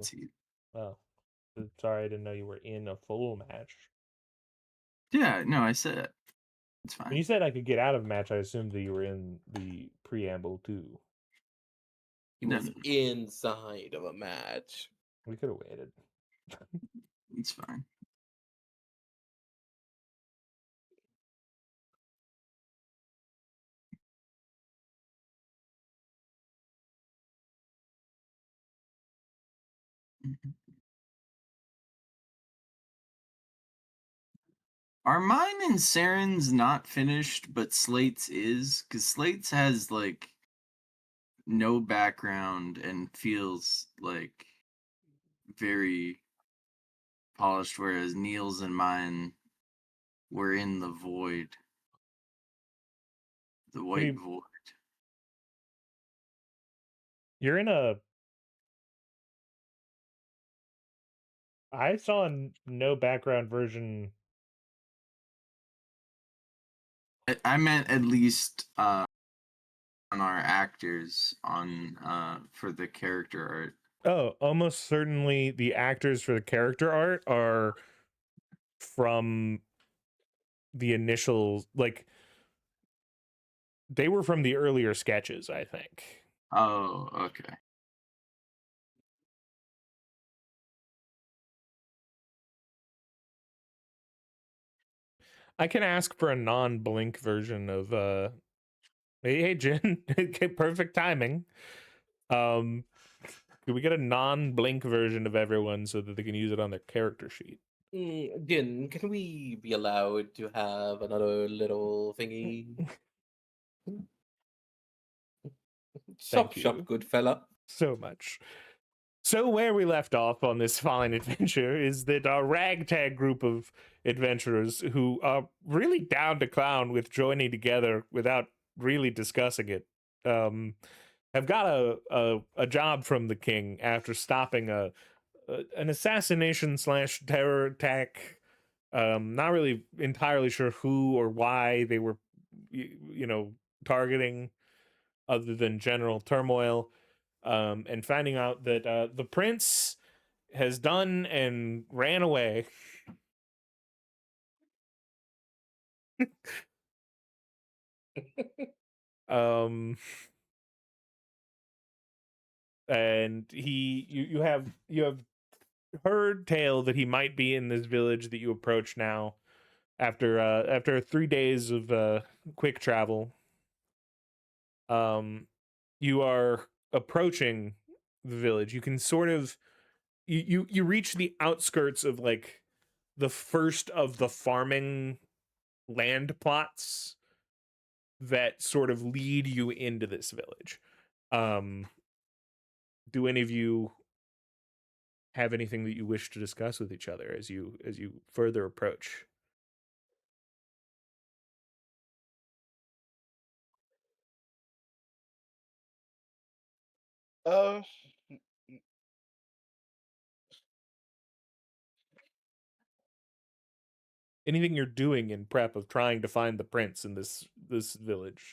See. Oh, sorry, I didn't know you were in a full match. Yeah, no, I said it. It's When fine. you said I could get out of a match, I assumed that you were in the preamble too. He No, was no, inside of a match. We could have waited. it's fine. Mhm. Are mine and Saren's not finished, but Slate's is? Because Slate's has, like, no background and feels, like, very polished, whereas Neil's and mine were in the void. The What do white you? void. You're in a. I saw no background version. I meant at least on our actors on for the character art. Oh, almost certainly the actors for the character art are from the initial, like, they were from the earlier sketches, I think. Oh, okay. I can ask for a non-blink version of hey Jen, perfect timing. Can we get a non-blink version of everyone so that they can use it on their character sheet? Jin, can we be allowed to have another little thingy? Thank Shop, shop, you good fella. so much. So where we left off on this fine adventure is that our ragtag group of adventurers who are really down to clown with joining together without really discussing it, um, have got a job from the king after stopping an assassination slash terror attack. Not really entirely sure who or why they were, targeting, other than general turmoil. And finding out that the prince has done and ran away. um, and you have heard tale that he might be in this village that you approach now after 3 days of quick travel. You are approaching the village. You can sort of you reach the outskirts of, like, the first of the farming land plots that sort of lead you into this village. Um, do any of you have anything that you wish to discuss with each other as you further approach? Uh, Anything you're doing in prep of trying to find the prince in this village?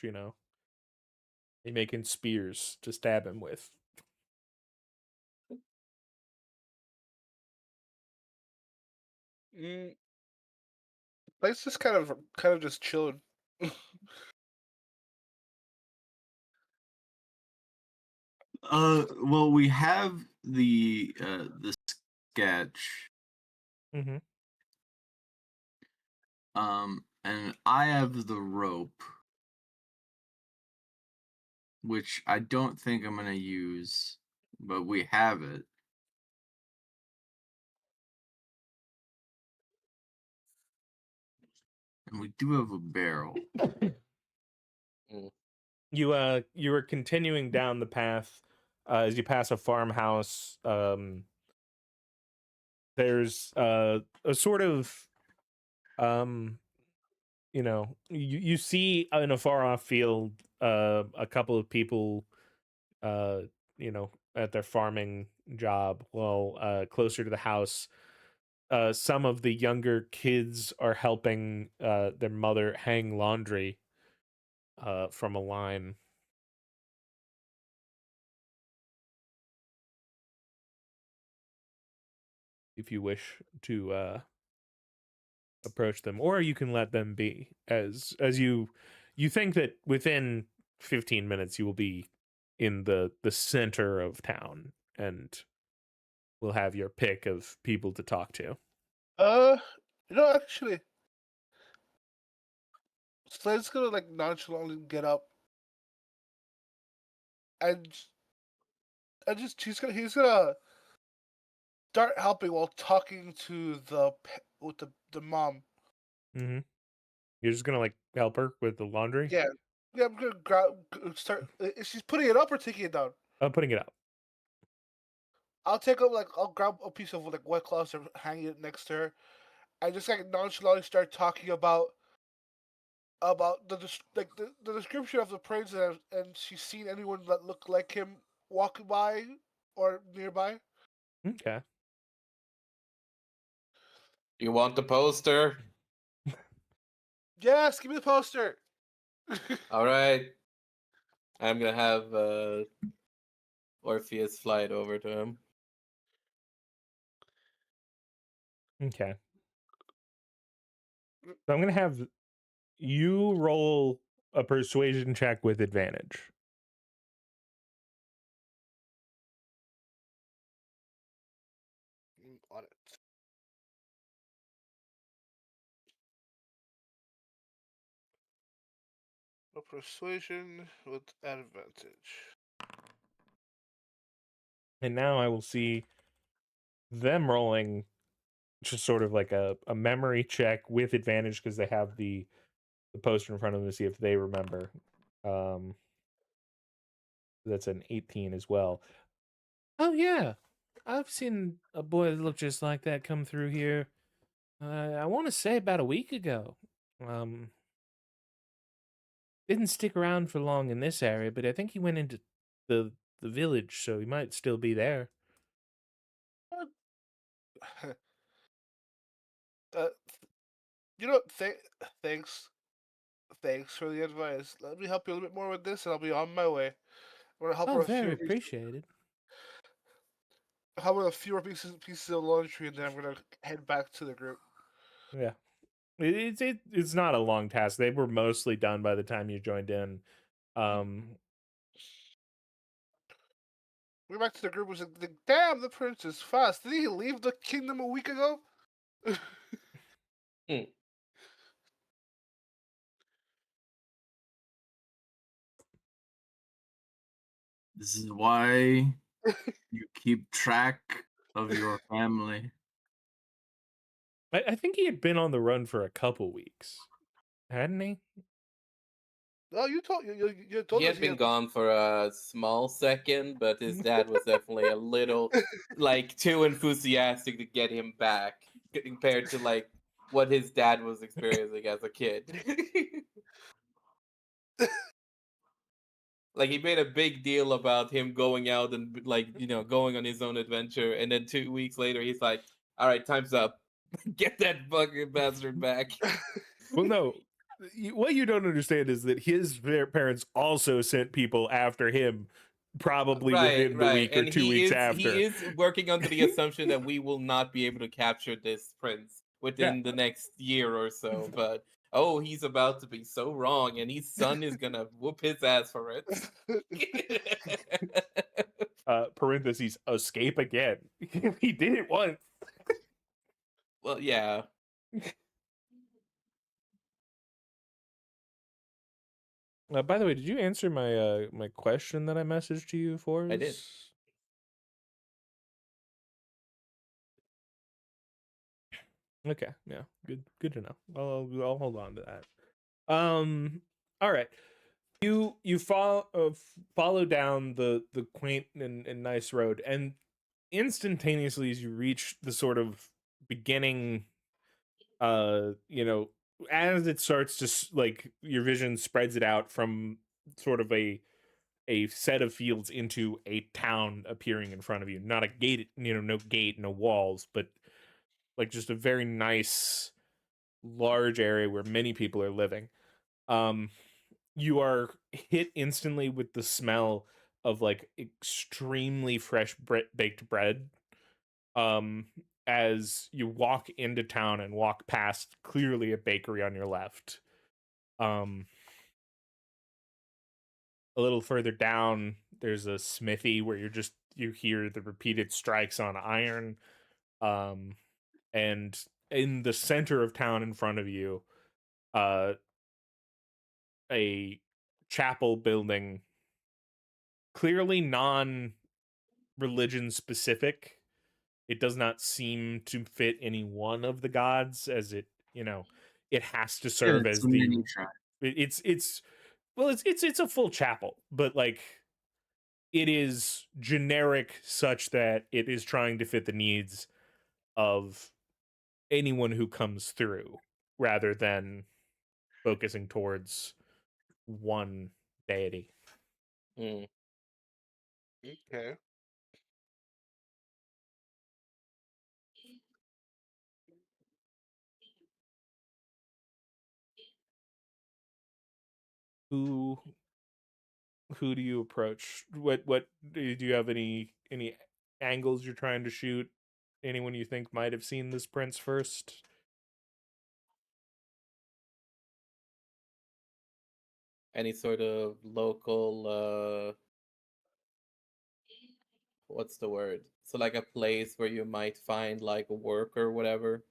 They making spears to stab him with. mm, place just kind of just chilled. Well, we have the sketch. Mm-hmm. And I have the rope, which I don't think I'm gonna use, but we have it. And we do have a barrel. Mm. You are continuing down the path as you pass a farmhouse. There's a sort of, um you see in a far off field a couple of people, uh at their farming job, while closer to the house some of the younger kids are helping their mother hang laundry from a line. if you wish to approach them, or you can let them be. As you think that within 15 minutes you will be in the center of town, and will have your pick of people to talk to. Actually, Sled's gonna like nonchalantly get up and he's gonna start helping while talking to the mom. Mm-hmm. You're just gonna like help her with the laundry? Yeah, yeah. I'm gonna start. Is she's putting it up or taking it down? I'm putting it up. I'll grab a piece of like wet cloths and hang it next to her. I just like nonchalantly start talking about the description of the prince, and she's seen anyone that looked like him walking by or nearby. Okay. You want the poster? Yes, give me the poster. All right. I'm gonna have Orpheus fly it over to him. Okay. So I'm gonna have you roll a persuasion check with advantage. On it. A persuasion with advantage. And now I will see them rolling just sort of like a memory check with advantage because they have the poster in front of them to see if they remember. That's an 18 as well. Oh yeah, I've seen a boy that looked just like that come through here. I want to say about a week ago. Didn't stick around for long in this area, but I think he went into the village, so he might still be there. uh, you know, thanks for the advice. Let me help you a little bit more with this, and I'll be on my way. I'm gonna help Oh, her with a very few pieces, appreciated. help her with a few pieces of laundry, and then I'm gonna head back to the group. Yeah, it's not a long task. They were mostly done by the time you joined in. We're back to the group. Was like, damn, the prince is fast. Did he leave the kingdom a week ago? This is why you keep track of your family. I think he had been on the run for a couple weeks, hadn't he? No, you told He us had been gone for a small second, but his dad was definitely a little like too enthusiastic to get him back compared to like what his dad was experiencing as a kid. Like he made a big deal about him going out and like going on his own adventure, and then 2 weeks later he's like, "All right, time's up. Get that fucking bastard back." Well, no. What you don't understand is that his parents also sent people after him, probably Right, within the right, week or and 2 weeks he after. is working under the assumption that we will not be able to capture this prince Yeah. within the next year or so. But oh, he's about to be so wrong, and his son is gonna whoop his ass for it. Parentheses, escape again. He did it once. Well, yeah. By the way, did you answer my my question that I messaged to you for? I did. Okay, yeah, good to know. I'll hold on to that. All right. You follow down the quaint and nice road, and instantaneously as you reach the sort of beginning, you know, as it starts to like your vision spreads it out from sort of a set of fields into a town appearing in front of you. Not a gate, no gate, no walls, but like just a very nice large area where many people are living. Um, you are hit instantly with the smell of like extremely fresh baked bread. Um, as you walk into town and walk past clearly a bakery on your left. A little further down, there's a smithy where you hear the repeated strikes on iron. And in the center of town in front of you, uh, a chapel building, clearly non-religion specific. It does not seem to fit any one of the gods, as it has to Yeah, serve it's as a the mini shrine. it's well, it's a full chapel, but like it is generic such that it is trying to fit the needs of anyone who comes through rather than focusing towards one deity. Mm. Okay. Who who do you approach? What do you have any angles you're trying to shoot? Anyone you think might have seen this prince first? Any sort of local what's the word? So like a place where you might find like work or whatever.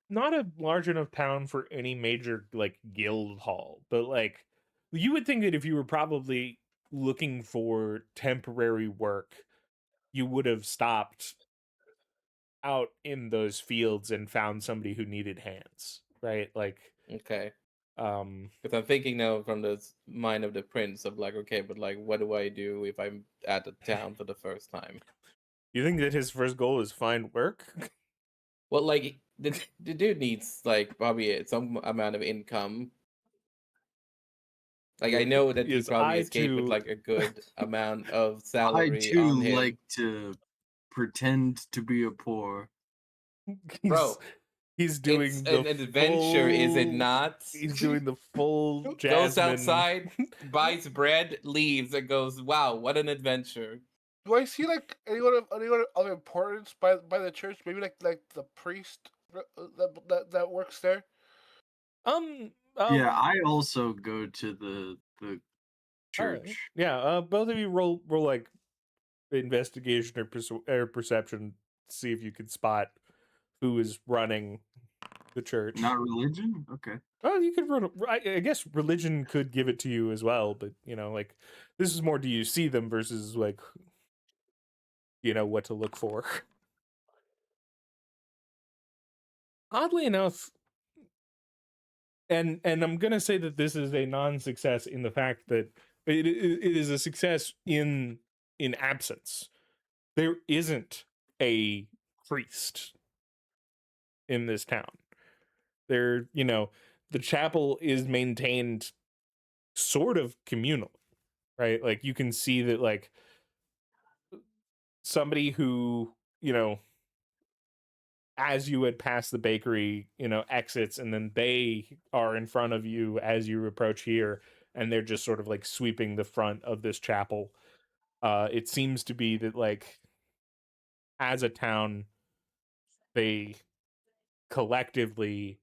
Not a large enough town for any major like guild hall, but like you would think that if you were probably looking for temporary work, you would have stopped out in those fields and found somebody who needed hands, right? Like Okay. um Because I'm thinking now from the mind of the prince of like, okay, but like, what do I do if I'm at the town for the first time? you think that his first goal is find work? Well, like the dude needs like probably some amount of income. Like I know that he Yes, probably I escaped with too. like a good amount of I salary too on like him, to pretend to be a poor. he's bro. he's It's doing the an adventure, is it full. not? He's doing the full Goes Jasmine. outside, buys bread, leaves, and goes, "Wow, what an adventure!" Do I see like anyone of importance by the church? Maybe like the priest that works there. Um, Yeah, um, I also go to the all right. church. Yeah, both of you roll like investigation or perception, see if you can spot who is running the church. Not religion? Okay. Well, you could run. I guess religion could give it to you as well, but like this is more. Do you see them versus like what to look for? Oddly enough, and I'm gonna say that this is a non-success in the fact that it is a success in absence. There isn't a priest in this town. There, the chapel is maintained sort of communal, right? Like you can see that like somebody who, as you had passed the bakery, exits and then they are in front of you as you approach here and they're just sort of like sweeping the front of this chapel. It seems to be that like as a town they collectively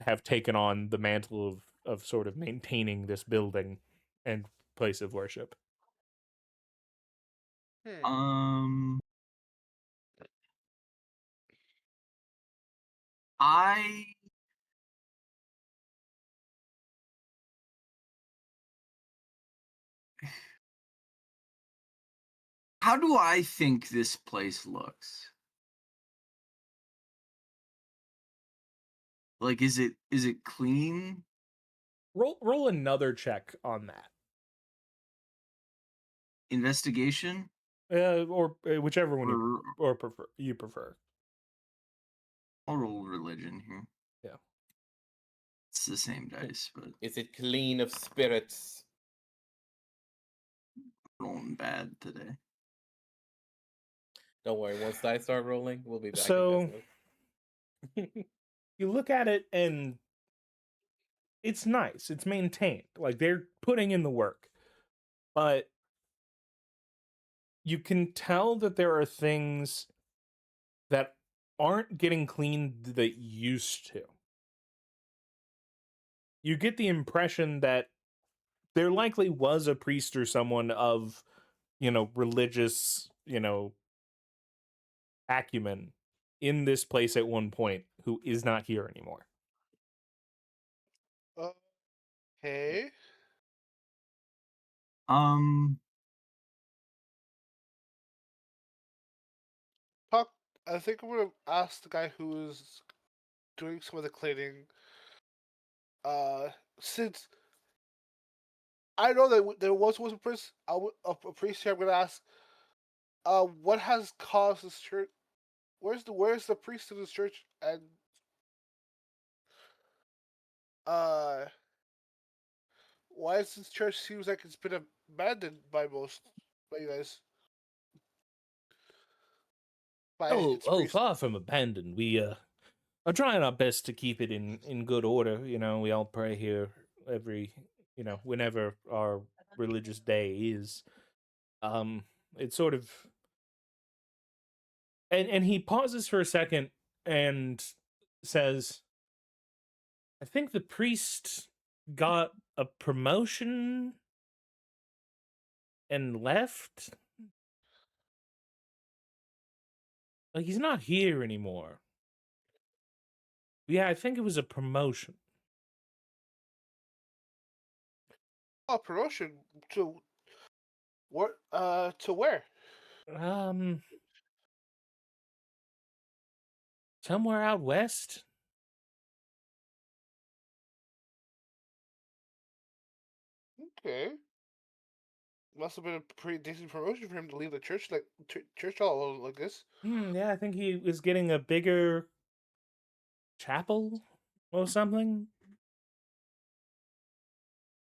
have taken on the mantle of sort of maintaining this building and place of worship. Hmm. Um I how do I think this place looks? Like is it clean? Roll another check on that. Investigation? Or whichever one Or you prefer. I'll roll religion here. Yeah. It's the same dice, but Is it clean of spirits? rolling bad today. Don't worry, once I start rolling, we'll be back in So business. you look at it and it's nice. It's maintained. Like they're putting in the work. But you can tell that there are things that aren't getting cleaned that used to. You get the impression that there likely was a priest or someone of, religious, acumen in this place at one point who is not here anymore. Okay. Um, Talk. I think I'm gonna ask the guy who's doing some of the cleaning. Since I know that there was a priest, a priest here, I'm gonna ask. What has caused this church? Where's the priest of this church? And uh, why is this church seems like it's been abandoned by you guys, by its Oh, priest? far from abandoned. We are trying our best to keep it in good order. We all pray here every, whenever our religious day is. It's sort of, and he pauses for a second and says, I think the priest got a promotion and left. Like, he's not here anymore. Yeah, I think it was a promotion. Oh, promotion to what? To where? Um, Somewhere out west. Okay, must have been a pretty decent promotion for him to leave the church like church all alone like this. Yeah, I think he was getting a bigger chapel or something.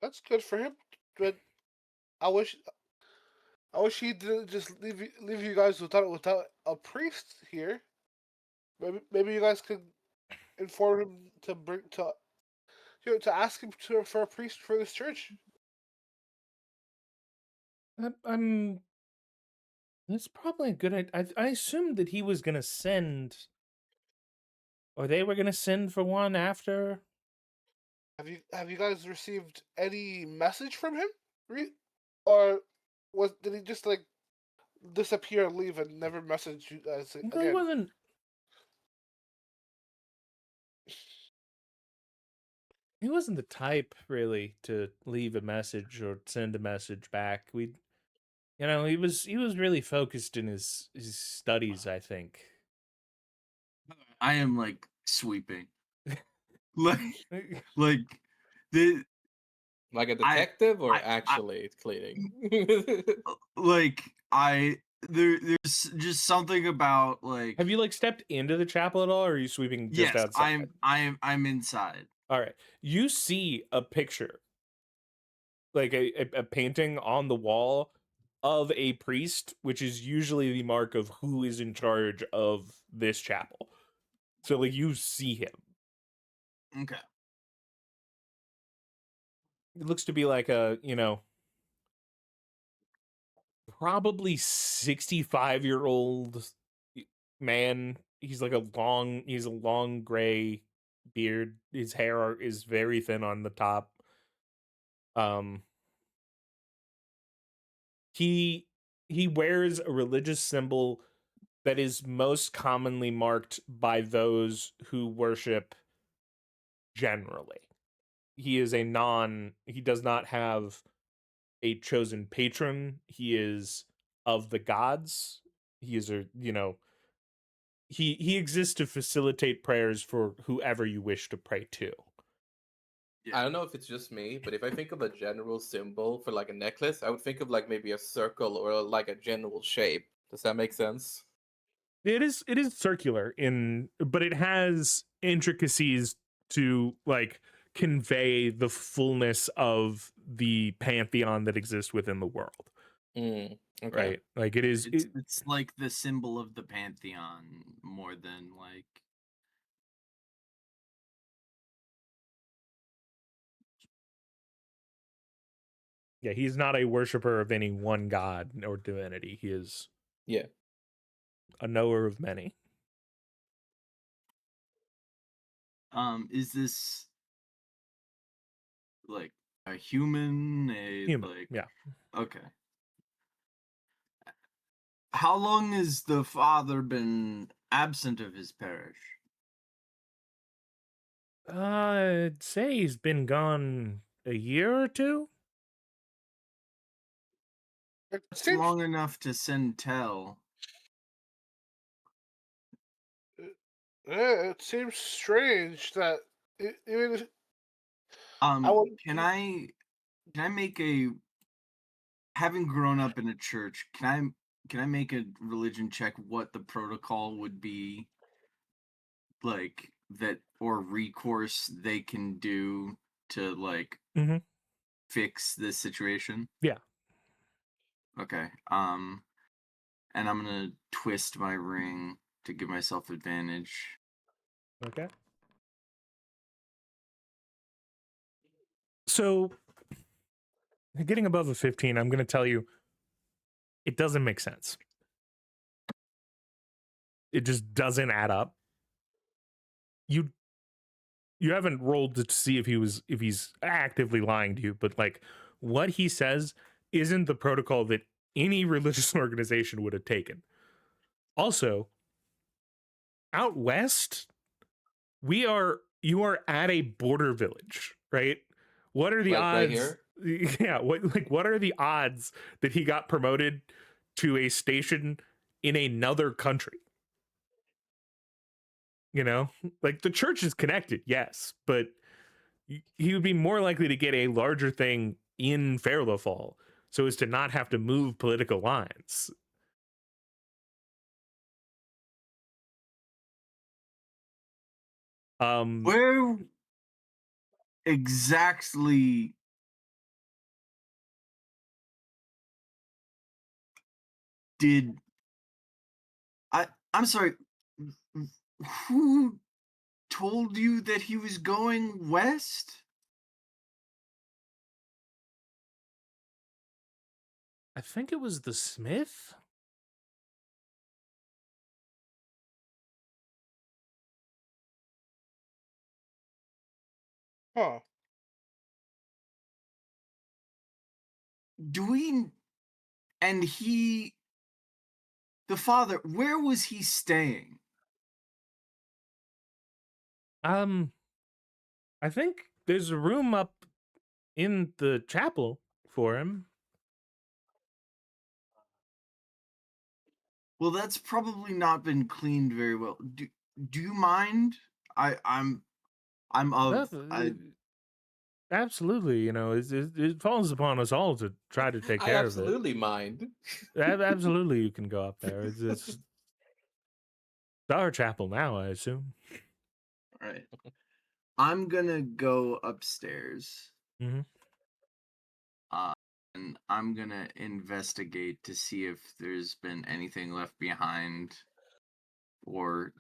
That's good for him, but I wish he didn't just leave you guys without a priest here. Maybe you guys could inform him to bring to ask him for a priest for this church. I'm. That's probably a good idea. I assumed that he was gonna send, or they were gonna send for one after. Have you guys received any message from him? Or did he just like disappear and leave and never message you guys Well, he again? wasn't. He wasn't the type really to leave a message or send a message back. He was really focused in his studies, I think. I am like sweeping, like like the Like a I detective or I actually cleaning? like I there's just something about like Have you like stepped into the chapel at all, or are you sweeping just yes, outside? I'm inside. All right. You see a picture, like a painting on the wall of a priest, which is usually the mark of who is in charge of this chapel. So like you see him. Okay. It looks to be like a, probably 65-year-old man. He's a long gray beard. His hair is very thin on the top. Um he wears a religious symbol that is most commonly marked by those who worship generally. He does not have a chosen patron. He is of the gods. He is he exists to facilitate prayers for whoever you wish to pray to. I don't know if it's just me, but if I think of a general symbol for like a necklace, I would think of like maybe a circle or like a general shape. Does that make sense? It is circular but it has intricacies to like convey the fullness of the pantheon that exists within the world. Okay. Right? Like It's like the symbol of the pantheon more than like Yeah, he's not a worshiper of any one god or divinity. He is Yeah. a knower of many. Is this like a human? Human. Yeah. Okay. How long has the father been absent of his parish? I'd say he's been gone a year or two. It That's seems long enough to send tell. yeah, it seems strange that even if I would. Can I make a having grown up in a church, can I make a religion check what the protocol would be like that or recourse they can do to like Mm-hmm. fix this situation? Yeah. Okay. And I'm gonna twist my ring to give myself advantage. Okay. So, getting above a 15, I'm going to tell you, it doesn't make sense. It just doesn't add up. You haven't rolled to see if he's actively lying to you, but like what he says isn't the protocol that any religious organization would have taken. Also, out west, you are at a border village, right? What are the Like right odds? here? Yeah, what are the odds that he got promoted to a station in another country? You know, like the church is connected, yes, but he would be more likely to get a larger thing in Fairlofall so as to not have to move political lines. Where exactly did I'm sorry, who told you that he was going west? I think it was the Smith. Huh. Do we and he the father, where was he staying? I think there's a room up in the chapel for him. Well, that's probably not been cleaned very well. Do you mind? I'm of I Absolutely, you know, it falls upon us all to try to take I care of it. absolutely mind. Absolutely, you can go up there. It's our chapel now, I assume. all right. I'm gonna go upstairs. Mm-hmm. And I'm gonna investigate to see if there's been anything left behind or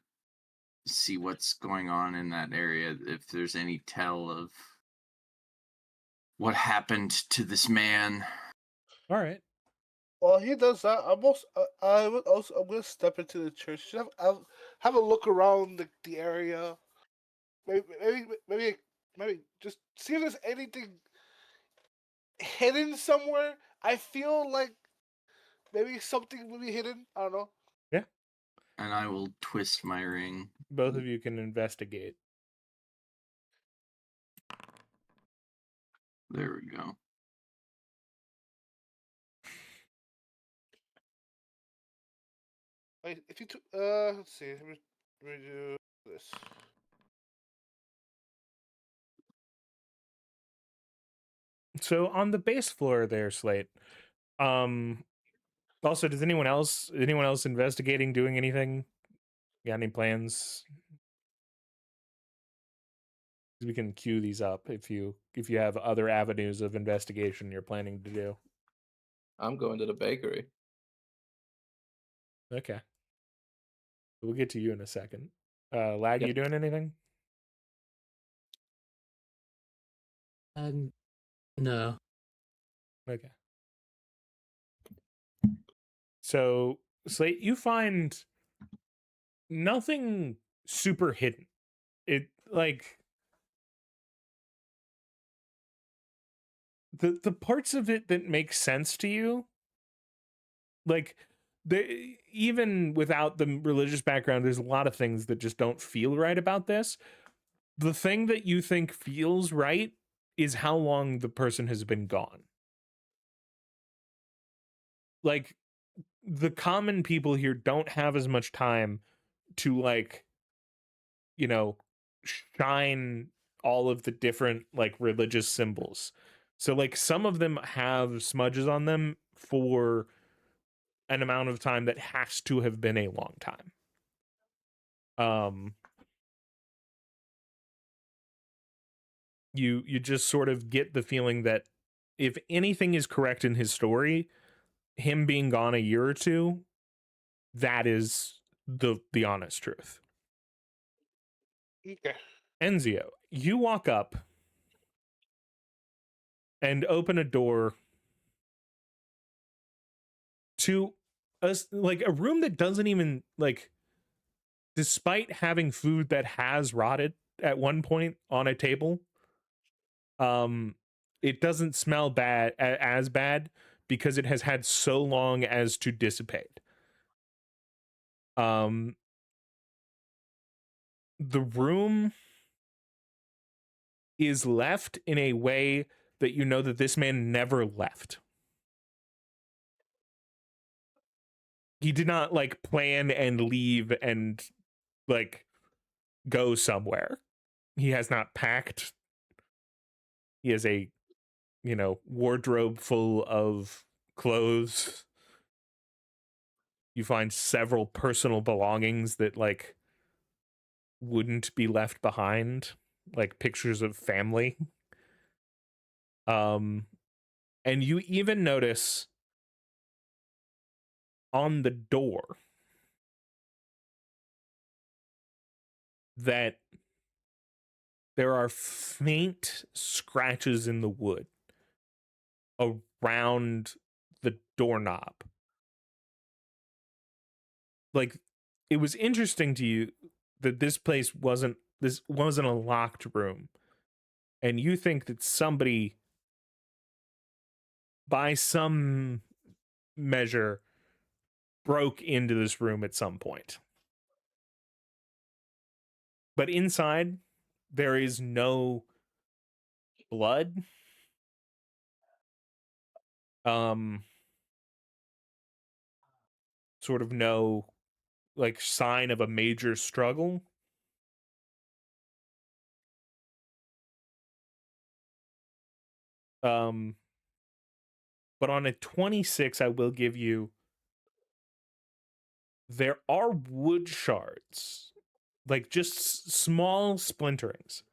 see what's going on in that area, if there's any tell of what happened to this man. All right. While he does that, I'm gonna step into the church. Just have a look around the area. Maybe just see if there's anything hidden somewhere. I feel like maybe something will be hidden. I don't know. Yeah. And I will twist my ring. Both of you can investigate. There we go. Wait, if you let's see. Let me do this. So on the base floor there, Slate. Also, does anyone else investigating, doing anything? Got any plans? We can queue these up if you have other avenues of investigation you're planning to do. I'm going to the bakery. Okay. We'll get to you in a second. Lag, Yep. you doing anything? No. Okay. So, Slate, you find nothing super hidden. It like the parts of it that make sense to you, like even without the religious background, there's a lot of things that just don't feel right about this. The thing that you think feels right is how long the person has been gone. Like the common people here don't have as much time to like, you know, shine all of the different like religious symbols. So like some of them have smudges on them for an amount of time that has to have been a long time. You just sort of get the feeling that if anything is correct in his story, him being gone a year or two, that is the honest truth. Okay. Enzio, you walk up and open a door to like a room that doesn't even like, despite having food that has rotted at one point on a table, it doesn't smell bad as bad because it has had so long as to dissipate. Um, the room is left in a way that you know that this man never left. He did not like plan and leave and like go somewhere. He has not packed. He has a, you know, wardrobe full of clothes. You find several personal belongings that like wouldn't be left behind, like pictures of family. Um and you even notice on the door that there are faint scratches in the wood around the doorknob. Like it was interesting to you that this wasn't a locked room. And you think that somebody by some measure broke into this room at some point. But inside there is no blood. Sort of no like sign of a major struggle. Um but on a 26 I will give you, there are wood shards, like just small splinterings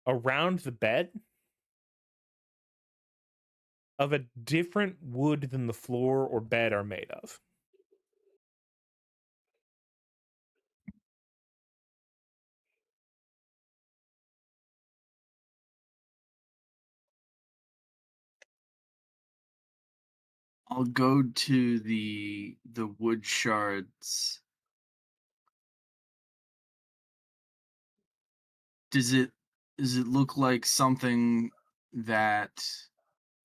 around the bed of a different wood than the floor or bed are made of. I'll go to the wood shards. Does it look like something that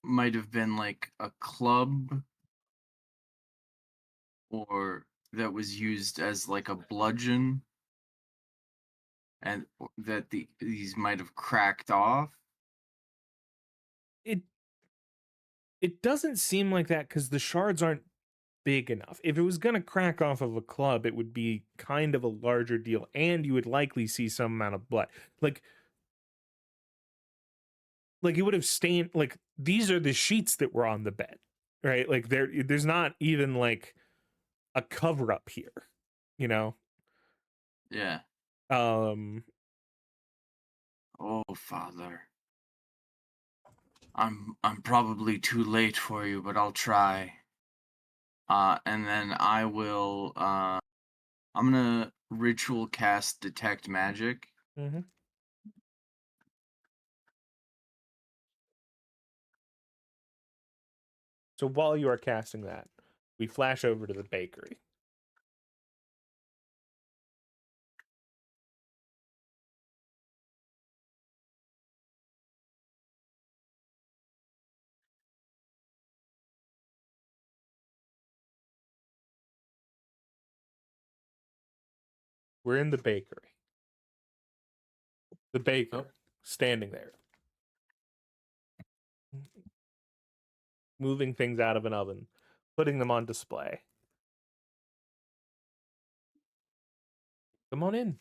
might have been like a club, or that was used as like a bludgeon, and that these might have cracked off? It it doesn't seem like that because the shards aren't big enough. If it was gonna crack off of a club, it would be kind of a larger deal, and you would likely see some amount of blood. Like it would have stained. Like these are the sheets that were on the bed, right? Like there's not even like a cover up here, you know. Yeah. Um, Oh, Father. I'm probably too late for you, but I'll try. And then I will I'm gonna ritual cast detect magic. mhm. So while you are casting that, we flash over to the bakery. We're in the bakery. The baker standing there, moving things out of an oven, putting them on display. Come on in.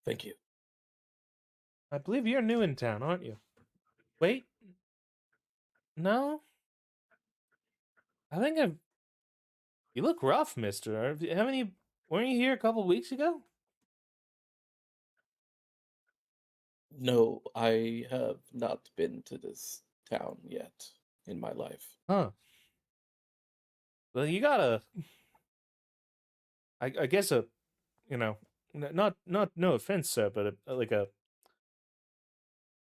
Thank you. I believe you're new in town, aren't you? Wait. No? I think I've... You look rough, mister. How many... Weren't you here a couple weeks ago? No, I have not been to this town yet in my life. Huh. Well, you gotta... I guess a... You know... Not no offense, sir, but like a...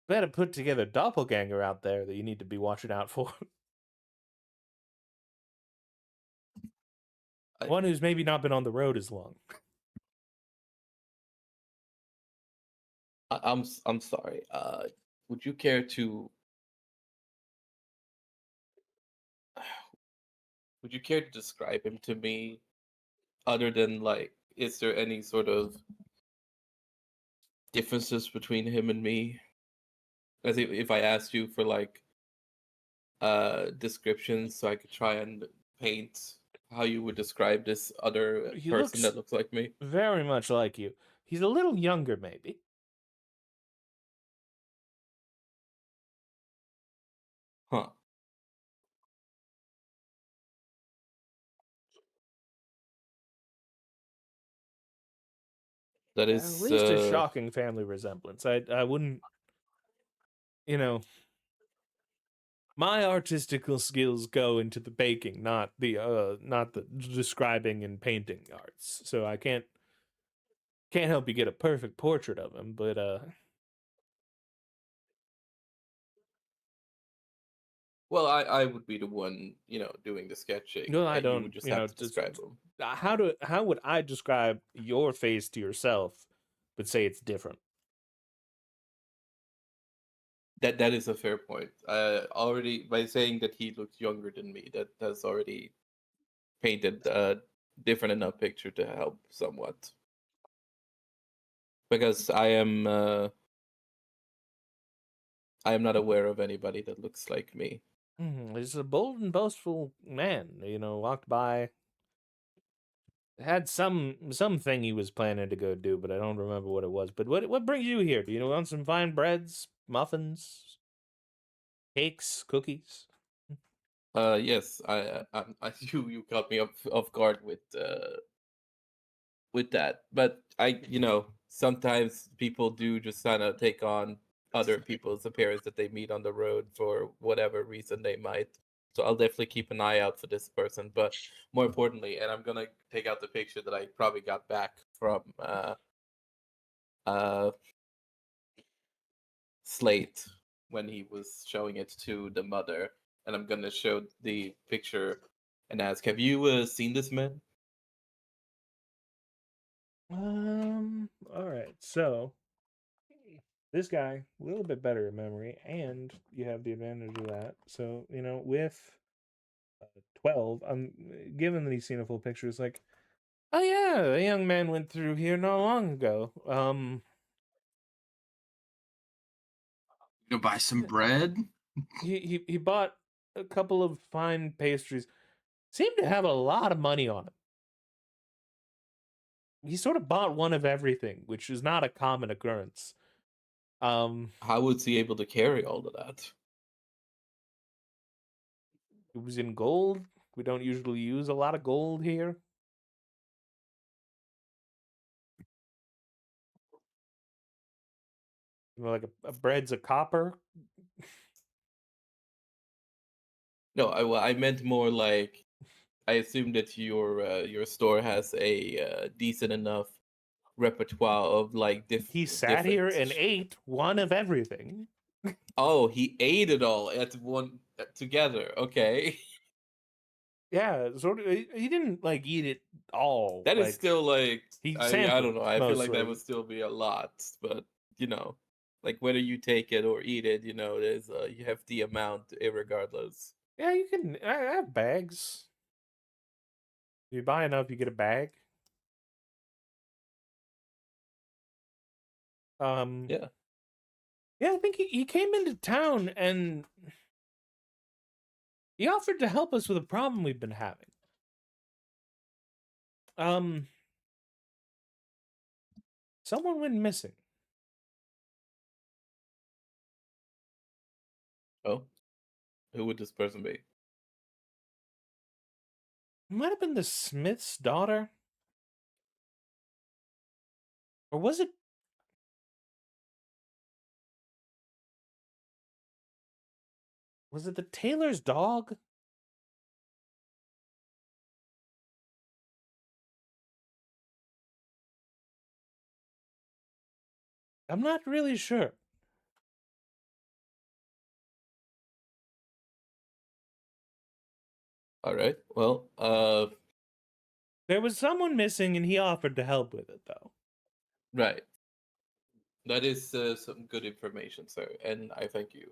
Better put together doppelganger out there that you need to be watching out for. One who's maybe not been on the road as long. I'm sorry. Would you care to? Would you care to describe him to me? Other than like, is there any sort of differences between him and me? As if I asked you for like descriptions, so I could try and paint how you would describe this other He person looks that looks like me. very much like you. He's a little younger, maybe. Huh. That At is least a shocking family resemblance. I wouldn't, you know, my artistical skills go into the baking, not the describing and painting arts. So I can't help you get a perfect portrait of him, but well, I would be the one, doing the sketching, no, I and you don't, would just have to describe him. how would I describe your face to yourself but say it's different? That is a fair point. Already by saying that he looks younger than me, that's already painted a different enough picture to help somewhat. Because I am not aware of anybody that looks like me. He's a bold and boastful man, walked by, had something he was planning to go do, but I don't remember what it was. But what brings you here? Do you want some fine breads, muffins, cakes, cookies? Yes, I you caught me off guard with that. But sometimes people do just kind of take on other people's appearance that they meet on the road for whatever reason they might. So I'll definitely keep an eye out for this person. But more importantly, and I'm gonna take out the picture that I probably got back from uh Slate when he was showing it to the mother, and I'm gonna show the picture and ask, "Have you seen this man?" All right. So this guy, a little bit better memory, and you have the advantage of that. So with 12, I'm given that he's seen a full picture. It's like, oh yeah, a young man went through here not long ago. Go buy some bread. He bought a couple of fine pastries. Seemed to have a lot of money on him. He sort of bought one of everything, which is not a common occurrence. How was he able to carry all of that? It was in gold. We don't usually use a lot of gold here. Like a bread's a copper. No, I meant more like I assume that your store has a decent enough repertoire of like He sat here different. and ate one of everything. Oh, he ate it all at one together. Okay, Yeah, sort of. He didn't like eat it all. that is Like still like he I don't sampled know. I feel like that mostly. would still be a lot, but you know, like whether you take it or eat it, there's you have the amount irregardless. Yeah, you can. I have bags. You buy enough, you get a bag. Yeah. Yeah, I think he came into town and he offered to help us with a problem we've been having. Someone went missing. Oh, who would this person be? It might have been the Smith's daughter. Or was it the Taylor's dog? I'm not really sure. All right. Well, There was someone missing and he offered to help with it though. right. That is some good information, sir, and I thank you.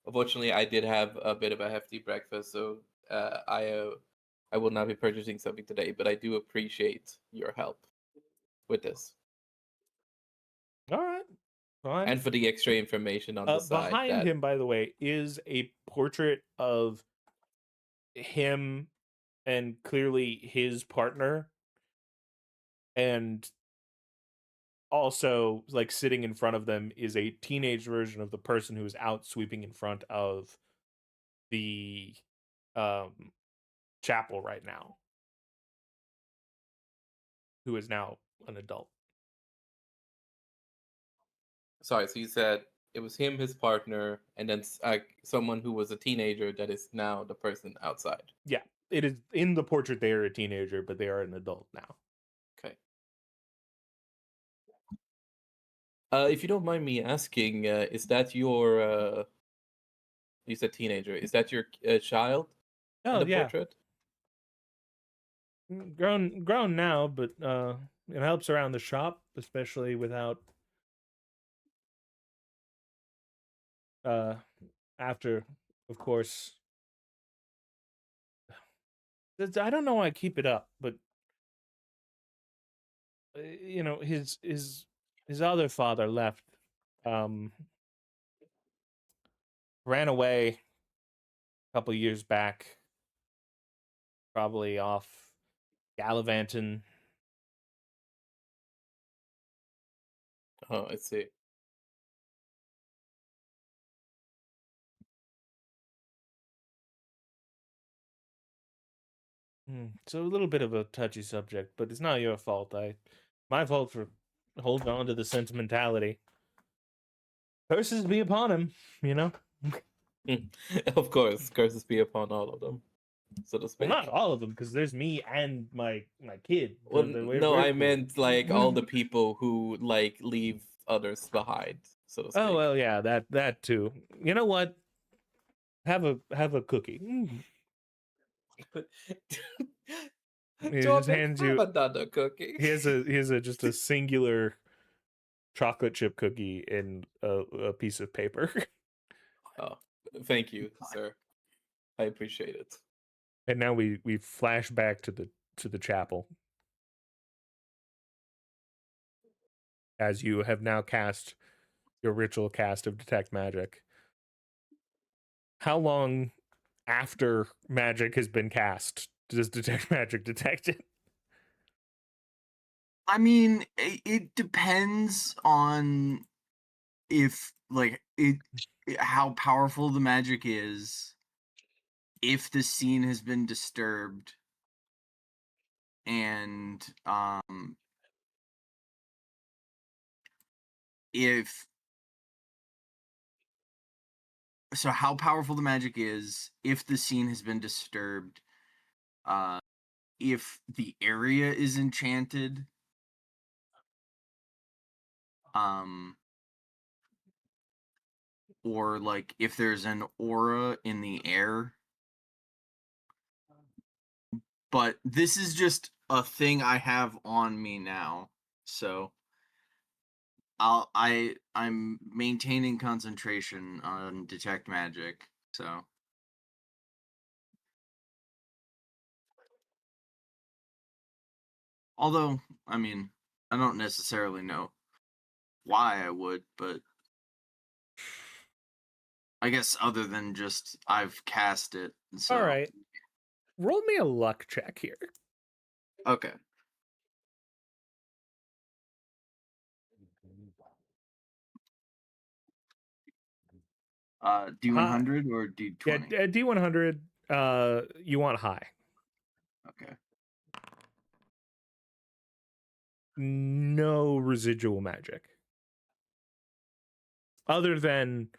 Unfortunately, I did have a bit of a hefty breakfast, so I will not be purchasing something today. But I do appreciate your help with this, All right. Fine. and for the extra information on the side. Behind That him, by the way, is a portrait of him and clearly his partner, and also like sitting in front of them is a teenage version of the person who is out sweeping in front of the um chapel right now, who is now an adult. sorry. So you said it was him, his partner, and then someone who was a teenager that is now the person outside. Yeah, it is in the portrait they are a teenager, but they are an adult now. Okay. If you don't mind me asking, is that your you said teenager? Is that your child in Oh the yeah, portrait? grown now, but it helps around the shop, especially without uh after, of course. I don't know why I keep it up, but his other father left, um, ran away a couple years back, probably off gallivanting. Oh, I see. So a little bit of a touchy subject, but it's not your fault. My fault for holding on to the sentimentality. Curses be upon him, you know. Of course, curses be upon all of them, so to Well, speak. not all of them, because there's me and my kid. Well, no, We're I cool. meant like all the people who like leave others behind, so to speak. Oh well, yeah, that too. You know what? Have a cookie. He just Jorvik, hands have you. another cookie. He has a just a singular chocolate chip cookie in a piece of paper. Oh, thank you, sir. I appreciate it. And now we flash back to the chapel, as you have now cast your ritual cast of detect magic. How long after magic has been cast does detect magic detect it? I mean, it depends on if like how powerful the magic is, if the scene has been disturbed, and if so how powerful the magic is, if the scene has been disturbed, uh if the area is enchanted, um or like if there's an aura in the air. But this is just a thing I have on me now. So I'm maintaining concentration on detect magic. So although, I mean, I don't necessarily know why I would, but I guess other than just I've cast it. So All right. Roll me a luck check here. okay. D100 or Yeah, D20? D100. You want high. Okay. No residual magic. Other than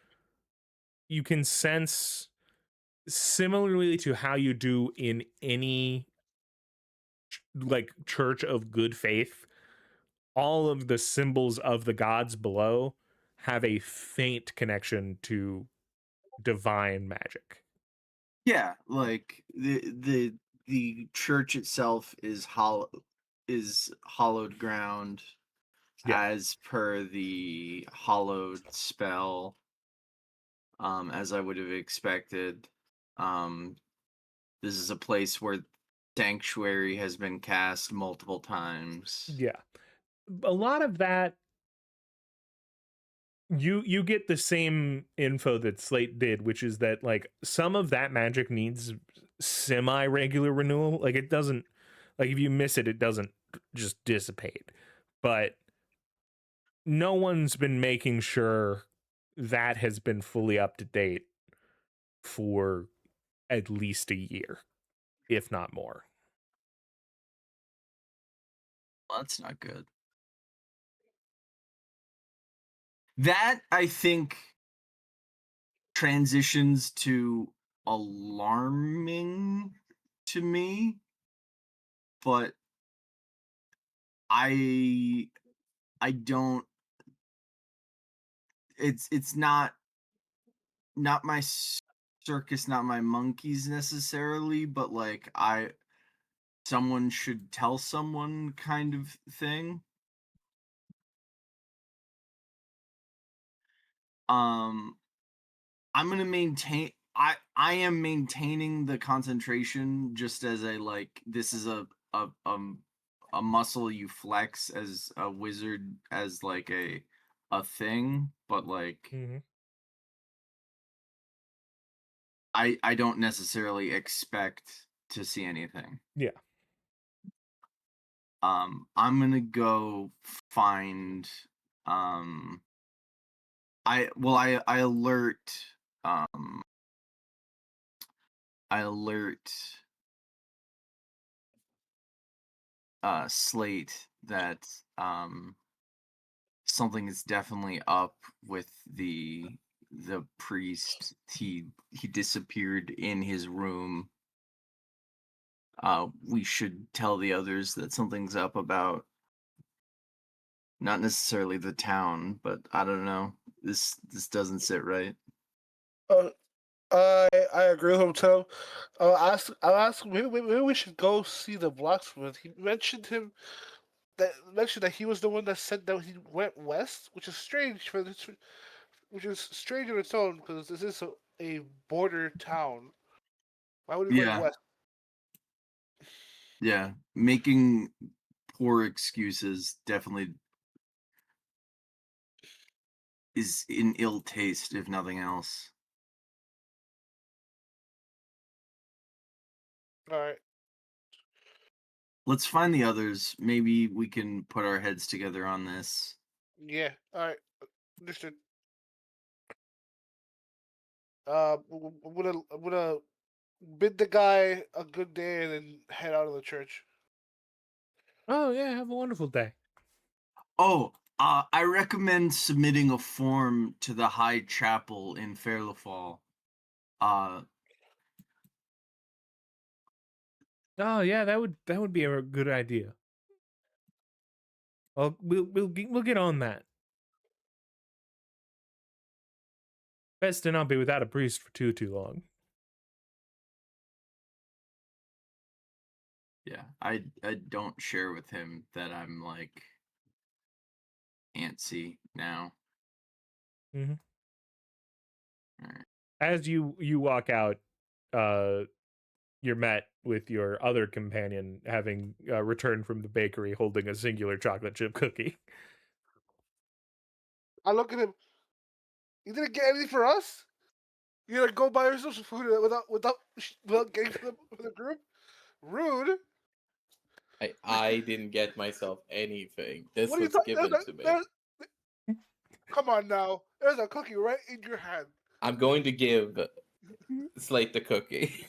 you can sense, similarly to how you do in any like church of good faith, all of the symbols of the gods below have a faint connection to divine magic. Yeah, like the church itself is hollowed ground Yeah. as per the hollowed spell, as I would have expected. Um, this is a place where sanctuary has been cast multiple times. Yeah. A lot of that you get the same info that Slate did, which is that like some of that magic needs semi-regular renewal. Like it doesn't, like if you miss it, it doesn't just dissipate. But no one's been making sure that has been fully up to date for at least a year, if not more. Well, that's not good. That I think transitions to alarming to me, but I don't it's not my circus, not my monkeys necessarily, but like someone should tell someone kind of thing. Um I'm gonna maintain I am maintaining the concentration just as a like this is a muscle you flex as a wizard as like a thing, but like Mm-hmm. I don't necessarily expect to see anything. Yeah. I'm gonna go find um I alert um I alert Slate that something is definitely up with the priest. He disappeared in his room. We should tell the others that something's up about not necessarily the town, but I don't know. This doesn't sit right. Uh, I agree with him too. I'll ask. Maybe we should go see the blacksmith. He mentioned that he was the one that said that he went west, which is strange for this, which is strange on its own because this is a border town. Why would he be going Yeah, west? yeah. Making poor excuses definitely is in ill taste, if nothing else. All right. Let's find the others. Maybe we can put our heads together on this. Yeah. All right. Understood. I'm gonna bid the guy a good day and then head out of the church. Oh yeah, have a wonderful day. Oh, I recommend submitting a form to the High Chapel in Fairlofall. Uh, Oh yeah, that would be a good idea. Well, we'll get on that. Best to not be without a priest for too long. Yeah, I don't share with him that I'm like antsy now. Mm-hmm. All right. As you walk out, you're met with your other companion having returned from the bakery holding a singular chocolate chip cookie. I look at him. You didn't get anything for us? You gonna go buy yourself some food without getting for the group? Rude. I didn't get myself anything. This What are you was talking? given to me. Come on now. There's a cookie right in your hand. I'm going to give Slate the cookie.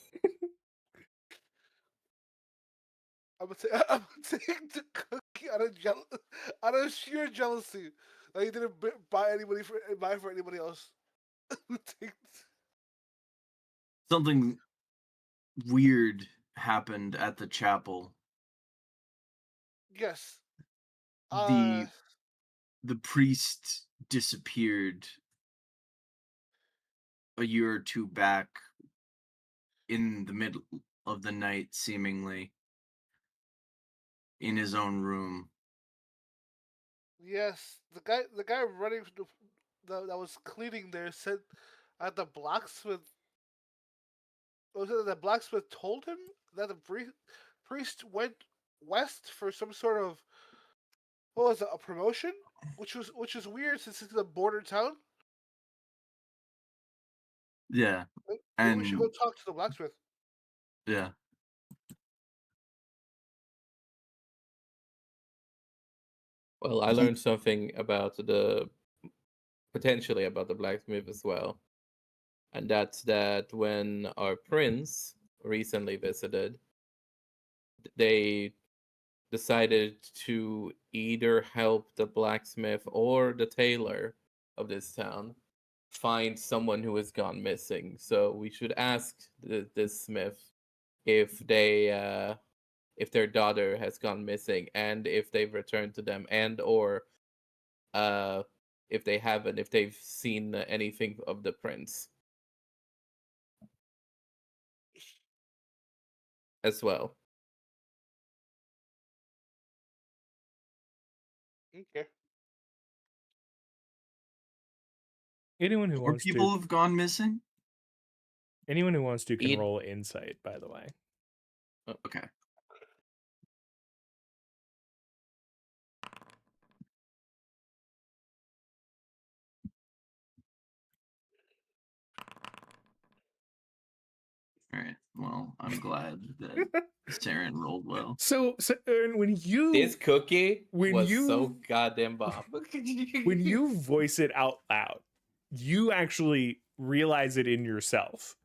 I'm gonna take the cookie out of sheer jealousy that you didn't buy for anybody else. Something weird happened at the chapel. Yes. The priest disappeared a year or two back in the middle of the night, seemingly in his own room. Yes, the guy running that was cleaning there said at the blacksmith. Was it that the blacksmith told him that the priest went west for some sort of what was it, a promotion, which is weird since it's a border town. Yeah, Maybe we should and go talk to the blacksmith. yeah, Well, I learned something about potentially about the blacksmith as well. And that's that when our prince recently visited, they decided to either help the blacksmith or the tailor of this town find someone who has gone missing. So we should ask this smith if if their daughter has gone missing and if they've returned to them, and or if they haven't, if they've seen anything of the prince as well. Okay. Anyone who more wants people to, have gone missing. anyone who wants to can Eat- roll insight. By the way, Okay. All right. Well, I'm glad that Saren rolled well. so Aaron, This cookie when was you- so goddamn bomb. when you voice it out loud, you actually realize it in yourself.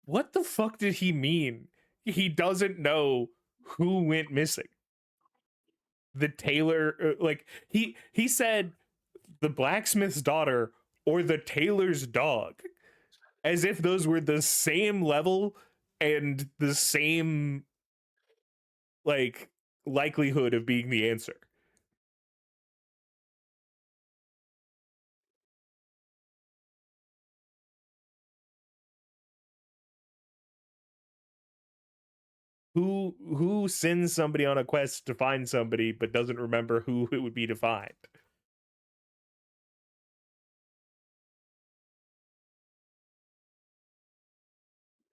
What the fuck did he mean? He doesn't know who went missing. The tailor, like he said, the blacksmith's daughter or the tailor's dog, as if those were the same level and the same like likelihood of being the answer. Who sends somebody on a quest to find somebody but doesn't remember who it would be to find?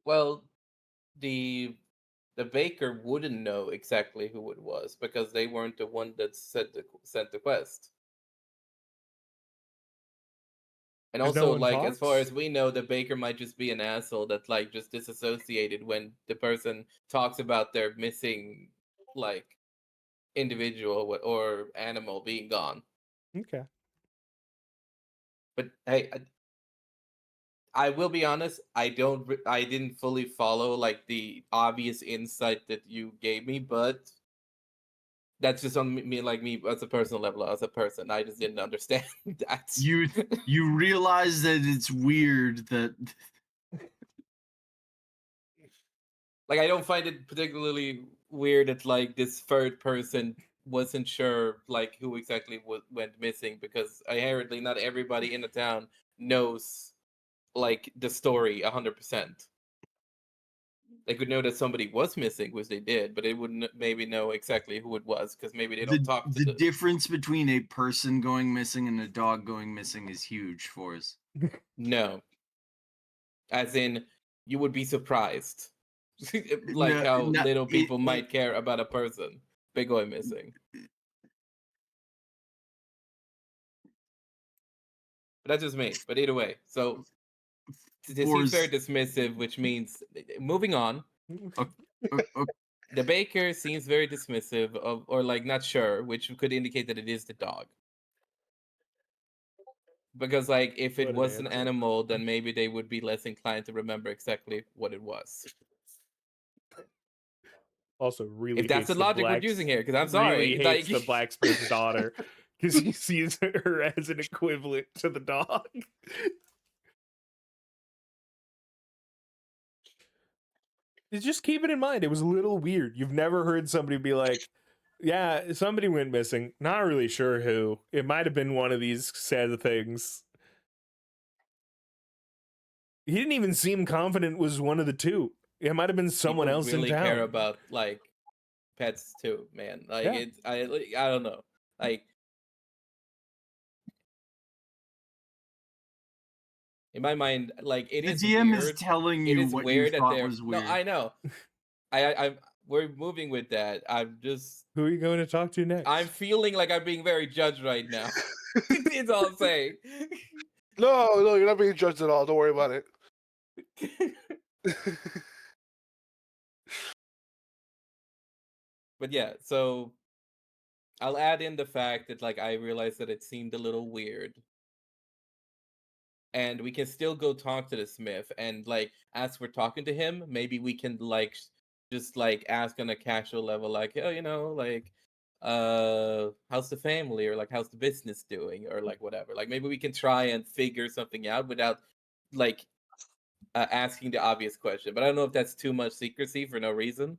Well, the baker wouldn't know exactly who it was because they weren't the one that sent the quest. And There's no also, one like, as far talks? as we know, the baker might just be an asshole that like just disassociated when the person talks about their missing like individual or animal being gone. Okay. But hey, I will be honest, I didn't fully follow like the obvious insight that you gave me, but that's just on me, like me as a personal level, as a person. I just didn't understand that. You realize that it's weird that Like, I don't find it particularly weird that like this third person wasn't sure like who exactly went missing, because inherently not everybody in the town knows like the story 100%. They could know that somebody was missing, which they did, but they wouldn't maybe know exactly who it was because maybe they don't talk to The the. difference between a person going missing and a dog going missing is huge for us. No, as in you would be surprised, like No, how no, little people it- might care about a person by going missing. But that's just me. But either way, so this for seems very s- dismissive, which means moving on. o- o- The baker seems very dismissive of, or like not sure, which could indicate that it is the dog. Because like if it What an was an answer. animal, then maybe they would be less inclined to remember exactly what it was. Also, really If that's hates the logic we're using here, because I'm sorry, really hates like the blacksmith's daughter because he sees her as an equivalent to the dog. Just keep it in mind, it was a little weird. You've never heard somebody be like, "Yeah, somebody went missing. Not really sure who. It might have been one of these sad things." He didn't even seem confident it was one of the two. It might have been someone people else in really town. care about like pets too, man. Like Yeah. it's I don't know. Like in my mind, like it the is DM weird. is telling It you is what you weird that thought they're was no, weird. I know. I'm we're moving with that. I'm just Who are you going to talk to next? I'm feeling like I'm being very judged right now. It's all I'm saying. No, you're not being judged at all. Don't worry about it. But yeah, so I'll add in the fact that like I realized that it seemed a little weird. And we can still go talk to the smith and like as we're talking to him, maybe we can like just like ask on a casual level like, "Oh, you know, like how's the family or like how's the business doing or like whatever." Like maybe we can try and figure something out without like asking the obvious question. But I don't know if that's too much secrecy for no reason.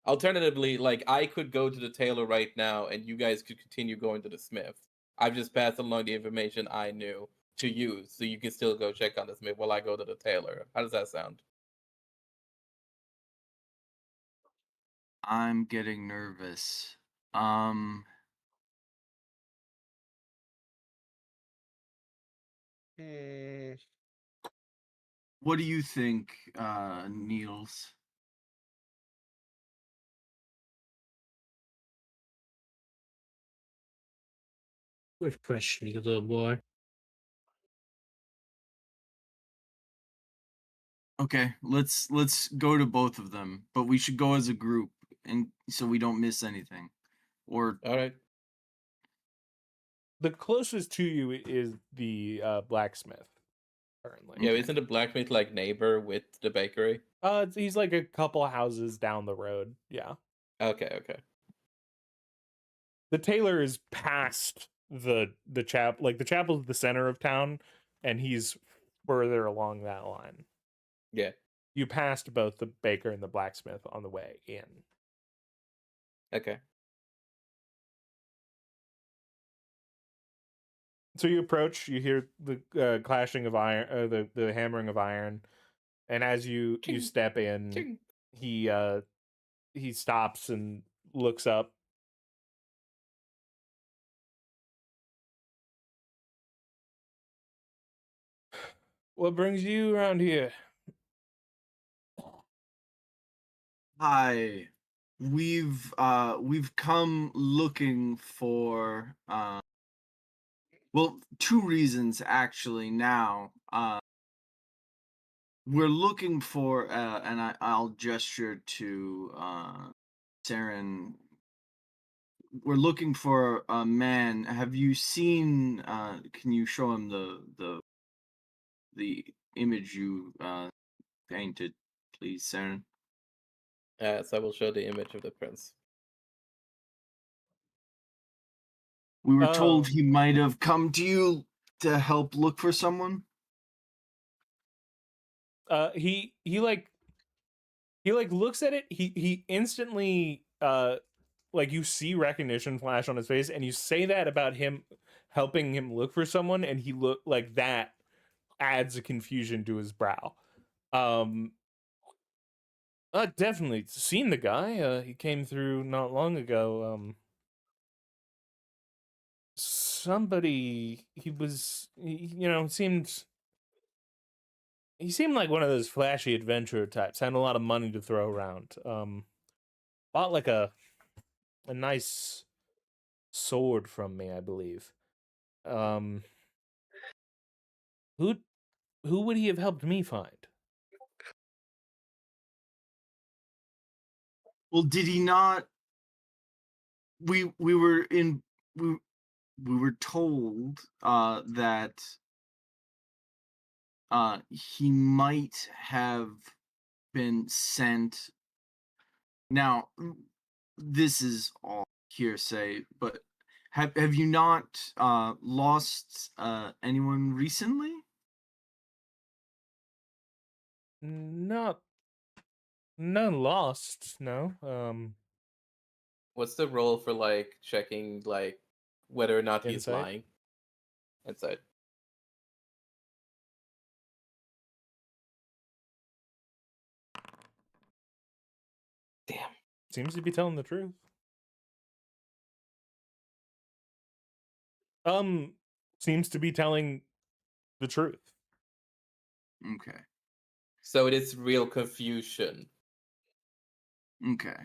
Alternatively, like I could go to the tailor right now and you guys could continue going to the smith. I've just passed along the information I knew to you, so you can still go check on the smith while I go to the tailor. How does that sound? I'm getting nervous. Um, Hmm. what do you think, Niels? Good question, you little boy. Okay, let's go to both of them, but we should go as a group, and so we don't miss anything. Or All right. The closest to you is the blacksmith currently. Yeah, Okay. isn't the blacksmith like neighbor with the bakery? He's like a couple houses down the road. Yeah. Okay. The tailor is past the like the chapel's the center of town, and he's further along that line. Yeah. You passed both the baker and the blacksmith on the way in. Okay. So you approach, you hear the clashing of iron, the hammering of iron, and as you Ching, step in, ching. he stops and looks up. What brings you around here? hi, we've come looking for well, two reasons actually. Now, we're looking for and I'll gesture to Saren. We're looking for a man. Have you seen? Can you show him the image you painted, please, Saren? So I will show the image of the prince. We were Oh. told he might have come to you to help look for someone. He looks at it. He instantly like you see recognition flash on his face, and you say that about him helping him look for someone, and he look like that adds a confusion to his brow. Definitely seen the guy. He came through not long ago. Somebody he seemed like one of those flashy adventurer types, had a lot of money to throw around. Bought like a nice sword from me, I believe. Um, who would he have helped me find? Well, did he not? We were in we were told that he might have been sent. Now, this is all hearsay, but have you not lost anyone recently? Not none lost. No. What's the role for like checking like whether or not he's Insight? lying? Inside. Damn. Seems to be telling the truth. Seems to be telling the truth. Okay. So it is real confusion. Okay.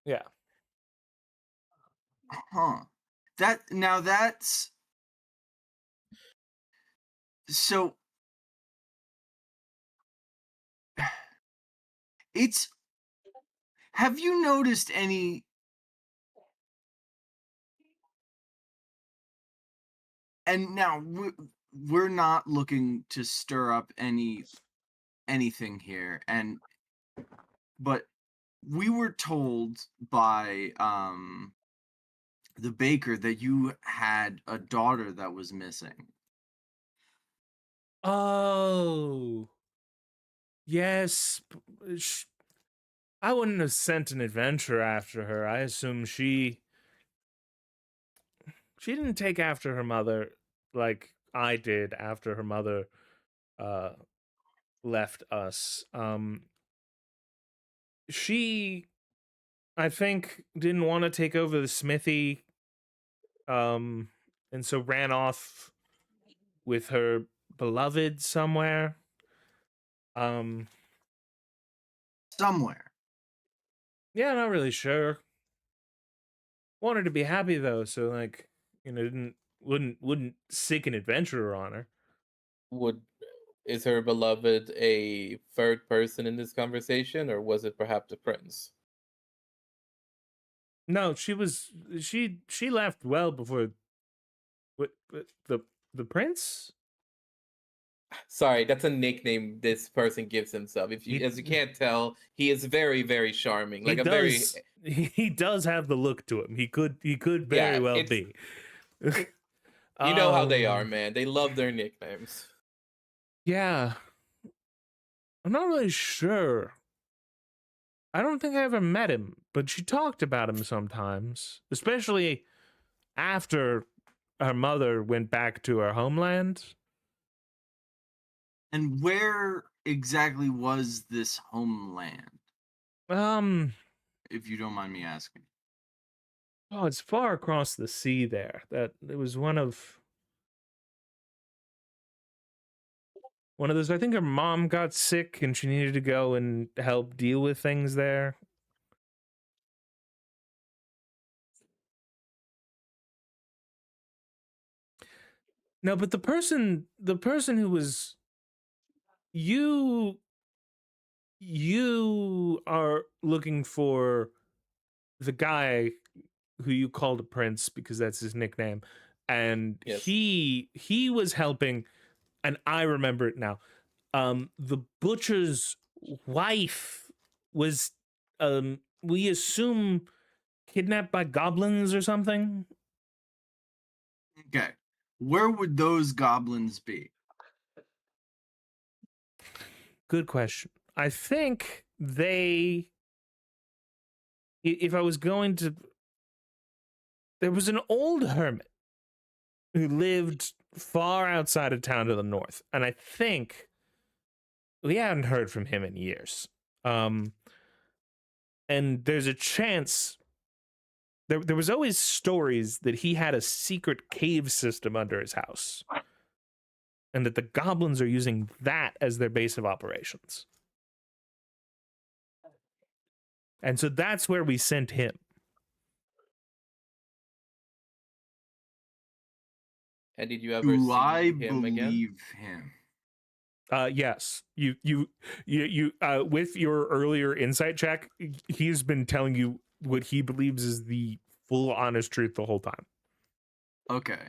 Yeah. Huh. That's so it's have you noticed any and now we're not looking to stir up anything here but we were told by the baker that you had a daughter that was missing. Oh. Yes. I wouldn't have sent an adventurer after her. I assume she didn't take after her mother like I did after her mother uh left us. She I think didn't want to take over the smithy and so ran off with her beloved somewhere. Somewhere. Yeah, not really sure. Wanted to be happy though, so like, didn't wouldn't sick an adventurer on her. Is her beloved a third person in this conversation, or was it perhaps the prince? No, she left well before what the prince? Sorry, that's a nickname this person gives himself. If you, He as you can't tell, he is very, very charming. he Like a very, does he does have the look to him. He could very yeah. well It's be. you know how they are, Um, man. They love their nicknames. yeah. I'm not really sure. I don't think I ever met him, but she talked about him sometimes, especially after her mother went back to her homeland. And where exactly was this homeland, Um, if you don't mind me asking? oh, it's far across the sea there. That it was one of those. I think her mom got sick and she needed to go and help deal with things there. No, but the person who was you are looking for the guy who you called a prince because that's his nickname, and Yes. he was helping, and I remember it now. The butcher's wife was we assume kidnapped by goblins or something. Okay. Where would those goblins be? Good question. I think they if I was going to there was an old hermit who lived far outside of town to the north, and I think we hadn't heard from him in years. And there's a chance there was always stories that he had a secret cave system under his house, and that the goblins are using that as their base of operations. And so that's where we sent him. And did you ever Do see I him again? believe him? Yes, you with your earlier insight check, he's been telling you what he believes is the full honest truth the whole time. Okay.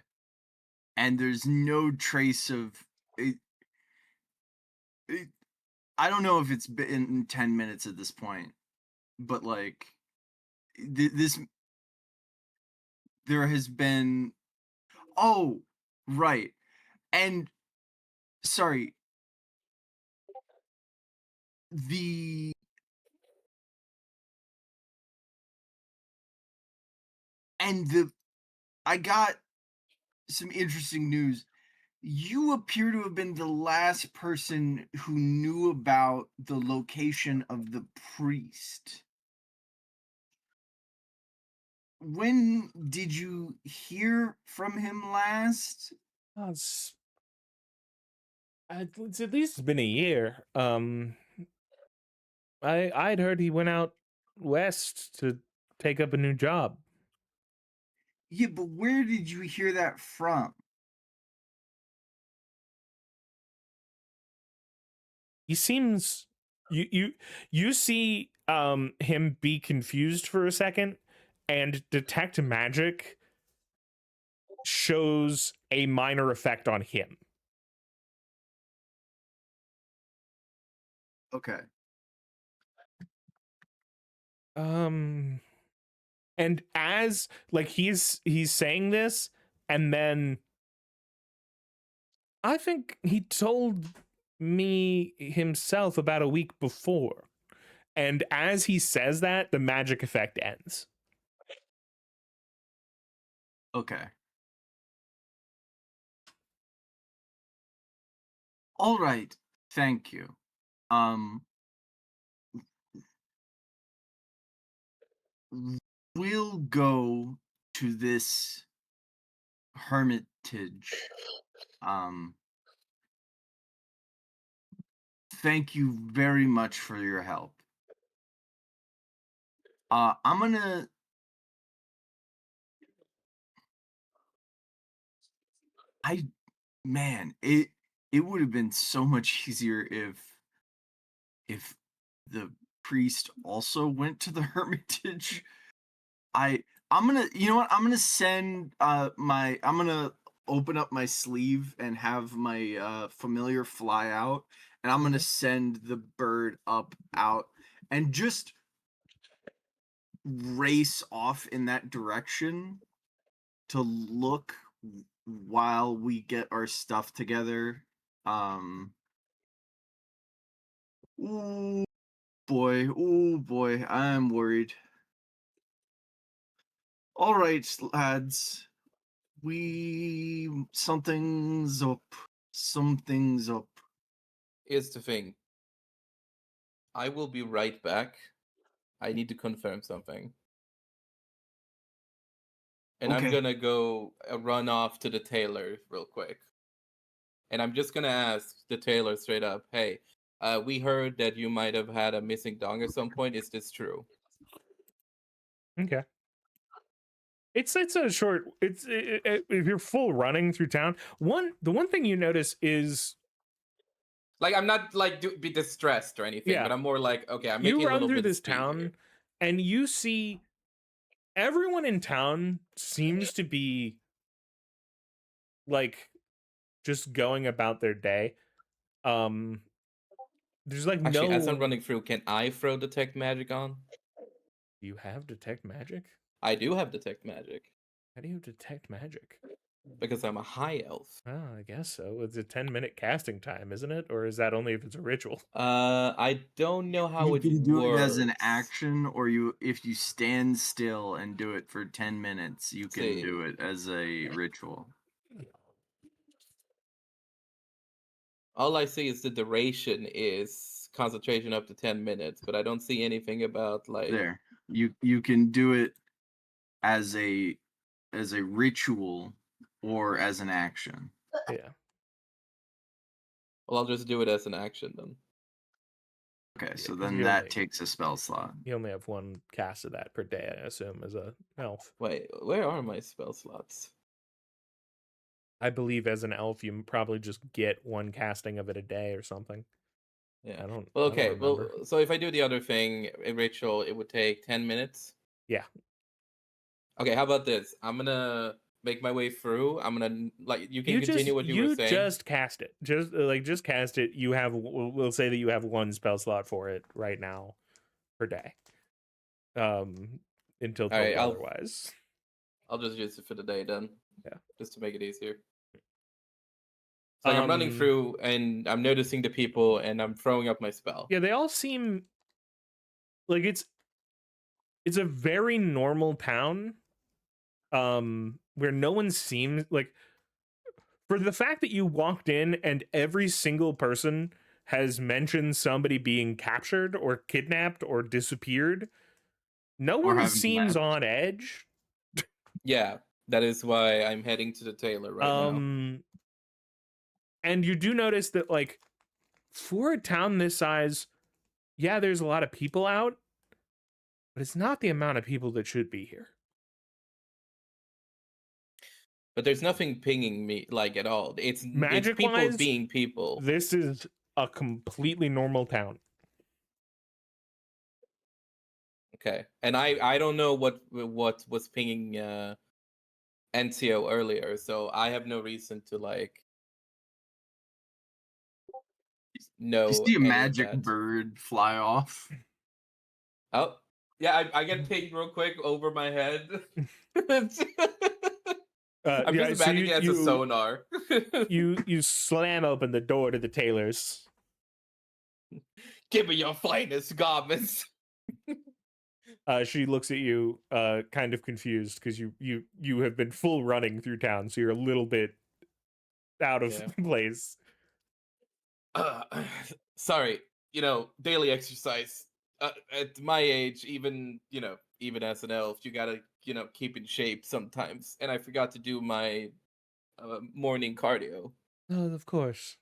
And there's no trace of it. I don't know if it's been 10 minutes at this point, but like this, there has been. Oh, right. And sorry, the and the I got some interesting news. You appear to have been the last person who knew about the location of the priest. When did you hear from him last? It's at least been a year. I'd heard he went out west to take up a new job. Yeah, but where did you hear that from? He seems you see him be confused for a second, and detect magic shows a minor effect on him. Okay. And as like he's saying this, and then I think he told me himself about a week before, and as he says that, the magic effect ends. Okay. All right. Thank you. We'll go to this hermitage. Thank you very much for your help. I'm gonna man, it would have been so much easier if the priest also went to the hermitage. I'm gonna, you know what? I'm gonna send I'm gonna open up my sleeve and have my familiar fly out, and I'm gonna send the bird up out and just race off in that direction to look while we get our stuff together. Ooh oh boy, I'm worried. All right, lads. Something's up. Something's up. Here's the thing. I will be right back. I need to confirm something. And I'm Okay. gonna go run off to the tailor real quick. And I'm just gonna ask the tailor straight up, hey, we heard that you might have had a missing dong at some point. Is this true? Okay. It's a short. If you're full running through town, the one thing you notice is Like, I'm not like be distressed or anything, Yeah. but I'm more like, okay, I'm you making a run little through bit of this speed town, here. and you see everyone in town seems to be like just going about their day. There's like Actually, as I'm no. running through, can I throw detect magic on? You have detect magic? I do have detect magic. How do you detect magic? because I'm a high elf. Oh, I guess so. It's a 10-minute casting time, isn't it? Or is that only if it's a ritual? I don't know how You it can do it as an works. action, or if you stand still and do it for 10 minutes, you can See. do it as a ritual. All I see is the duration is concentration up to 10 minutes, but I don't see anything about like. There. You can do it as a ritual or as an action. Yeah. Well, I'll just do it as an action then. Okay, so 'cause then you that only- takes a spell slot. You only have one cast of that per day, I assume, as a elf. Wait, where are my spell slots? I believe as an elf, you probably just get one casting of it a day or something. Yeah. I don't. Well, I don't okay. remember. Well, so if I do the other thing, a ritual, it would take 10 minutes. Yeah. Okay, how about this? I'm gonna make my way through. I'm gonna you can continue what you were saying. Just cast it. Just cast it. You have. We'll say that you have one spell slot for it right now, per day. Until told Alright, otherwise. I'll just use it for the day then. Yeah. Just to make it easier. It's like I'm running through and I'm noticing the people and I'm throwing up my spell. Yeah, they all seem like it's a very normal town. Where no one seems like, for the fact that you walked in and every single person has mentioned somebody being captured or kidnapped or disappeared, no Or one having seems left. on edge. Yeah, that is why I'm heading to the tailor right now. And you do notice that, like, for a town this size, yeah, there's a lot of people out, but it's not the amount of people that should be here. But there's nothing pinging me like at all. It's people Magic-wise, being people. This is a completely normal town. Okay, and I don't know what was pinging Enzio earlier, so I have no reason to like know. You see a any of magic that. bird fly off. Oh, yeah, I get pinged real quick over my head. I'm just imagining it as a sonar. you slam open the door to the tailors. Give me your finest garments. She looks at you, kind of confused because you have been full running through town, so you're a little bit out of place. Sorry, daily exercise. At my age, even as an elf, you gotta keep in shape sometimes. And I forgot to do my morning cardio. Oh, of course.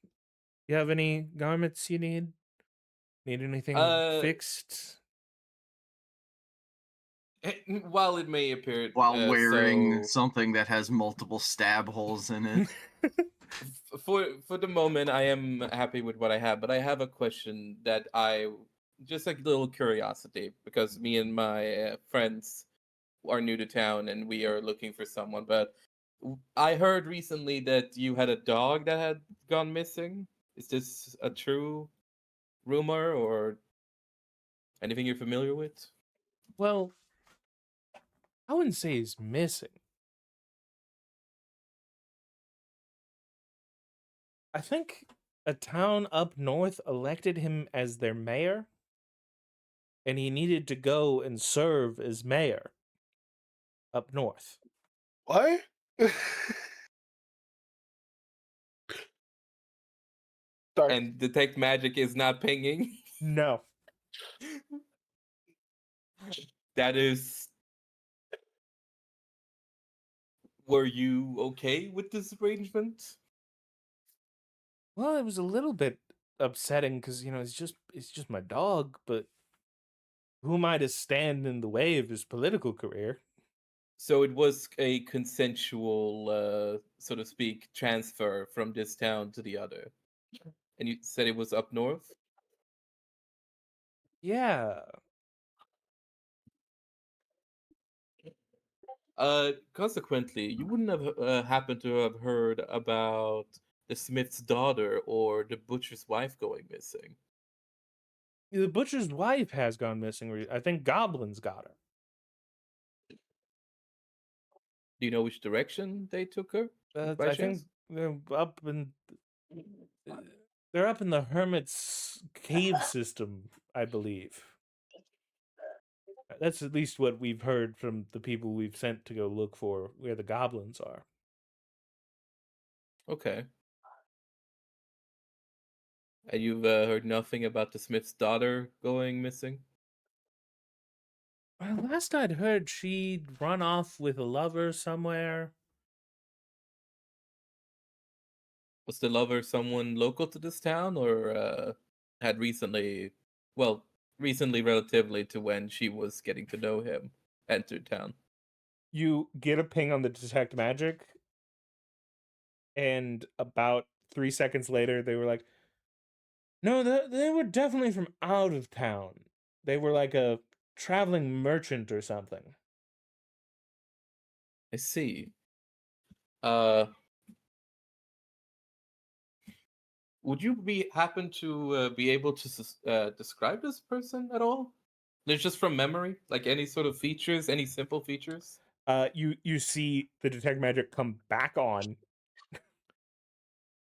You have any garments you need? Need anything fixed? While it may appear while wearing something that has multiple stab holes in it. For the moment, I am happy with what I have, but I have a question that I just like a little curiosity, because me and my friends are new to town and we are looking for someone. But I heard recently that you had a dog that had gone missing. Is this a true rumor or anything you're familiar with? Well, I wouldn't say he's missing. I think a town up north elected him as their mayor, and he needed to go and serve as mayor up north. What? Sorry. And detect magic is not pinging? No. That is... Were you okay with this arrangement? Well, it was a little bit upsetting because, it's just my dog, but who am I to stand in the way of his political career? So it was a consensual, so to speak, transfer from this town to the other. And you said it was up north? Yeah. Consequently, you wouldn't have happened to have heard about the smith's daughter or the butcher's wife going missing. The butcher's wife has gone missing. I think goblins got her. Do you know which direction they took her? by I think chance? they're up in uh, they're up in the hermit's cave system, I believe. That's at least what we've heard from the people we've sent to go look for where the goblins are. Okay. And you've heard nothing about the Smith's daughter going missing? Well, last I'd heard, she'd run off with a lover somewhere. Was the lover someone local to this town, or had recently, well, recently relatively to when she was getting to know him, entered town? You get a ping on the detect magic, and about 3 seconds later, they were like, "No, they were definitely from out of town. They were like a traveling merchant or something." I see. Uh, would you be happen to be able to describe this person at all? There's just from memory, like any sort of features, any simple features. You see the detect magic come back on,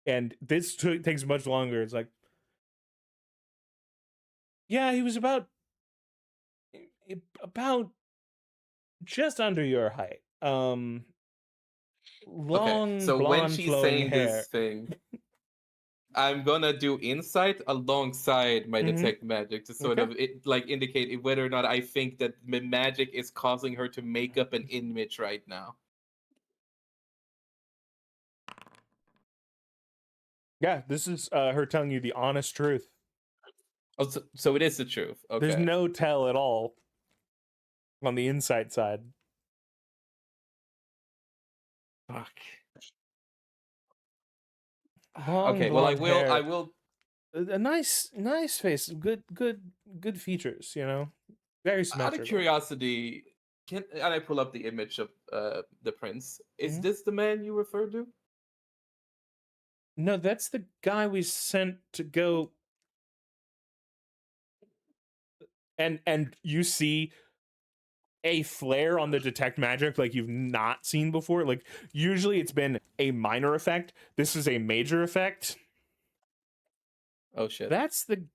and this takes much longer. It's like, yeah, he was about just under your height. Okay, Long so when blonde she's flowing saying hair. this thing, I'm gonna do insight alongside my Mhm. detect magic to sort Okay. of like indicate whether or not I think that magic is causing her to make up an image right now. Yeah, this is her telling you the honest truth. Oh, so it is the truth. There's Okay. no tell at all on the insight side. Fuck. Long Okay. Well, I blonde will. I hair, will. a nice face, good features. Very Out of symmetrical. curiosity, and I pull up the image of the prince. Is Mhm. this the man you referred to? No, that's the guy we sent to go. And you see a flare on the detect magic like you've not seen before. Like usually it's been a minor effect. This is a major effect. Oh shit. That's the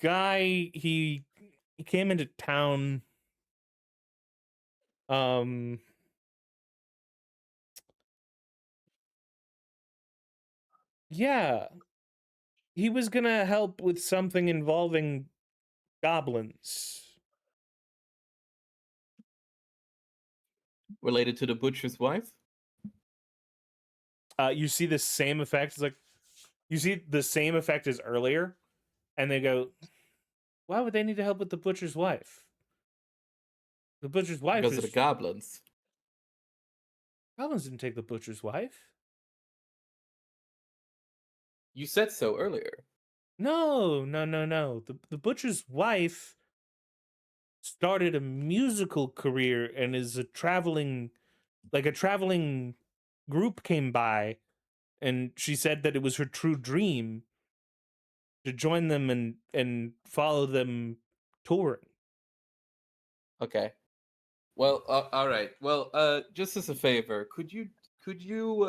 guy. He came into town. Um, yeah, he was gonna help with something involving goblins. Related to the butcher's wife? You see the same effect. It's like you see the same effect as earlier, and they go, "Why would they need to help with the butcher's wife? The butcher's wife Because of the is goblins. goblins didn't take the butcher's wife. You said so earlier. No, no, no, no. The butcher's wife started a musical career and is a traveling group came by, and she said that it was her true dream to join them and follow them touring. Okay. Well, all right. Well, just as a favor, could you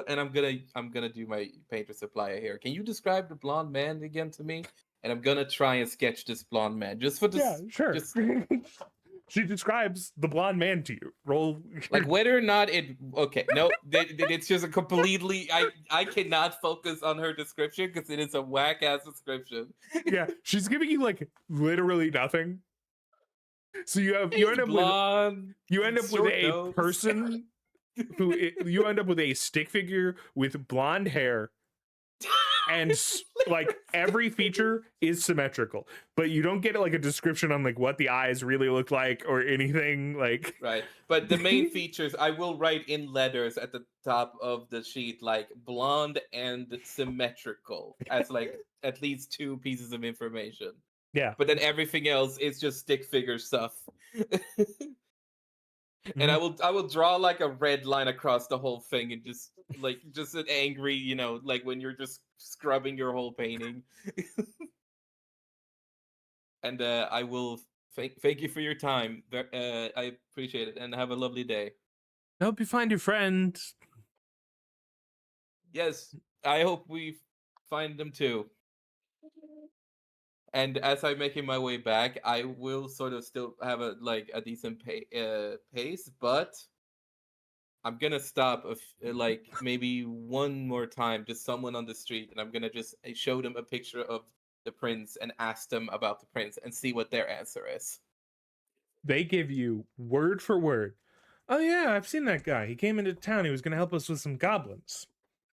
and I'm gonna do my painter supplier here. Can you describe the blonde man again to me? And I'm gonna try and sketch this blonde man just for Yeah, this, sure. just She describes the blonde man to you. Roll like whether or not it. Okay, no, it's just a completely. I cannot focus on her description because it is a whack ass description. Yeah, she's giving you like literally nothing. So you He's end up with blonde, short a nose. person you end up with a stick figure with blonde hair and like every feature is symmetrical, but you don't get like a description on like what the eyes really look like or anything like. Right. But the main features, I will write in letters at the top of the sheet, like blonde and symmetrical, as like at least two pieces of information. Yeah. But then everything else is just stick figure stuff. And Mhm. I will draw like a red line across the whole thing and just an angry, like when you're just scrubbing your whole painting. And I will thank you for your time. I appreciate it, and have a lovely day. I hope you find your friend. Yes, I hope we find them too. And as I'm making my way back, I will sort of still have a decent pace, but I'm gonna stop like maybe one more time, just someone on the street, and I'm gonna just show them a picture of the prince and ask them about the prince and see what their answer is. They give you word for word. Oh yeah, I've seen that guy. He came into town. He was going to help us with some goblins.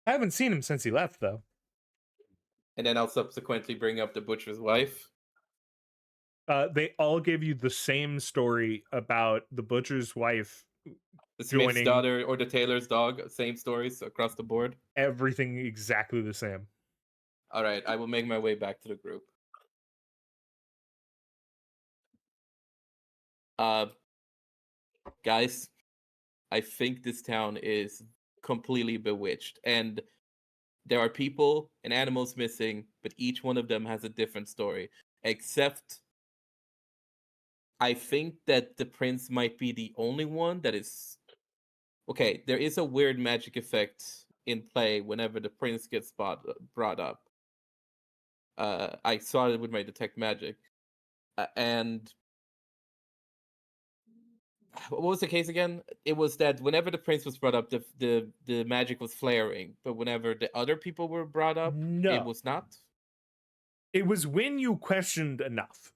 I haven't seen him since he left, though. And then I'll subsequently bring up the butcher's wife. They all give you the same story about the butcher's wife The Smith's joining daughter or the tailor's dog, same stories across the board. everything exactly the same. All right, I will make my way back to the group. Guys, I think this town is completely bewitched, and there are people and animals missing, but each one of them has a different story. Except, I think that the prince might be the only one that is okay. There is a weird magic effect in play whenever the prince gets brought up. I saw it with my detect magic, and what was the case again? It was that whenever the prince was brought up, the magic was flaring, but whenever the other people were brought up, it No. was not. It was when you questioned enough.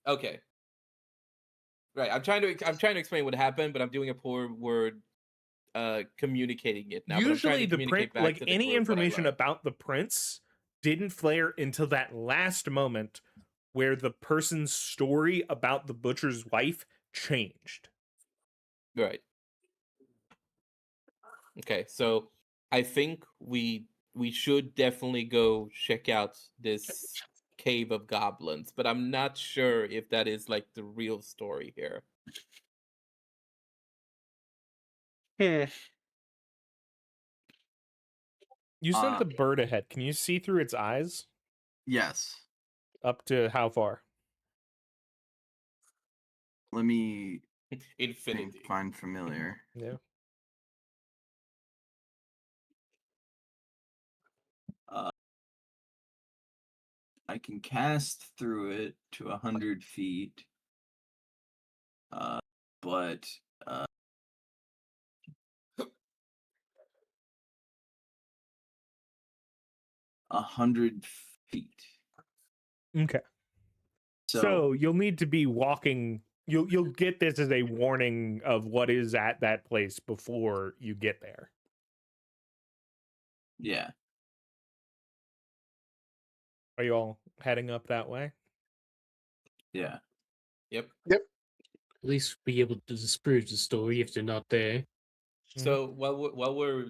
Okay. Right. I'm trying to explain what happened, but I'm doing a poor word communicating it now. But I'm trying Usually to the prince, communicate back like to the any group what I information learned. about the prince didn't flare until that last moment where the person's story about the butcher's wife changed. Right. Okay. So I think we should definitely go check out this cave of goblins, but I'm not sure if that is like the real story here. Hmm. You sent Uh, the bird ahead. Can you see through its eyes? yes. Up to how far? Let me Infinity. find familiar. Yeah. Uh, I can cast through it to 100 feet. But 100 feet. Okay. So you'll need to be walking. You'll get this as a warning of what is at that place before you get there. Yeah. Are you all heading up that way? Yeah. Yep. Yep. At least be able to disprove the story if they're not there. So while we're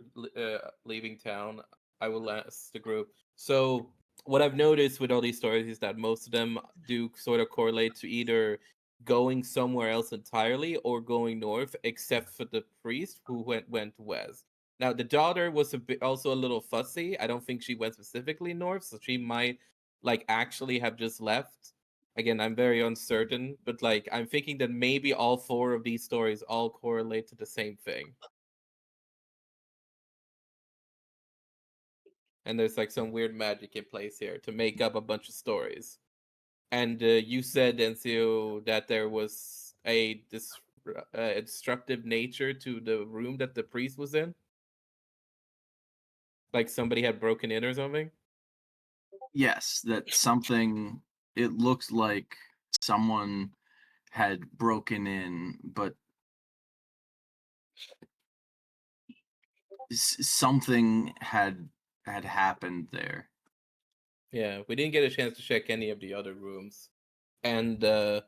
leaving town, I will ask the group. So what I've noticed with all these stories is that most of them do sort of correlate to either going somewhere else entirely or going north, except for the priest who went west. Now the daughter was also a little fussy. I don't think she went specifically north, so she might like actually have just left. Again, I'm very uncertain, but like I'm thinking that maybe all four of these stories all correlate to the same thing. And there's like some weird magic in place here to make up a bunch of stories. And you said, Enzio, that there was a destructive nature to the room that the priest was in. Like somebody had broken in or something. Yes, that something, it looked like someone had broken in, but something had happened there. Yeah, we didn't get a chance to check any of the other rooms. And I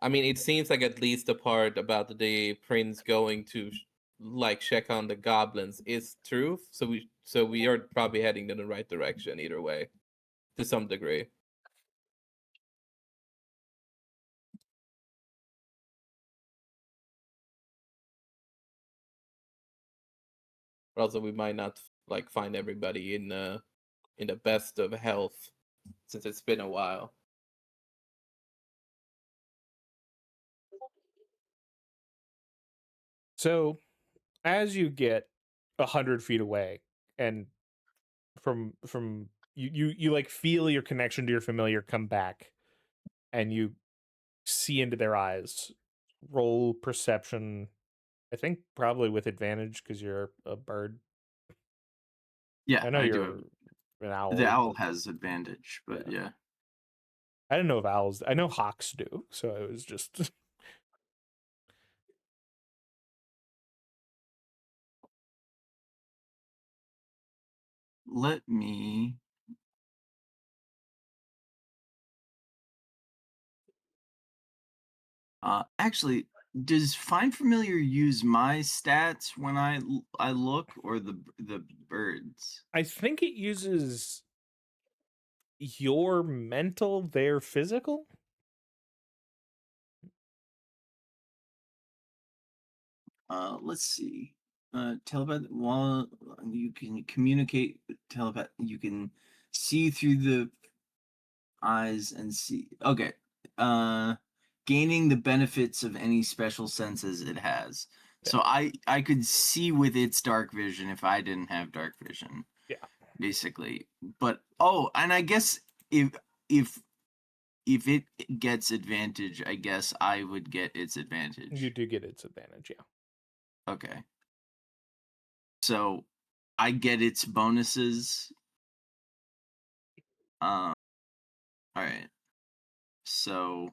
mean, it seems like at least the part about the prince going to like check on the goblins is true. So we are probably heading in the right direction either way, to some degree. Or also we might not like find everybody in the best of health since it's been a while. So, as you get 100 feet away, and from you like feel your connection to your familiar come back, and you see into their eyes. Roll perception. I think probably with advantage because you're a bird. Yeah, I know I do you're have an owl. the owl has advantage, but Yeah. yeah. I didn't know if owls. I know hawks do, so it was just. Let me. Actually, does Find Familiar use my stats when I look, or the birds? I think it uses your mental, their physical. Let's see. Telepath. While you can communicate with telepath, you can see through the eyes and see. Okay. Uh, Gaining the benefits of any special senses it has. So I could see with its dark vision if I didn't have dark vision, Yeah. basically. But oh, and I guess if if it gets advantage, I guess I would get its You advantage. do get its advantage, yeah. Okay. So I get its bonuses. All right. So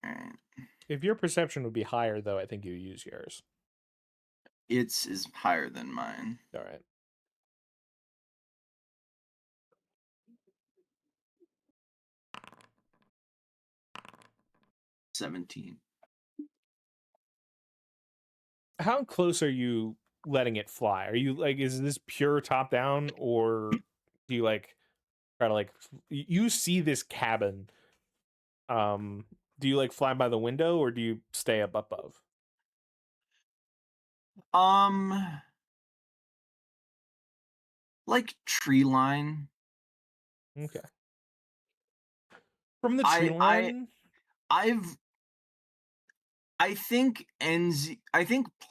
all right. If your perception would be higher, though, I think you use yours. Its is higher than mine. All right. $17. How close are you letting it fly? Are you like, is this pure top down, or do you like try to like you see this cabin? Do you like fly by the window, or do you stay up above? Um, like tree line. Okay. From the tree I I line, I've I think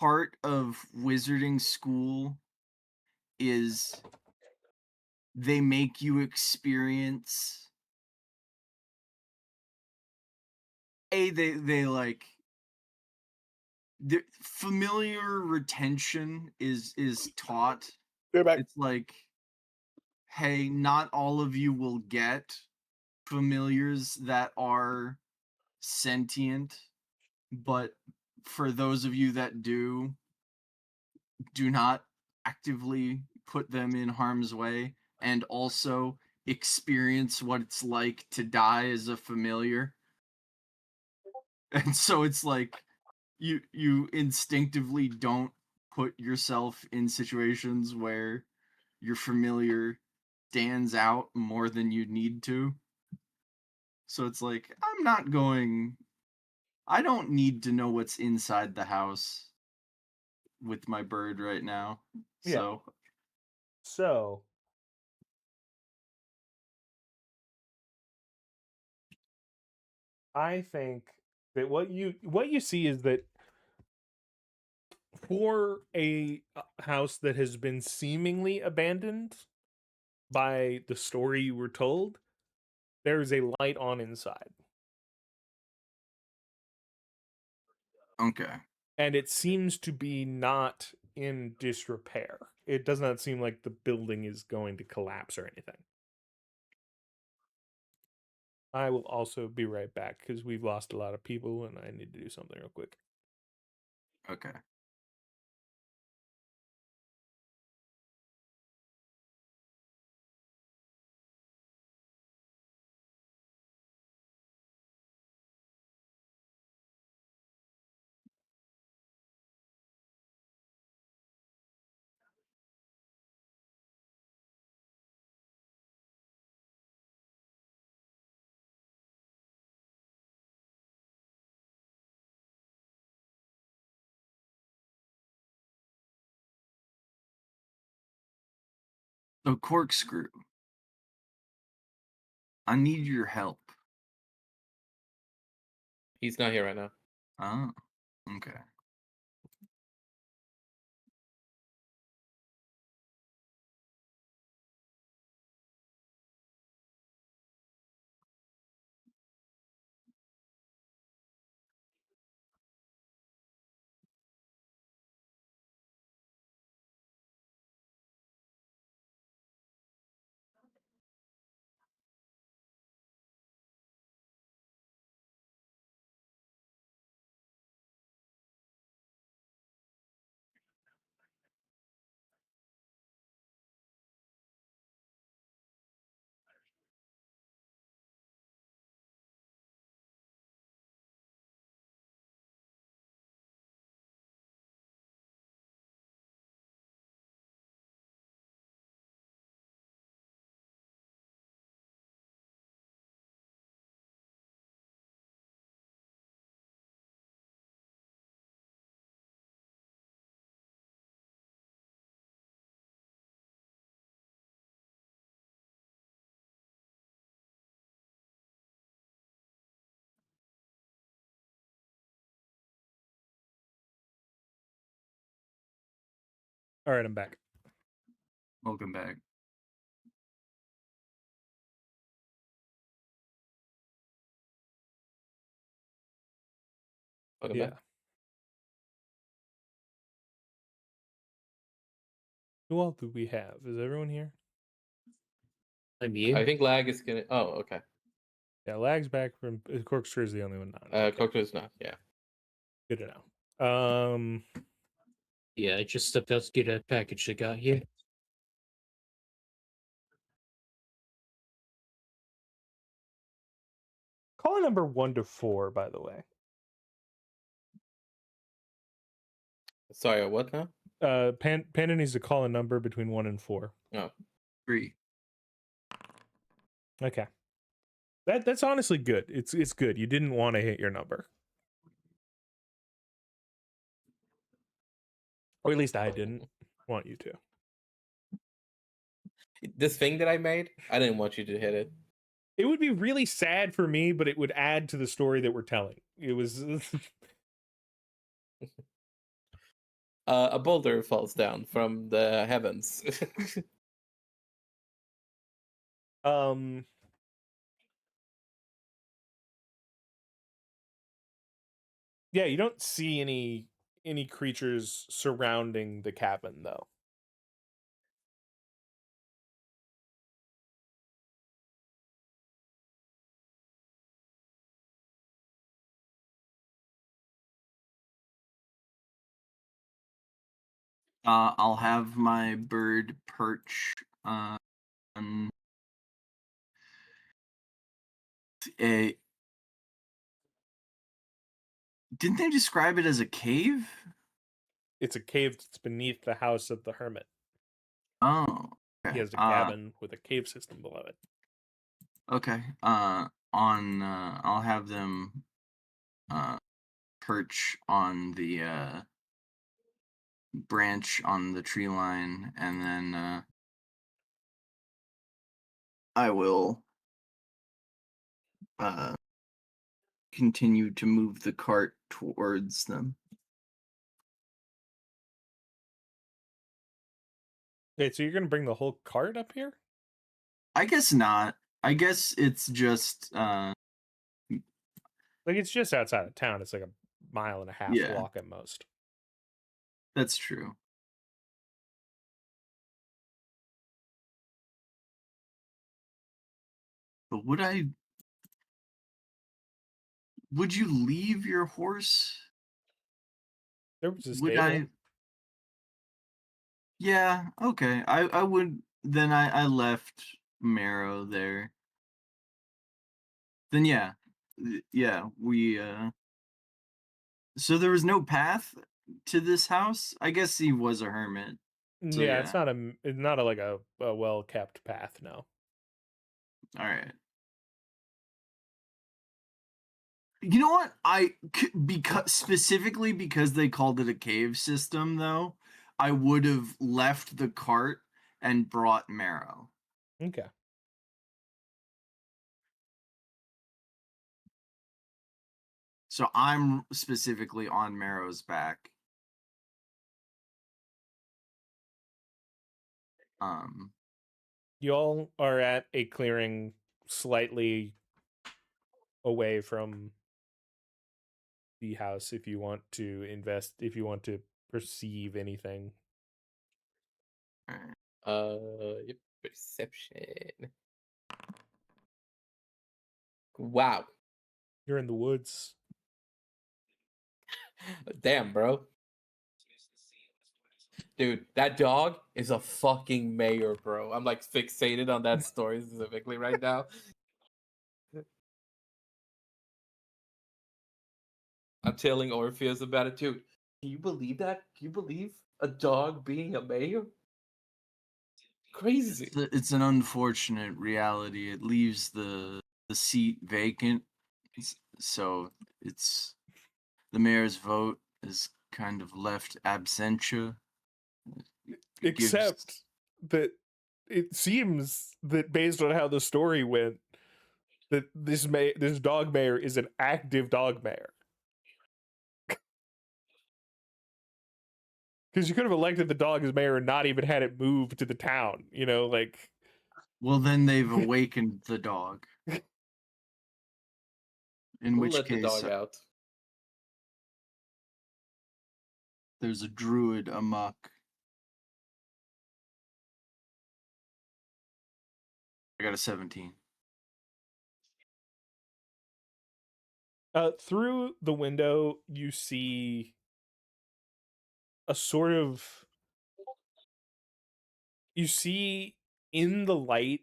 part of wizarding school is they make you experience they like the familiar retention is taught. They're back. It's like, hey, not all of you will get familiars that are sentient, but for those of you that do not actively put them in harm's way, and also experience what it's like to die as a familiar. And so it's like you instinctively don't put yourself in situations where your familiar stands out more than you need to. So it's like, I don't need to know what's inside the house with my bird right now. Yeah. So so I think that what you see is that for a house that has been seemingly abandoned by the story you were told, there is a light on inside. okay. And it seems to be not in disrepair. It does not seem like the building is going to collapse or anything. I will also be right back because we've lost a lot of people and I need to do something real quick. Okay. So corkscrew. I need your help. He's not here right now. Oh, okay. All right, I'm back. Welcome back. Welcome Yeah. back. Who all do we have? Is everyone here? I'm I here. think lag is gonna. Oh, okay. Yeah, Lag's back from Corkscrew is the only one not. Okay, Coco's not. Yeah. good to know. Yeah, I just stepped out to get a package that got here. Call number 1 to 4, by the way. Sorry. What now? Panda needs to call a number between 1 and 4. Oh. 3. Okay. That's honestly good. It's good. You didn't want to hit your number. Or at least I didn't want you to. This thing that I made, I didn't want you to hit it. It would be really sad for me, but it would add to the story that we're telling. It was A boulder falls down from the heavens. yeah, you don't see any creatures surrounding the cabin though. I'll have my bird perch on a. Didn't they describe it as a cave? It's a cave that's beneath the house of the hermit. Oh, okay. He has a cabin with a cave system below it. Okay. I'll have them perch on the branch on the tree line, and then I will continue to move the cart towards them. Okay, so you're gonna bring the whole cart up here? I guess not. I guess it's just Like it's just outside of town. It's like a 1.5 mile walk at most. That's true. But would you leave your horse? There was a Would stable. Yeah, okay. I would then I left Marrow there. Then yeah. Yeah, we so there was no path to this house? I guess he was a hermit. So Yeah, it's not like a well kept path, no. All right. You know what? Because specifically because they called it a cave system, though, I would have left the cart and brought Marrow. Okay. So I'm specifically on Marrow's back. You all are at a clearing slightly away from the house if you want to perceive anything. Yep, perception. Wow. You're in the woods. Damn, bro. Dude, that dog is a fucking mayor, bro. I'm like fixated on that story specifically right now. I'm telling Orpheus about it too. Can you believe that? Can you believe a dog being a mayor? Crazy. It's an unfortunate reality. It leaves the seat vacant. So it's the mayor's vote is kind of left absentia. Except that it seems that based on how the story went, that this dog mayor is an active dog mayor. Because you could have elected the dog as mayor and not even had it move to the town. You know, like. Well, then they've awakened the dog. In We'll which let the case, dog out. there's a druid amok. I got a 17. Through the window, you see a sort of. You see in the light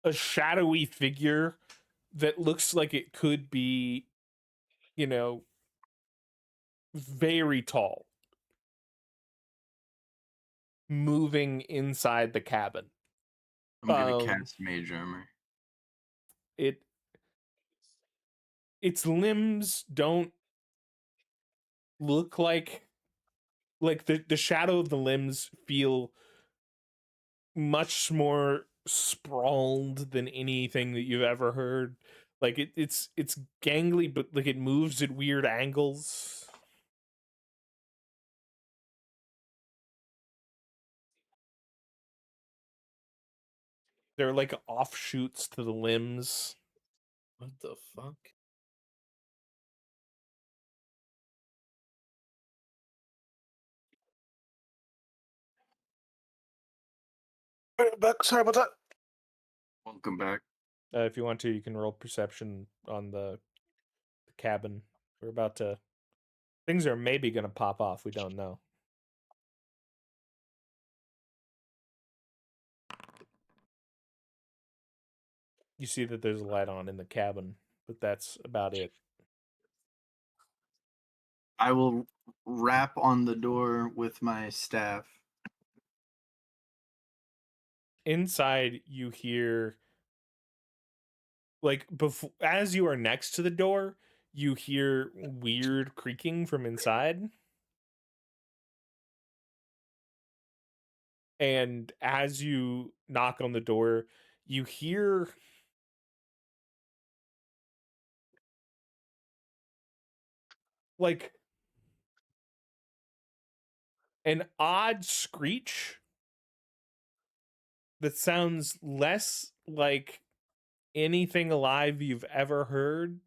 a shadowy figure that looks like it could be, you know, very tall, moving inside the cabin. I'm gonna Um, cast Mage Armor. Its limbs don't look like the shadow of the limbs feel much more sprawled than anything that you've ever heard. Like it's gangly, but like it moves at weird angles. There are like offshoots to the limbs. What the fuck? Back. Sorry about that. Welcome back. If you want to, you can roll perception on the cabin. We're about to. Things are maybe going to pop off. We don't know. You see that there's a light on in the cabin, but that's about it. I will rap on the door with my staff. Inside, you hear, like, before, as you are next to the door, you hear weird creaking from inside. And as you knock on the door, you hear like an odd screech that sounds less like anything alive you've ever heard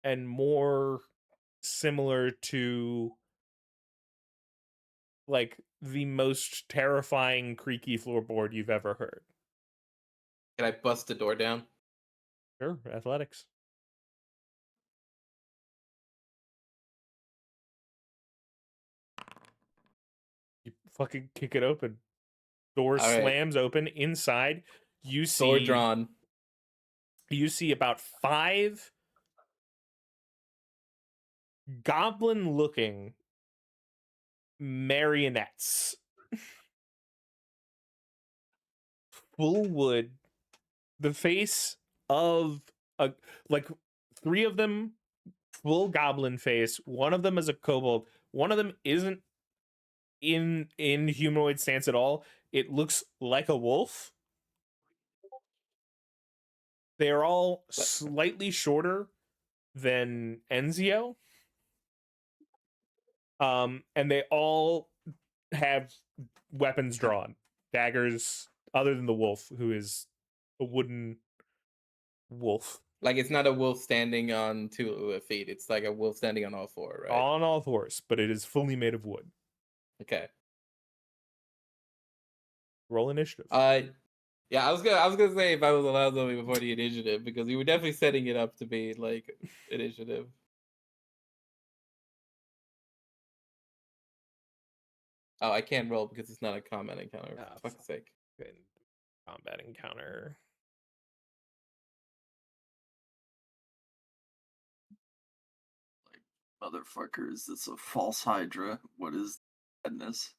and more similar to like the most terrifying creaky floorboard you've ever heard. Can I bust the door down? Sure, athletics. You fucking kick it open. Door All right. slams open. Inside, you Sword see drawn. you see about 5 goblin-looking marionettes. Full wood. The face of a like 3 of them full goblin face. One of them is a kobold. One of them isn't in humanoid stance at all. It looks like a wolf. They are all slightly shorter than Enzio. And they all have weapons drawn, daggers, other than the wolf, who is a wooden wolf. Like it's not a wolf standing on 2 feet. It's like a wolf standing on all 4, right? On all fours, but it is fully made of wood. Okay. Roll initiative. Yeah, I was gonna say if I was allowed something before the initiative, because you were definitely setting it up to be like initiative. Oh, I can't roll because it's not a combat encounter. For fuck's sake. Good. Combat encounter. Motherfuckers, it's a false Hydra. What is madness?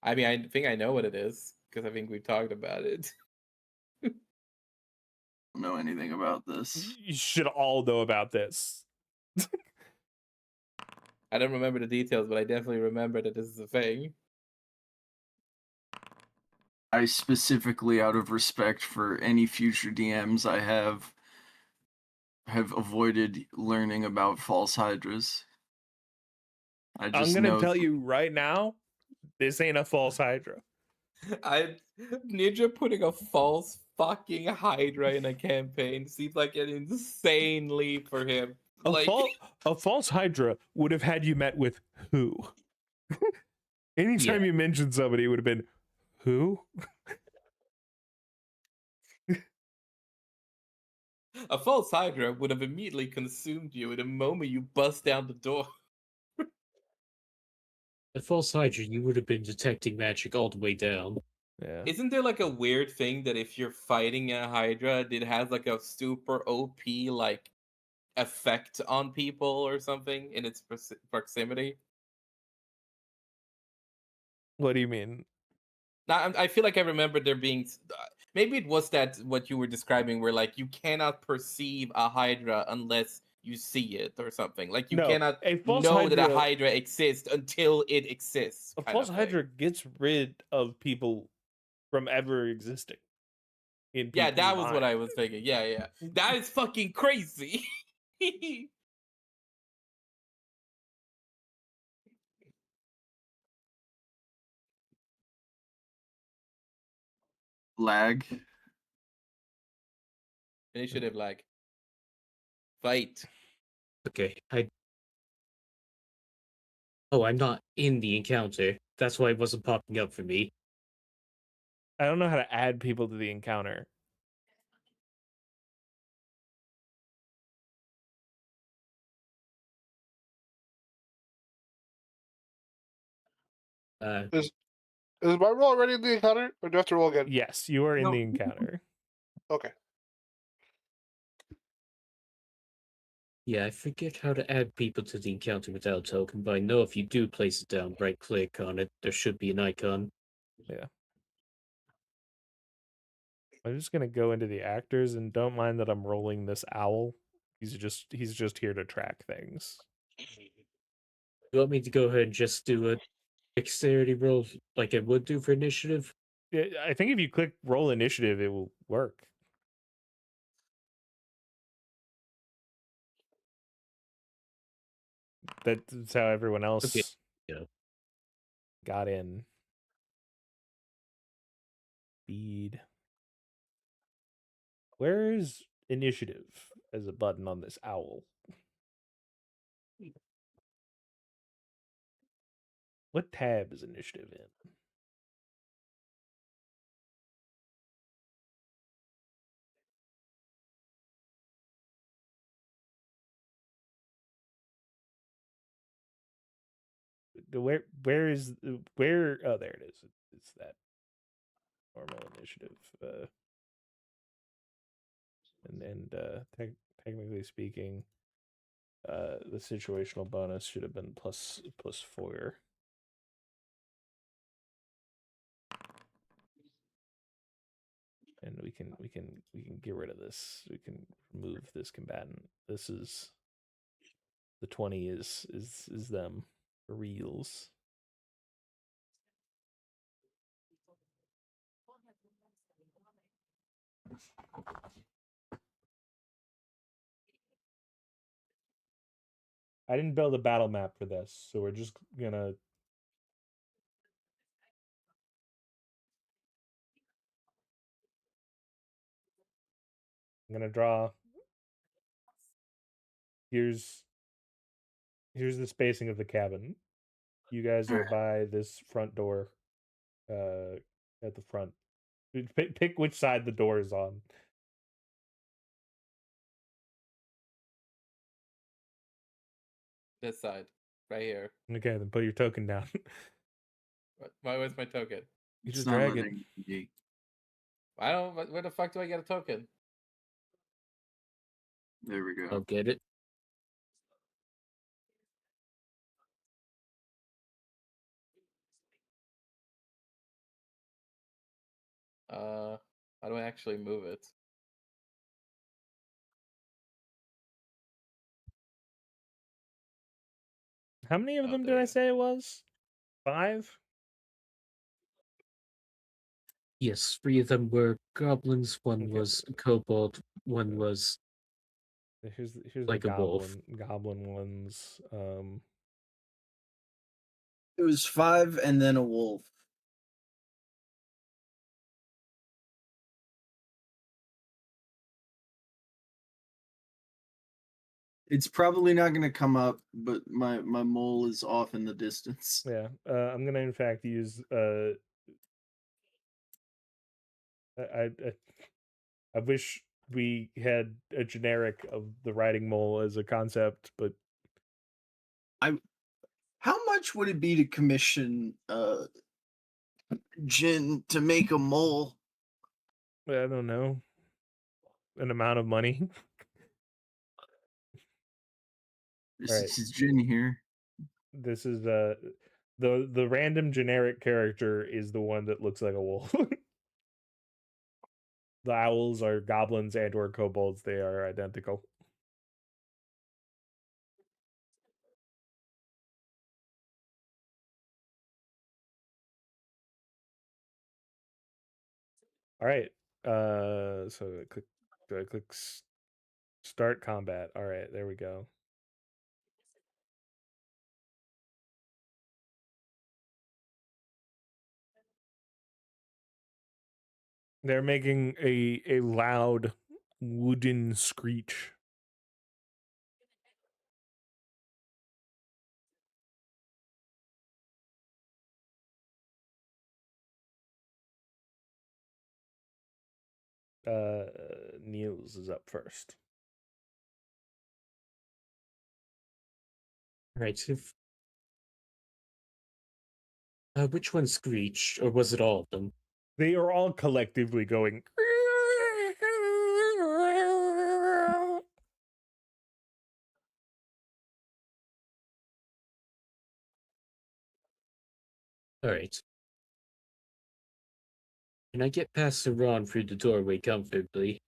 I mean, I think I know what it is because I think we talked about it. Don't know anything about this. You should all know about this. I don't remember the details, but I definitely remember that this is a thing. I specifically, out of respect for any future DMs I have avoided learning about false Hydras. I I'm just gonna know tell you right now, this ain't a false Hydra. Ninja putting a false fucking Hydra in a campaign seems like an insane leap for him. Like, A false Hydra would have had you met with who? Anytime you mentioned somebody, it would have been who? a false Hydra would have immediately consumed you in the moment you bust down the door. At False Hydra, you would have been detecting magic all the way down. Yeah. Isn't there like a weird thing that if you're fighting a Hydra, it has like a super OP like effect on people or something in its proximity? What do you mean? Now, I feel like I remember there being maybe it was that what you were describing, where like you cannot perceive a Hydra unless you see it or something. Like you No, cannot a false know that a Hydra- Hydra exists until it exists. A kind false of thing. Hydra gets rid of people from ever existing. Yeah, people's that was what I mind. was thinking. Yeah. That is fucking crazy. lag. Initiative lag. Fight. Okay, Oh, I'm not in the encounter. That's why it wasn't popping up for me. I don't know how to add people to the encounter. Is my roll already in the encounter, or do I have to roll again? Yes, you are in No. the encounter. Okay. Yeah, I forget how to add people to the encounter without token, but I know if you do place it down, right click on it, there should be an icon. Yeah. I'm just gonna go into the actors and don't mind that I'm rolling this owl. He's just here to track things. You want me to go ahead and just do a dexterity roll like I would do for initiative? Yeah, I think if you click roll initiative, it will work. That's how everyone else Yeah. got in. Speed. Where is initiative as a button on this owl? What tab is initiative in? Where is where? Oh, there it is. It's that normal initiative. Technically speaking, the situational bonus should have been +4. And we can get rid of this. We can remove this combatant. This is the 20 is them for reals. I didn't build a battle map for this, so we're just gonna I'm gonna draw. Here's the spacing of the cabin. You guys are by this front door, at the front. Pick which side the door is on. This side. Right here. Okay, then put your token down. Where's my token? You It's just not drag it. letting me. I don't. Where the fuck do I get a token? There we I'll go. get it. How do I actually move it? How many of Oh, them there did I we go. say it was? 5? Yes, 3 of them were goblins, one Okay. was kobold, one was Here's like the a wolf. goblin ones. It was 5 and then a wolf. It's probably not going to come up, but my mole is off in the distance. Yeah, I'm gonna in fact use I wish we had a generic of the riding mole as a concept, but How much would it be to commission Jin to make a mole? I don't know, an amount of money. This All right. is Jin here. This is the random generic character is the one that looks like a wolf. The owls are goblins and or kobolds. They are identical. All right. So do I click start combat? All right, there we go. They're making a loud wooden screech. Niels is up first. Right. So which one screeched, or was it all of them? They are all collectively going. All right. Can I get past the Ron through the doorway comfortably?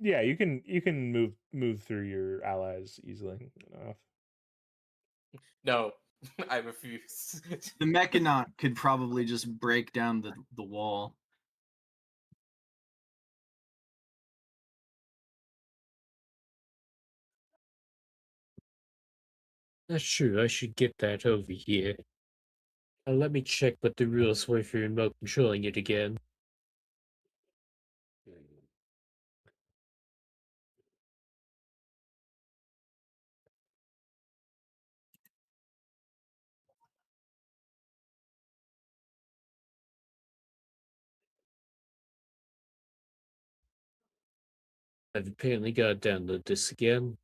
Yeah, you can move through your allies easily enough. No, I refuse. The Mechanaut could probably just break down the wall. That's true. I should get that over here. Let me check what the rules were for remote controlling it again. I've apparently got to download this again.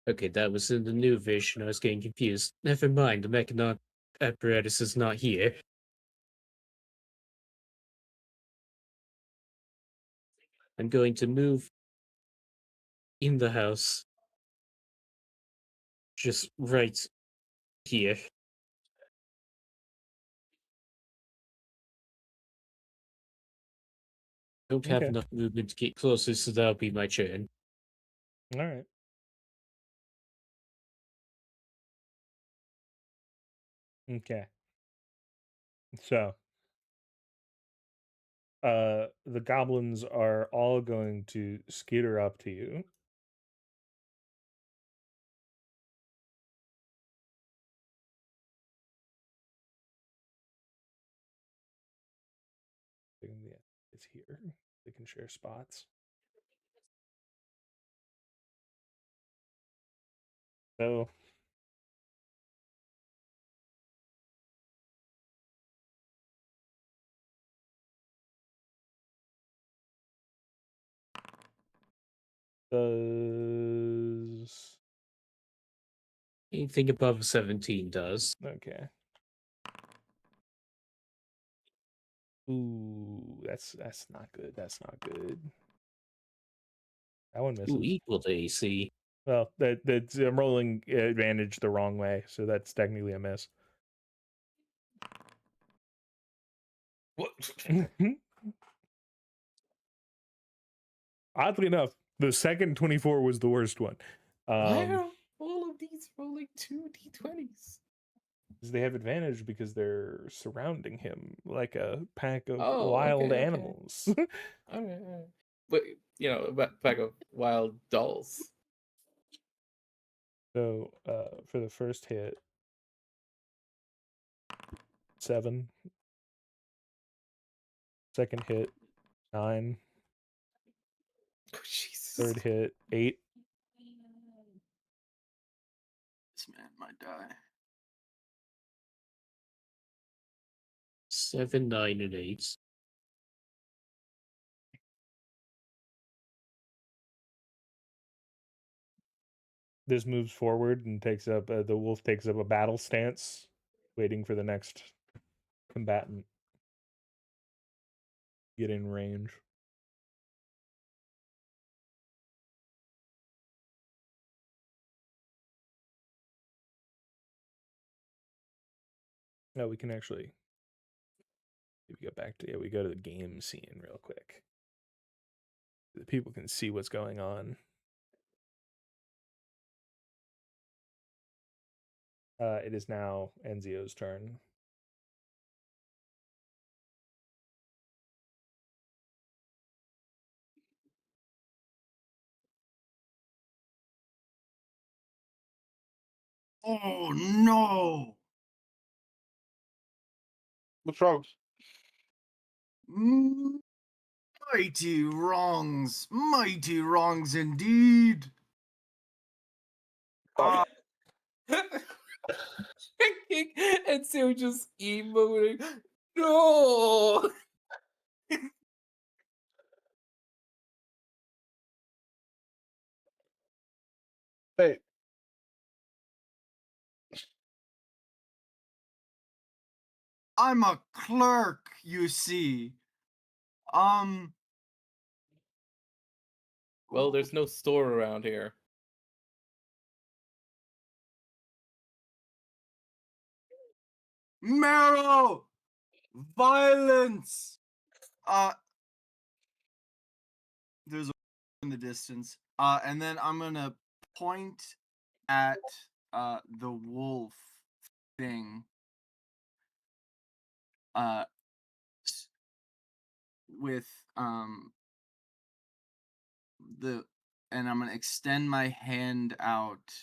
Okay, that was in the new version. I was getting confused. Never mind, the Mechanaut apparatus is not here. I'm going to move in the house. Just right here. Don't have Okay. enough movement to get closer, so that'll be my turn. All right. Okay. So, the goblins are all going to skitter up to you. Yeah, it's here. They can share spots. So, Does Anything above 17 does. okay. Ooh, that's not good. That's not good. That one Ooh, misses. equal to AC. Well, that's I'm rolling advantage the wrong way, so that's technically a miss. What? Oddly enough, the second 24 was the worst one. Why are all of these rolling 2d20s? Because they have advantage because they're surrounding him like a pack of Oh, wild okay. animals. All right. But a pack of wild dolls. So for the first hit, 7. Second hit, 9. Oh, Jesus. Third hit, 8. This man might die. 7, 9, and 8. This moves forward and takes up the wolf takes up a battle stance, waiting for the next combatant get in range. No, we can actually if we go back to we go to the game scene real quick. The people can see what's going on. It is now Enzio's turn. Oh no! What's wrong? Mighty wrongs indeed. Oh, And so just emoting. No. hey, I'm a clerk, you see. Well, there's no store around here. Marrow! Violence! There's a in the distance. And then I'm gonna point at the wolf thing. With the and I'm gonna extend my hand out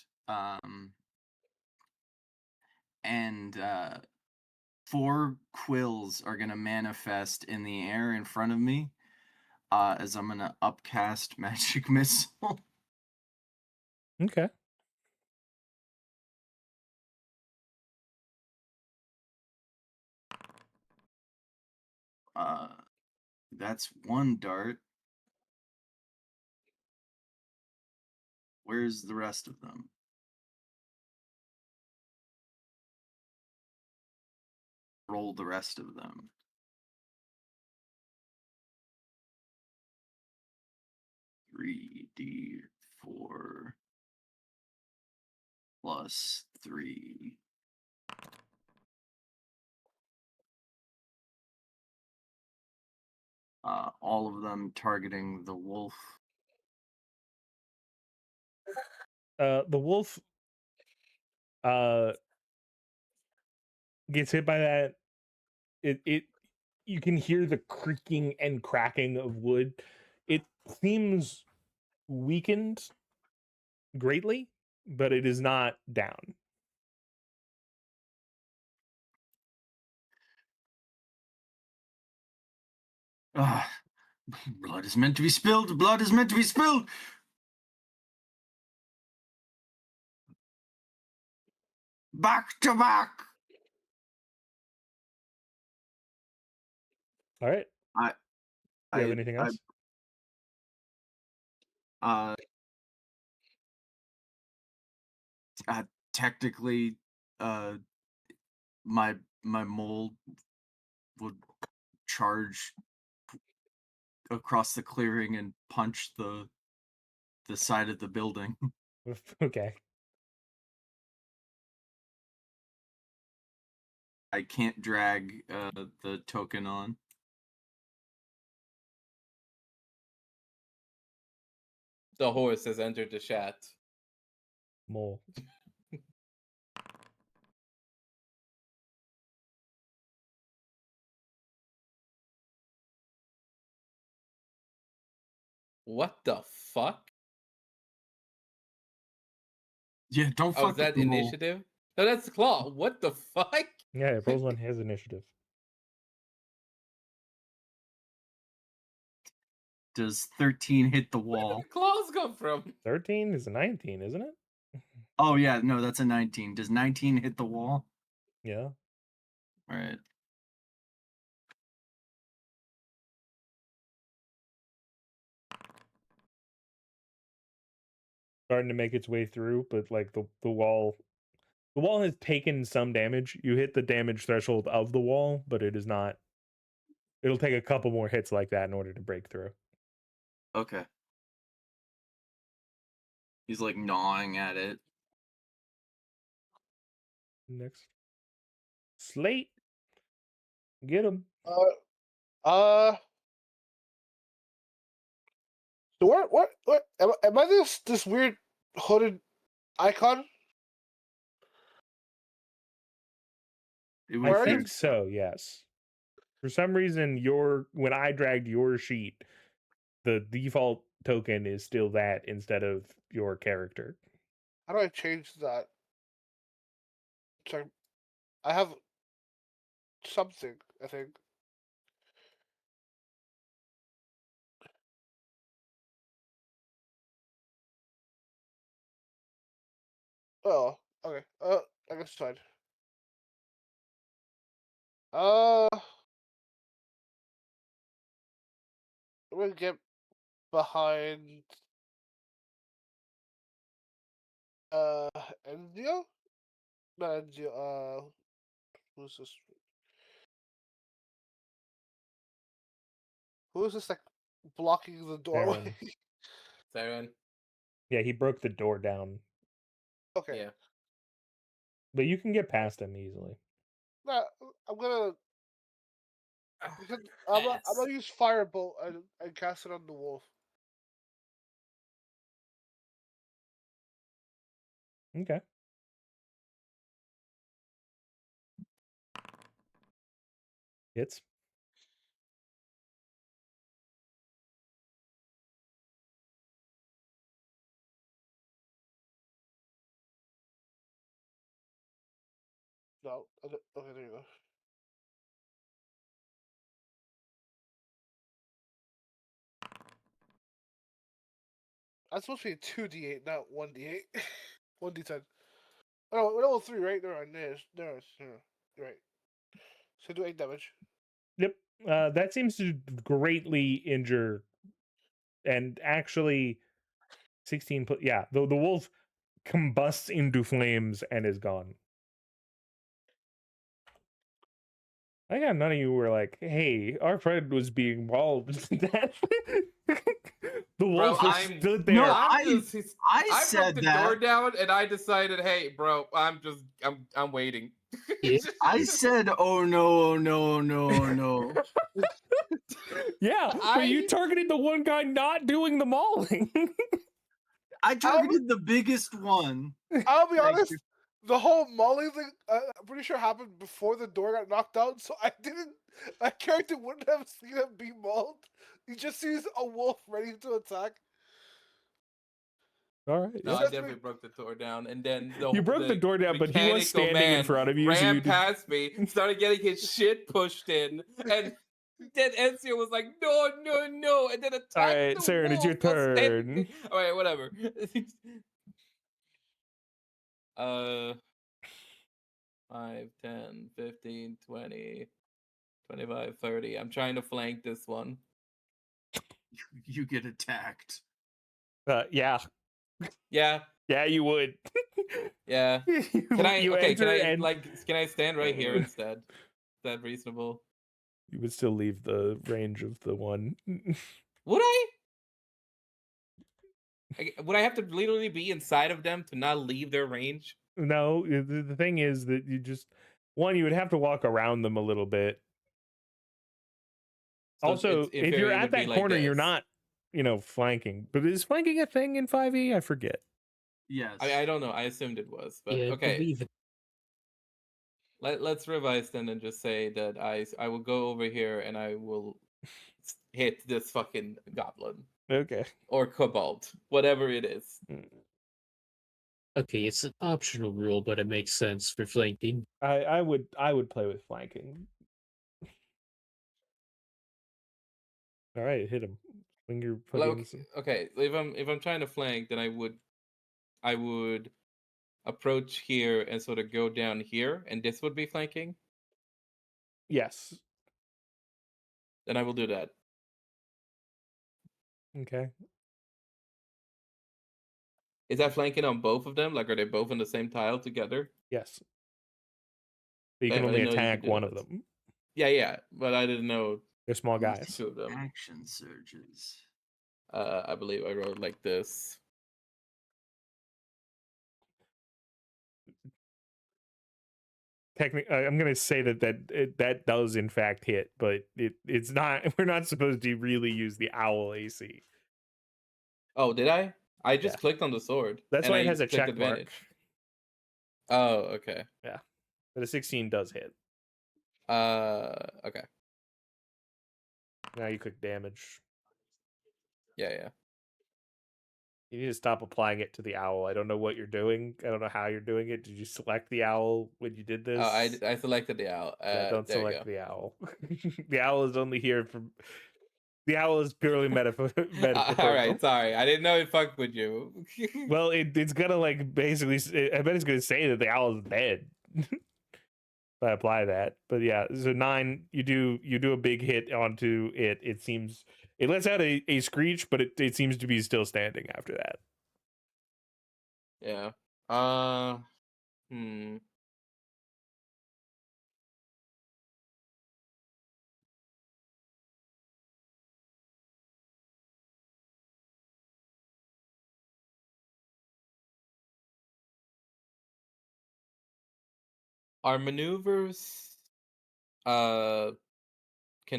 and 4 quills are gonna manifest in the air in front of me as I'm gonna upcast magic missile. Okay. That's 1 dart. Where's the rest of them? Roll the rest of them. Three D4 plus 3. All of them targeting the wolf. The wolf gets hit by that. It you can hear the creaking and cracking of wood. It seems weakened greatly, but it is not down. Ah, blood is meant to be spilled. Blood is meant to be spilled. Back to back. All right. I, Do you have I, anything I, else? technically, my mole would charge across the clearing and punch the side of the building. Okay. I can't drag the token on. The horse has entered the chat. Mole. What the fuck? Yeah, don't Oh, fuck is with that the mole. initiative? No, that's Claw. What the fuck? Yeah, it rolls on his initiative. Does 13 hit the Where wall? did the claws come from? 13 is a 19, isn't it? Oh yeah, no, that's a 19. Does 19 hit the wall? Yeah. All right. Starting to make its way through, but like the wall has taken some damage. You hit the damage threshold of the wall, but it is not. It'll take a couple more hits like that in order to break through. Okay. He's like gnawing at it. Next. Slate. Get him. So what am I this weird hooded icon? It I would think fit. so, yes. For some reason, when I dragged your sheet, the default token is still that instead of your character. How do I change that? Sorry, I have something, I think. Oh, okay. I guess it's fine. I'm gonna get behind Enzio? Not Enzio, who's this? Who's this like blocking the doorway? Saren. Yeah, he broke the door down, Okay. Yeah. but you can get past him easily. Nah, I'm gonna I'm Pass. gonna use Firebolt and cast it on the wolf. Okay. Hits. No, okay, there you go. That's supposed to be 2d8, not 1d8. 1d10. Oh, no, level 3, right? There, you're right. So do 8 damage. Yep. That seems to greatly injure, and actually 16 yeah, the wolf combusts into flames and is gone. I got none of you were like, hey, our friend was being mauled to death. The wolf Bro, just stood there. No, I I broke said the that. door down and I decided, hey, bro, I'm waiting. Yeah. I said, oh no, oh no, oh no, oh no. Yeah, but you targeted the one guy not doing the mauling. I targeted the biggest one. I'll be Thank honest, you. the whole Molly thing, I'm pretty sure happened before the door got knocked out, so my character wouldn't have seen him be mauled. He just sees a wolf ready to attack. All right. No, Yeah. I definitely broke the door down, and then You broke the door down, but he was mechanical standing in man front of you, so ran you did- past me, started getting his shit pushed in, and then Ezio was like, "No, no, no!" and then attacked All right, the Saren, it's your wolf while standing turn. there. All right, whatever. 5, 10, 15, 20, 25, 30. I'm trying to flank this one. You get attacked. Yeah. Yeah. Yeah, you would. Yeah. You, Can I? you Okay. Can enter I and Can I stand right here instead? Is that reasonable? you would still leave the range of the one. Would I? Would I have to literally be inside of them to not leave their range? No, the thing is that you just you would have to walk around them a little bit. So Also, in if you're theory, it at would be that like corner, you're this. not, flanking. But is flanking a thing in 5e? I forget. Yes. I don't know. I assumed it was, but Yeah, I okay. believe it. Let's revise then and just say that I will go over here and I will hit this fucking goblin Okay. or kobold, whatever it is. Okay, it's an optional rule, but it makes sense for flanking. I would play with flanking. All right, hit him. Swing your fucking. Okay, if I'm trying to flank, then I would approach here and sort of go down here, and this would be flanking. Yes. Then I will do that. Okay. Is that flanking on both of them? Like, are they both on the same tile together? Yes. But you Damn, can I only didn't know you could attack do one of that. them. Yeah, but I didn't know They're small These guys. two of them. Action surges. I believe I wrote like this. Technically, I'm gonna say that does in fact hit, but it's not. We're not supposed to really use the owl AC. Oh, did I? I just Yeah. clicked on the sword. That's and why I it has a clicked check mark. advantage. Oh, okay. Yeah, but a 16 does hit. Okay. Now you click damage. Yeah. You need to stop applying it to the owl. I don't know what you're doing. I don't know how you're doing it. Did you select the owl when you did this? Oh, I selected the owl. Yeah, don't there you select go. the owl. The owl is only here for. The owl is purely metaphor. All right, sorry. I didn't know it fucked with you. Well, it's gonna like basically. I bet it's gonna say that the owl is dead. If I apply that, but yeah, so 9. You do a big hit onto it. It seems it lets out a screech, but it seems to be still standing after that. Yeah. Are maneuvers can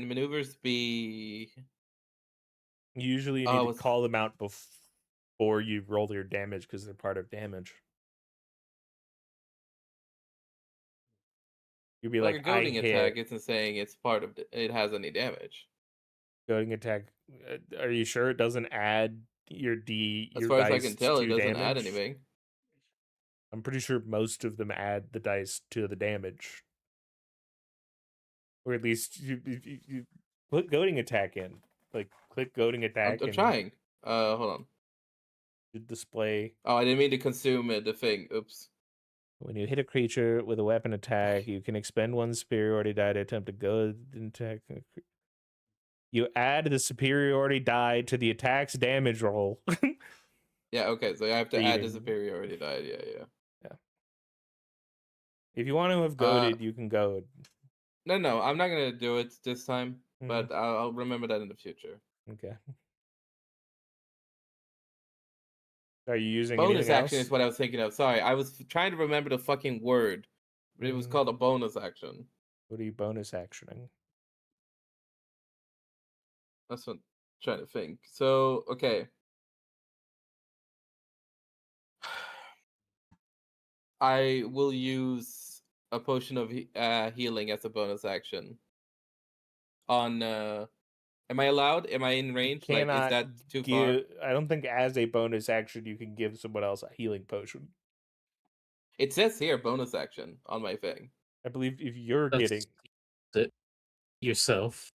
maneuvers be Usually, you need to call them out before you roll your damage because they're part of damage. You'd be like like, a goading I attack hit. isn't saying it's part of it has any damage. Goading attack. Are you sure it doesn't add As your far as I dice can tell, it to doesn't damage? add anything. I'm pretty sure most of them add the dice to the damage, or at least you put goading attack in. Like click goading attack. I'm trying. Hold on. Display. Oh, I didn't mean to consume the thing. Oops. When you hit a creature with a weapon attack, you can expend one superiority die to attempt a goad attack. You add the superiority die to the attack's damage roll. Yeah, okay, so I have to add the Reading. superiority die. Yeah. If you want to have goaded, you can goad. No, I'm not gonna do it this time, but I'll remember that in the future. Okay. Are you using Bonus anything action else? is what I was thinking of. Sorry, I was trying to remember the fucking word. But it was called a bonus action. What are you bonus actioning? That's what I'm trying to think. So, okay. I will use a potion of healing as a bonus action. On am I allowed? Am I in range? Like, is that too far? I don't think as a bonus action you can give someone else a healing potion. It says here bonus action on my thing. I believe if you're That's getting it yourself.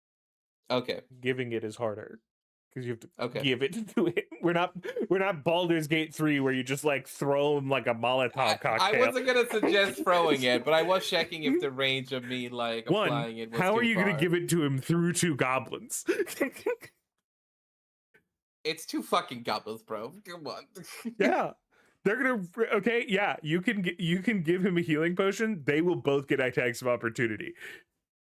Okay. giving it is harder because you have to Okay. give it to it. We're not Baldur's Gate 3 where you just like throw them like a Molotov cocktail. I wasn't gonna suggest throwing it, but I was checking if the range of me like applying it was how too are you far. gonna give it to him through 2 goblins? It's 2 fucking goblins, bro. Come on. Yeah. They're gonna okay, yeah. You can give him a healing potion. They will both get attacks of opportunity.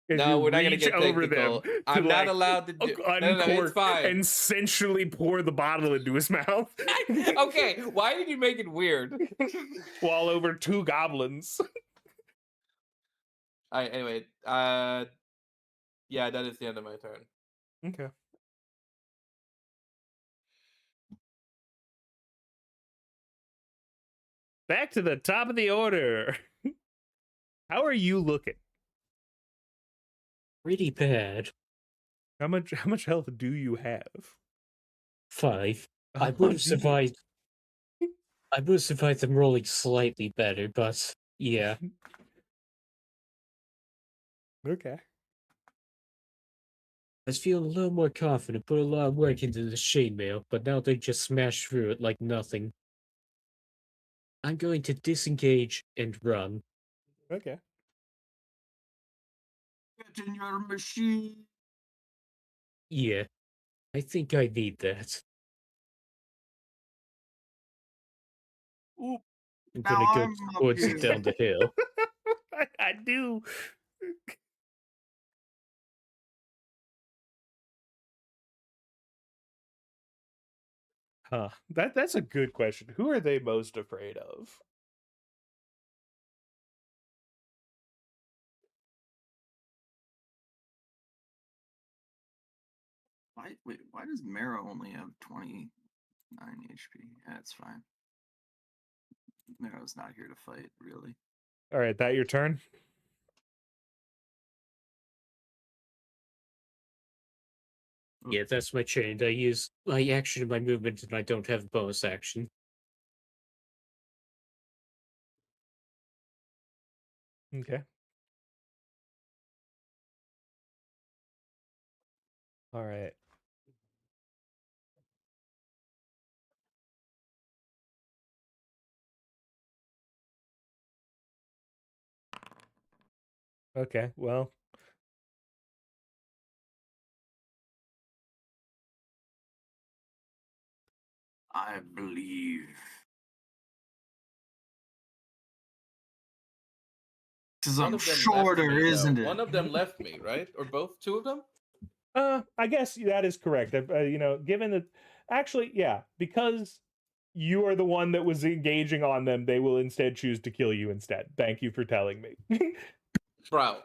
If No, you we're not gonna reach get over them technical. to I'm not like allowed to do. No, it's uncork fine. and sensually pour the bottle into his mouth. Okay, why did you make it weird? While over 2 goblins. All right. Anyway, yeah, that is the end of my turn. Okay. Back to the top of the order. How are you looking? Pretty bad. How much health do you have? 5. I Oh, would have geez. survived. I would have survived them rolling slightly better, but yeah. Okay. I was feeling a little more confident, put a lot of work into the chainmail, but now they just smash through it like nothing. I'm going to disengage and run. Okay. Get in your machine. Yeah, I think I need that. Oop, I'm now gonna go I'm up towards here. down the hill. I do. Huh. That's a good question. Who are they most afraid of? Why does Marrow only have 29 HP? That's fine. Marrow's not here to fight, really. All right, that your turn? Yeah, that's my chain. I use my action and my movement, and I don't have bonus action. Okay. All right. Okay, well. I believe. Because One I'm of them left shorter, me, though. isn't it? One of them left me, right? Or both? 2 of them? I guess that is correct. You know, given that actually, yeah, because you are the one that was engaging on them, they will instead choose to kill you instead. Thank you for telling me. Bro,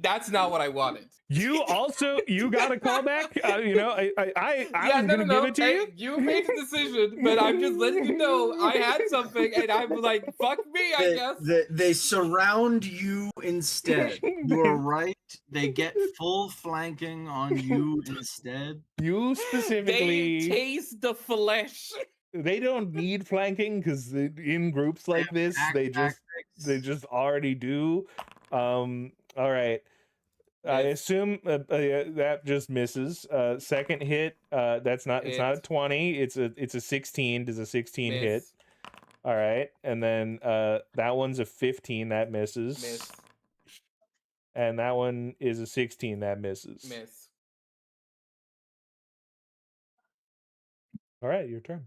that's not what I wanted. You got a callback. You know, I Yeah, was no, gonna give it to Hey, you. you made the decision, but I'm just letting you know I had something, and I'm like, fuck me, I guess. They surround you instead. You're right. They get full flanking on you instead. You They specifically. taste the flesh. They don't need flanking because in groups like this, they just already do. All right. I assume that just misses. Second hit, that's not. It's not a 20. It's a 16. Does a 16 hit? Miss. All right, and then that one's a 15. That misses. Miss. And that one is a 16. That misses. Miss. All right, your turn.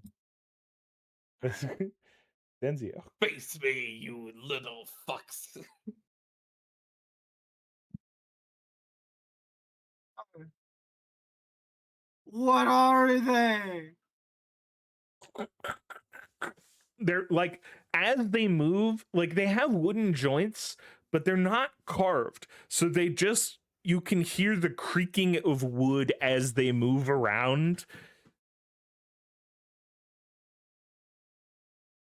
Denzio. Face me, you little fucks. What are they? They're like, as they move, like they have wooden joints, but they're not carved. So they just, you can hear the creaking of wood as they move around.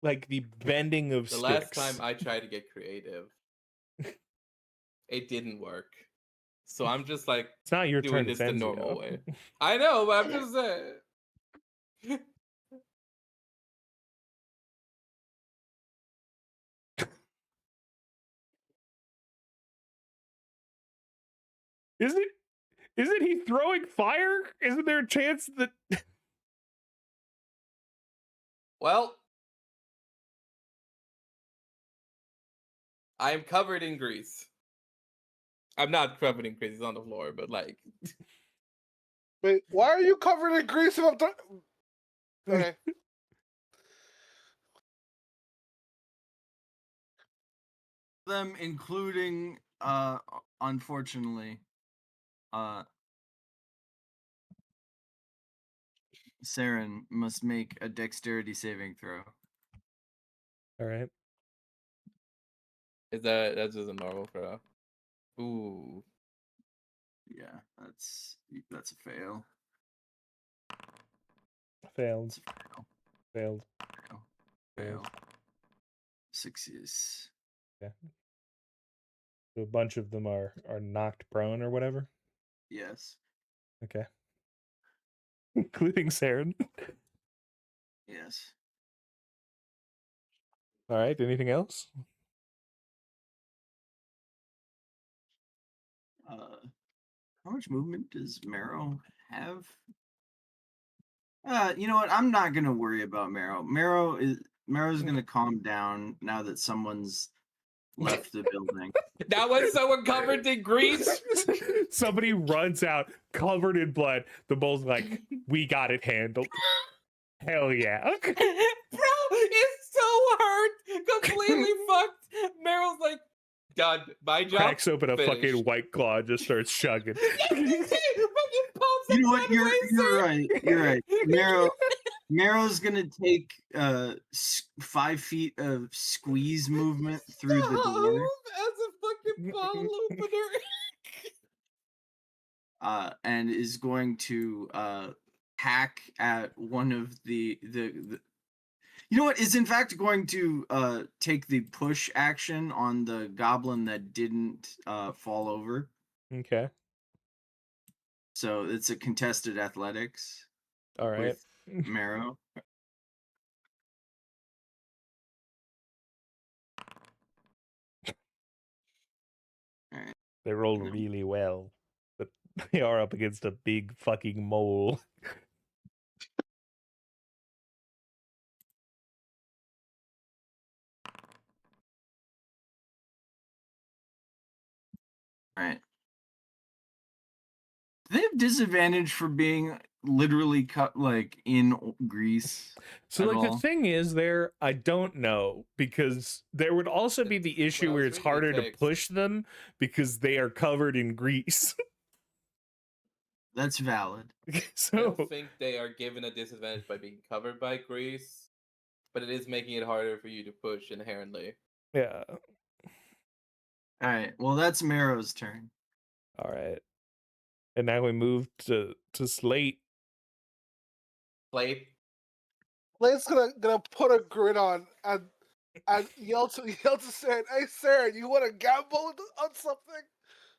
Like the bending of The sticks. last time I tried to get creative, it didn't work. So I'm just like, it's not your doing turn, this the Denzio. normal way. I know, but I'm just saying. Isn't he throwing fire? Isn't there a chance that Well, I'm covered in grease. I'm not covered in grease, it's on the floor, but like. Wait, why are you covered in grease? If I'm okay. them, including unfortunately, Saren must make a dexterity saving throw. All right. That's just a normal throw? Ooh. Yeah, that's a fail. Failed. It's a fail. Failed. Fail. Failed. Fail. 6 Yeah. So a bunch of them are knocked prone or whatever. Yes. Okay. Including Saren. Yes. All right. Anything else? How much movement does Marrow have? You know what? I'm not gonna worry about Marrow. Marrow's gonna calm down now that someone's left the building. That was someone covered in grease. Somebody runs out covered in blood. The bull's like, we got it handled. Hell yeah. Bro, it's so hurt. Completely fucked. Meryl's like, done. My job. Cracks open a finished. fucking White Claw and just starts chugging. You know what? You're right. You're right. Marrow's gonna take 5 feet of squeeze movement through the door. As a fucking bottle opener. And is going to hack at one of the you know what, is in fact going to take the push action on the goblin that didn't fall over. Okay. So it's a contested athletics All right. with Marrow. Alright. They rolled really well, but they are up against a big fucking mole. Alright. Do they have disadvantage for being literally cut like in grease? So at like all? the thing is there, I don't know, because there would also be the issue I where was it's reading the harder to text. push them because they are covered in grease. That's valid. I So don't think they are given a disadvantage by being covered by grease, but it is making it harder for you to push inherently. yeah. Alright, well that's Marrow's turn. All right. And now we move to Slate. Plate. Blade's gonna put a grin on and yell to Saren, "Hey Saren, you want to gamble on something?"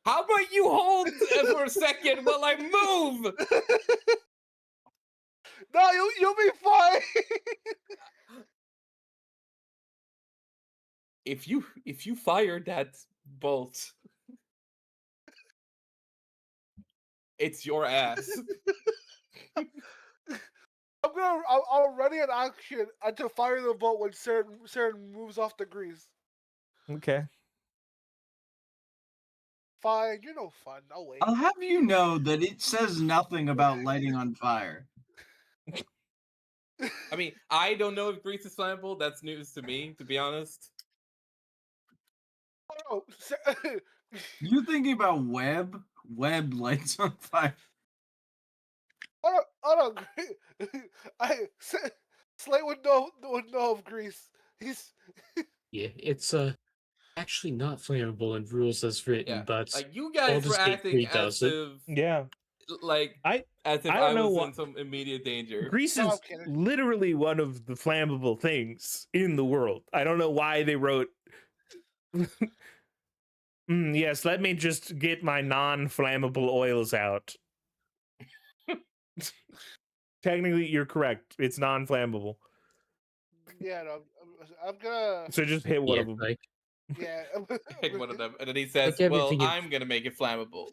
How about you hold for a second while I move? No, you'll be fine. If you fire that bolt, it's your ass. I'll ready an action and to fire the bolt when Saren moves off the grease. Okay. Fine, you're no fun. I'll wait. I'll have you know that it says nothing about lighting on fire. I mean, I don't know if grease is flammable. That's news to me, to be honest. Oh, You thinking about web? Web lights on fire. hold on. Slate would know of grease. He's Yeah, it's actually not flammable in rules as written, Yeah, but like you guys were Baldur's Gate acting 3 as does it. if, Yeah. like, I as if I I, don't know was what- in some immediate danger. Grease No, I'm is kidding. literally one of the flammable things in the world. I don't know why they wrote yes, let me just get my non-flammable oils out. Technically, you're correct. It's non-flammable. yeah. No, I'm gonna So just hit one Yeah, of them. like yeah. Hit one of them, and then he says, Like "Well, everything in- I'm gonna make it flammable."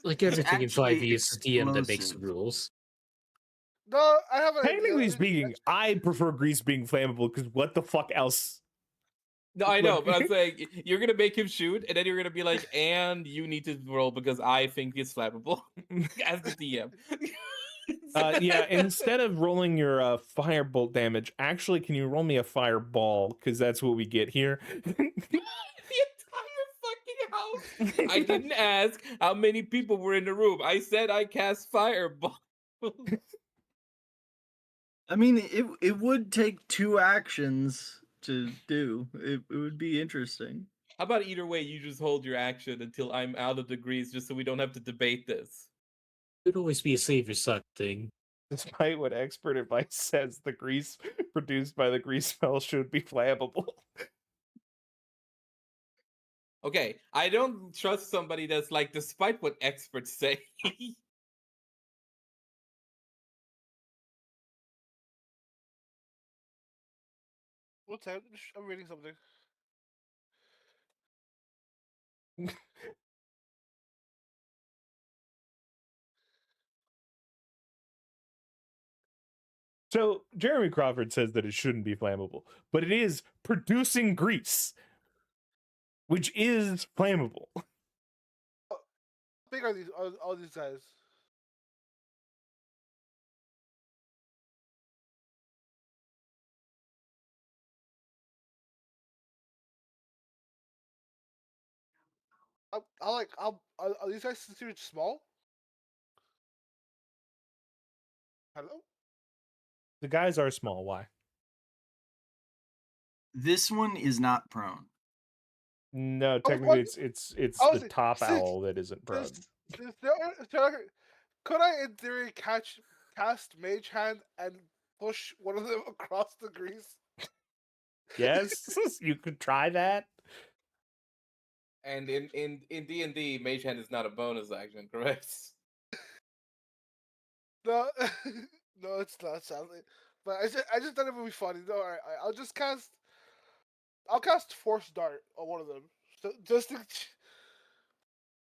like everything in actually 5e, it's the DM that makes the explosive. rules. No, I have an Technically idea. speaking, I prefer grease being flammable because what the fuck else? No, I know, Like- but I'm saying you're gonna make him shoot, and then you're gonna be like, "And you need to roll because I think it's flammable." As the DM. Yeah, instead of rolling your firebolt damage, actually, can you roll me a fireball? Because that's what we get here. The entire fucking house. I didn't ask how many people were in the room. I said I cast fireball. I mean, it would take 2 actions to do. It would be interesting. How about either way, you just hold your action until I'm out of the grease, just so we don't have to debate this. Could always be a save your suck thing. Despite what expert advice says, the grease produced by the grease spell should be flammable. Okay, I don't trust somebody that's like, despite what experts say. What's that? I'm reading something. So Jeremy Crawford says that it shouldn't be flammable, but it is producing grease, which is flammable. How big are these all these guys? Are these guys considered small? Hello? The guys are small. Why? This one is not prone. No, Oh, technically what? it's I the was top since- owl that isn't prone. Could I, in theory, cast Mage Hand and push one of them across the grease? Yes, you could try that. And in D&D, Mage Hand is not a bonus action, correct? No, no, it's not. Sadly, but I just thought it would be funny. No, all right, I'll cast Force Dart on one of them, so, just to,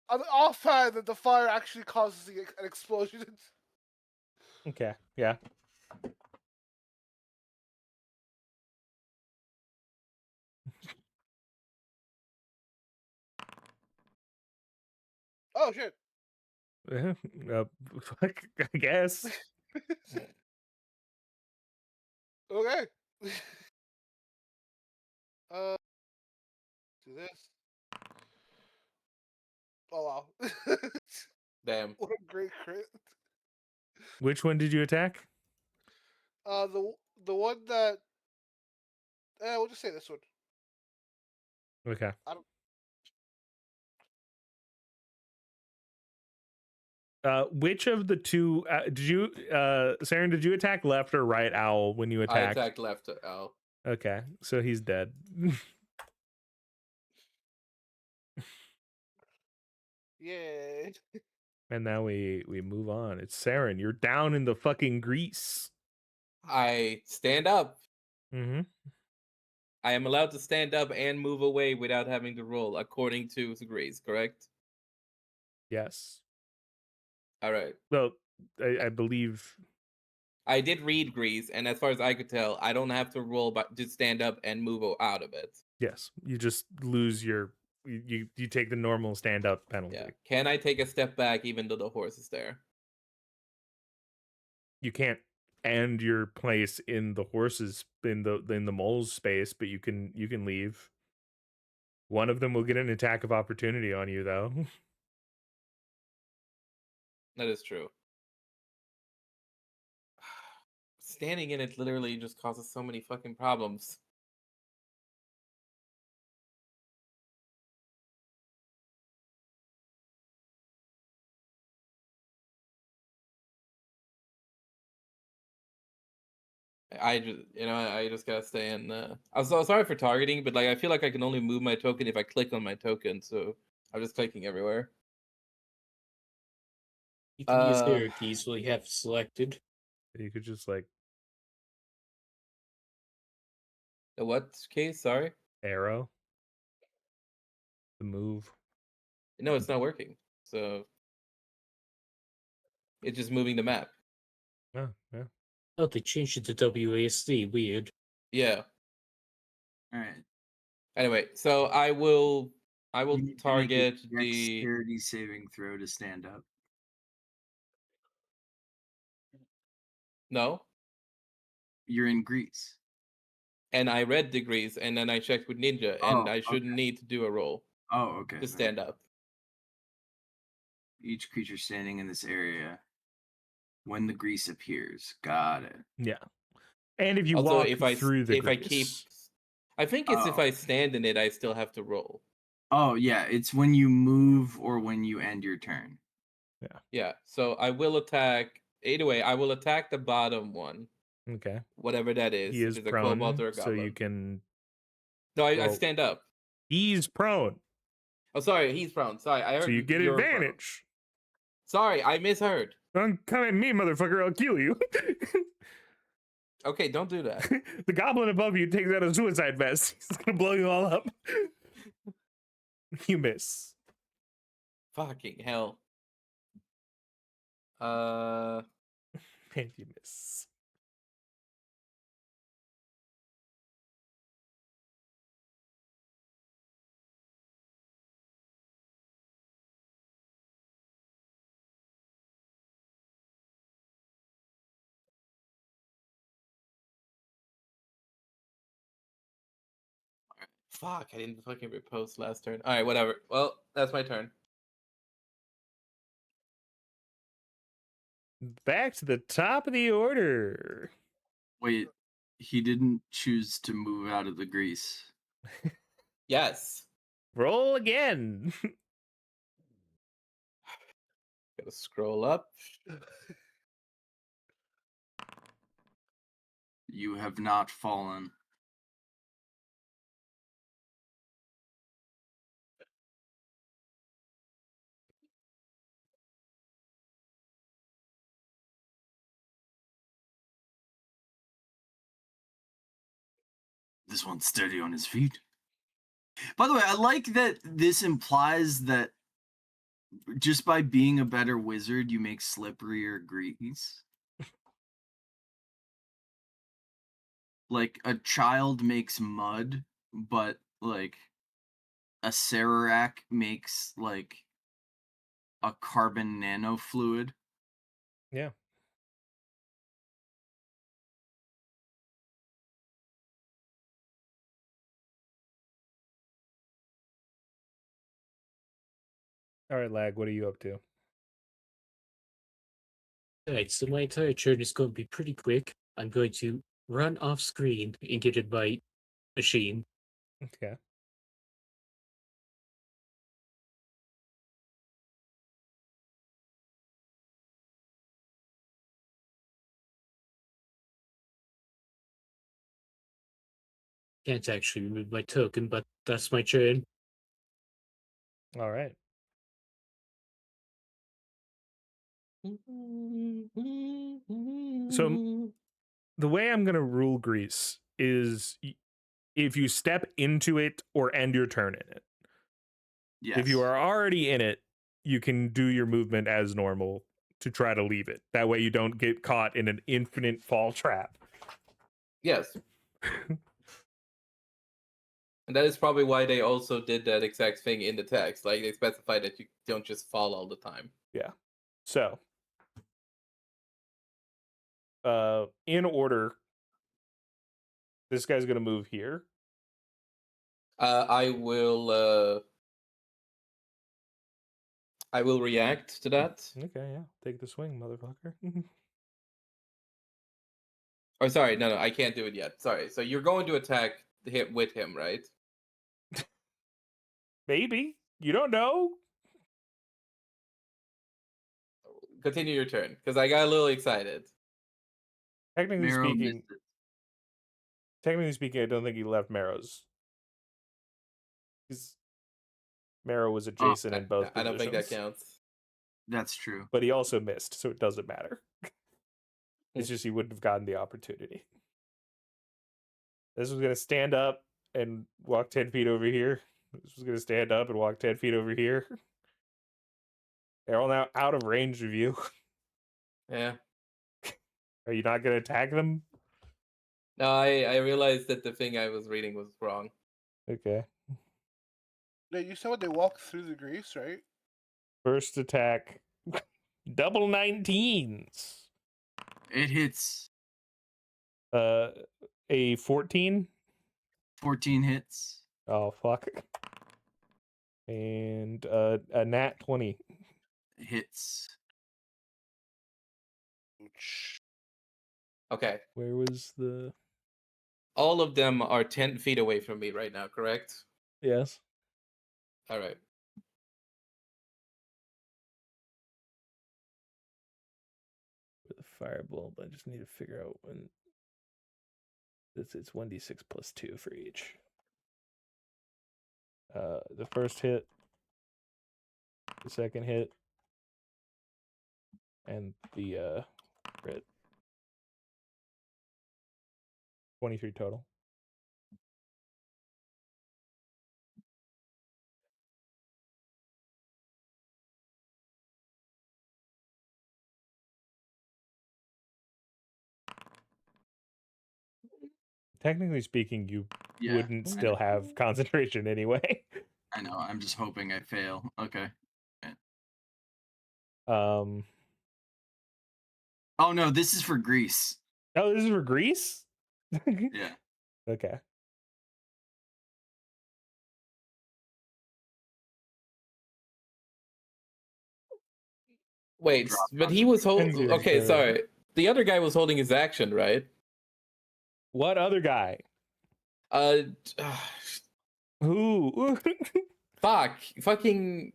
on the off hand that the fire actually causes an explosion. Okay, yeah. Oh shit! Fuck, I guess. Okay. Do this. Oh wow! Damn. What a great crit. Which one did you attack? The one that. We'll just say this one. Okay. I don't. Which of the two did you, Saren? Did you attack left or right owl when you I attacked? attacked left owl. Okay, so he's dead. Yeah. And now we move on. It's Saren. You're down in the fucking grease. I stand up. Mm-hmm. I am allowed to stand up and move away without having to roll, according to Grease, correct? Yes. All right. Well, I believe. I did read Grease, and as far as I could tell, I don't have to roll, but just stand up and move out of it. Yes, you just lose your. You take the normal stand up penalty. Yeah. Can I take a step back even though the horse is there? You can't end your place in the horses in the mole's space, but you can leave. One of them will get an attack of opportunity on you, though. That is true. Standing in it literally just causes so many fucking problems. I just gotta stay in. I'm so sorry for targeting, but like I feel like I can only move my token if I click on my token, so I'm just clicking everywhere. You can use arrow keys while you have selected. You could just like The what case? Sorry. arrow the move. No, it's not working. So it's just moving the map. Oh, yeah. Oh, they changed it to WASD. Weird. Yeah. All right. Anyway, so I will You need to make a target the. dexterity saving throw to stand up. No. You're in Greece. And I read degrees, and then I checked with Ninja, and Oh, I shouldn't need to do a roll Oh, okay. to stand up. Each creature standing in this area when the grease appears. Got it. Yeah. And if you Also, walk if I through the if I grease. keep, I think it's if Oh. I stand in it, I still have to roll. Oh, yeah. It's when you move or when you end your turn. Yeah. So I will attack. Either way, I will attack the bottom one, Okay. whatever that is. He If is it's a kobold prone, or a so goblin. you can. No, I roll. stand up. He's prone, Oh, sorry, he's prone. Sorry, I heard so you get you're prone. advantage. Sorry, I misheard. Don't come at me, motherfucker! I'll kill you. Okay, don't do that. The goblin above you takes out a suicide vest. He's gonna blow you all up. You miss. Fucking hell. And you miss. Fuck, I didn't fucking repost last turn. Alright, whatever. Well, that's my turn. Back to the top of the order. Wait, he didn't choose to move out of the grease. Yes. Roll again. Gotta scroll up. You have not fallen. This one's steady on his feet. By the way, I like that this implies that just by being a better wizard, you make slipperier grease. Like a child makes mud, but like a Sararak makes like a carbon nanofluid. Yeah. All right, Lag, what are you up to? Alright, so my entire turn is going to be pretty quick. I'm going to run off screen and get in my machine. Okay. Can't actually remove my token, but that's my turn. All right. So the way I'm going to rule grease is if you step into it or end your turn in it. Yes. If you are already in it, you can do your movement as normal to try to leave it. That way you don't get caught in an infinite fall trap. Yes. And that is probably why they also did that exact thing in the text. Like, they specified that you don't just fall all the time. Yeah. So, in order, this guy's going to move here. I will react to that. Okay, yeah. Take the swing, motherfucker. Oh, sorry, no, I can't do it yet. Sorry. So you're going to attack him with him, right? Maybe. You don't know. Continue your turn, because I got a little excited. Technically Marrow speaking, missed it. I don't think he left Marrow's. Marrow was adjacent in both I positions. don't think that counts. That's true. But he also missed, so it doesn't matter. It's just he wouldn't have gotten the opportunity. This was going to stand up and walk 10 feet over here. This was going to stand up and walk 10 feet over here. They're all now out of range of you. Yeah. Are you not going to attack them? No, I realized that the thing I was reading was wrong. Okay. No, you said when they walk through the grease, right? First attack. Double 19s. It hits. A 14. 14 hits. Oh fuck. And a nat 20. Hits. Okay. Where was the? All of them are 10 feet away from me right now, correct? Yes. All right. With a firebolt, I just need to figure out when. It's 1d6 plus 2 for each. The first hit, the second hit, and the crit. 23 total. Technically speaking, you Yeah, wouldn't I still know. have concentration anyway. I know. I'm just hoping I fail. Okay. Um. Oh no, this is for Greece. Oh, this is for Greece? Yeah. Okay. Wait, Drop but he was Ends holding. his Okay, turn. sorry. The other guy was holding his action, right? What other guy? Uh, Who? fucking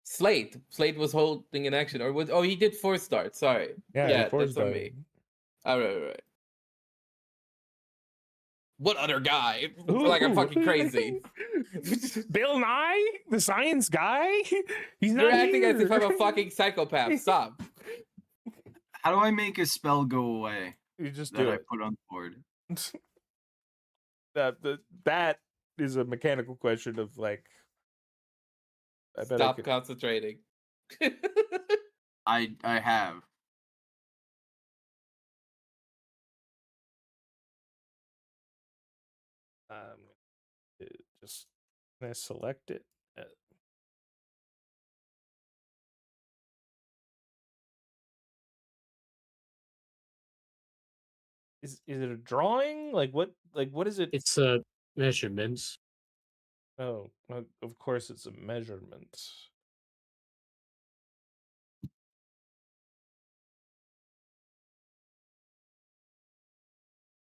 Slate. Slate was holding an action, or was? Oh, he did 4 start. Sorry. Yeah, Yeah, that's on me. All right. What other guy? Like I'm fucking crazy. Bill Nye, the science guy. He's You're not acting as if here. I'm a fucking psychopath. Stop. How do I make a spell go away You just that do I it. put on the board? That is a mechanical question of like. I bet I Stop could. concentrating. I have. Just can I select it? Is it a drawing? Like what? Like what is it? It's measurements. Oh, of course it's a measurement.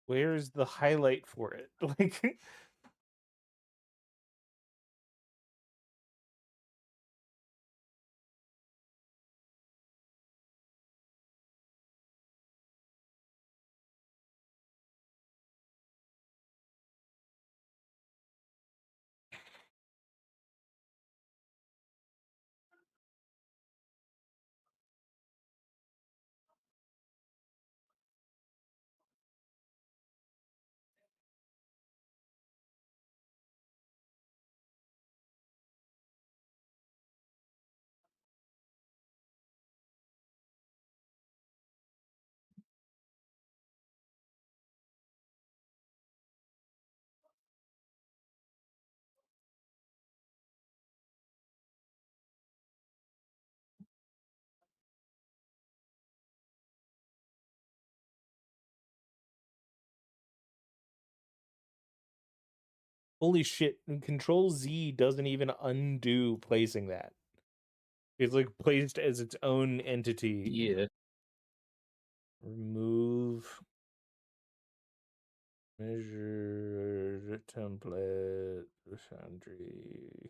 Where's the highlight for it? Like. Holy shit! Control Z doesn't even undo placing that. It's like placed as its own entity. Yeah. Remove measure template Foundry.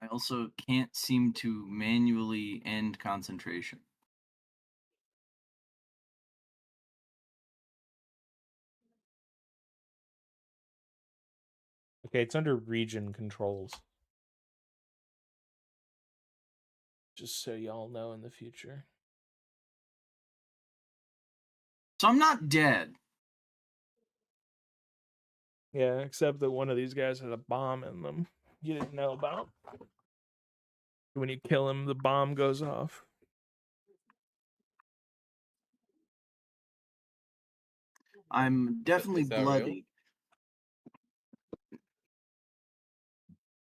I also can't seem to manually end concentration. Okay, it's under region controls. Just so y'all know in the future. So I'm not dead. Yeah, except that one of these guys had a bomb in them you didn't know about. When you kill him, the bomb goes off. I'm definitely Is that real? bloody.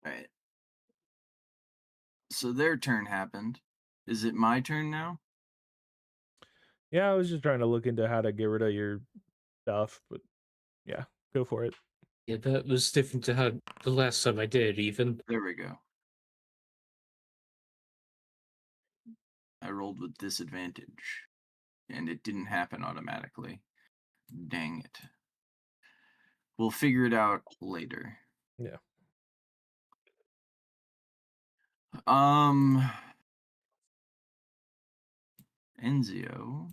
All right. So their turn happened. Is it my turn now? Yeah, I was just trying to look into how to get rid of your stuff, but yeah, go for it. Yeah, that was different to how the last time I did, even. There we go. I rolled with disadvantage, and it didn't happen automatically. Dang it. We'll figure it out later. Yeah. Enzio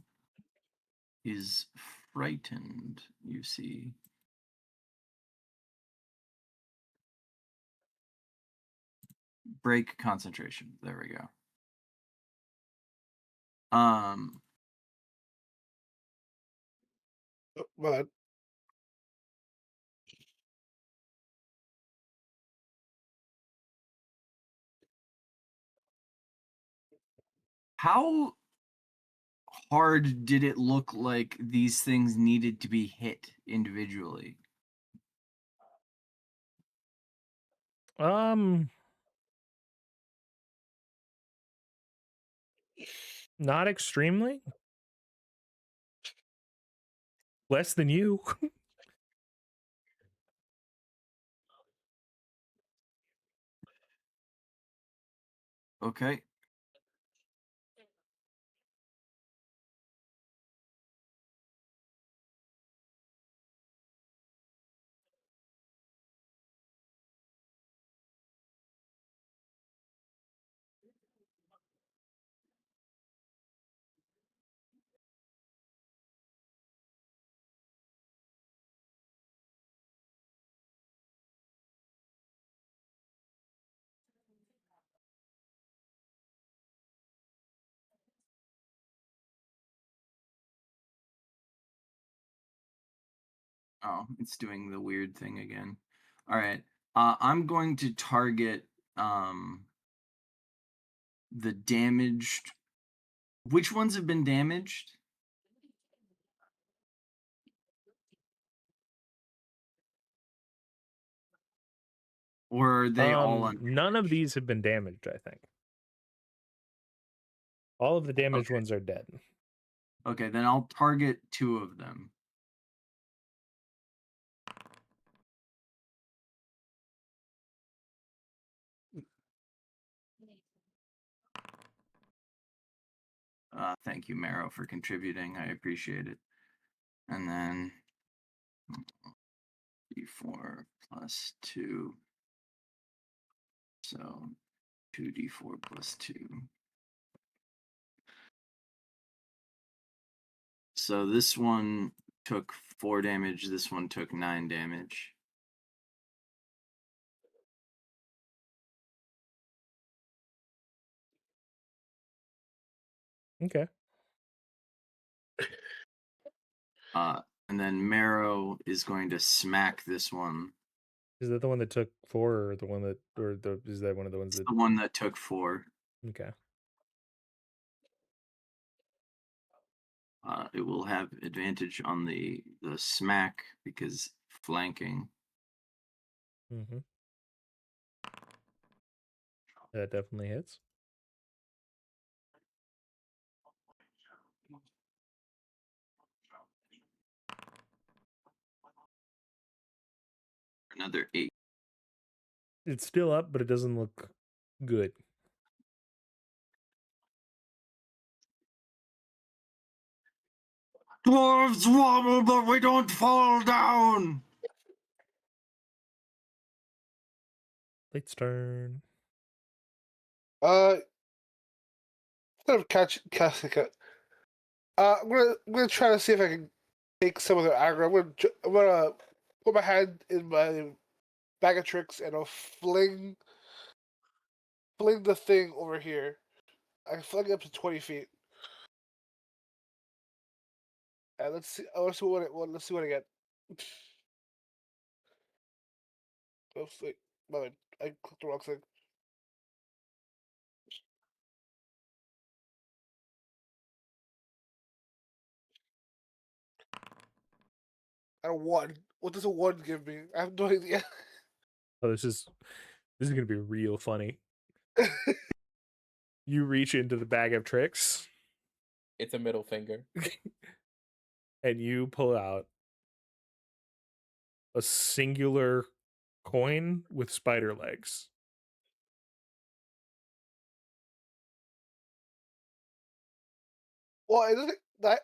is frightened, you see. Break concentration. There we go. Oh, my bad. How hard did it look like these things needed to be hit individually? Not extremely. Less than you. Okay. Oh, it's doing the weird thing again. All right. I'm going to target the damaged. Which ones have been damaged? Or are they all under? None of these have been damaged, I think. All of the damaged Okay. ones are dead. Okay, then I'll target 2 of them. Thank you, Marrow, for contributing. I appreciate it. And then d4 plus 2. So 2d4 plus 2. So this one took 4 damage. This one took 9 damage. Okay. And then Marrow is going to smack this one. Is that the one that took 4, or the one that, is that one of the ones It's that? the one that took 4. Okay. It will have advantage on the smack because flanking. Mm-hmm. That definitely hits. Another 8. It's still up, but it doesn't look good. Dwarves wobble, but we don't fall down. Late's turn. Instead of casting it, I'm gonna try to see if I can take some of their aggro. I'm gonna put my hand in my bag of tricks and I'll fling the thing over here. I can fling it up to 20 feet. And let's see. Let's see let's see what I get. Oh, wait, my bad. I clicked the wrong thing. I don't one. What does a one give me? I have no idea. Oh, this is gonna be real funny. You reach into the bag of tricks It's a middle finger. and you pull out a singular coin with spider legs. Well, it doesn't that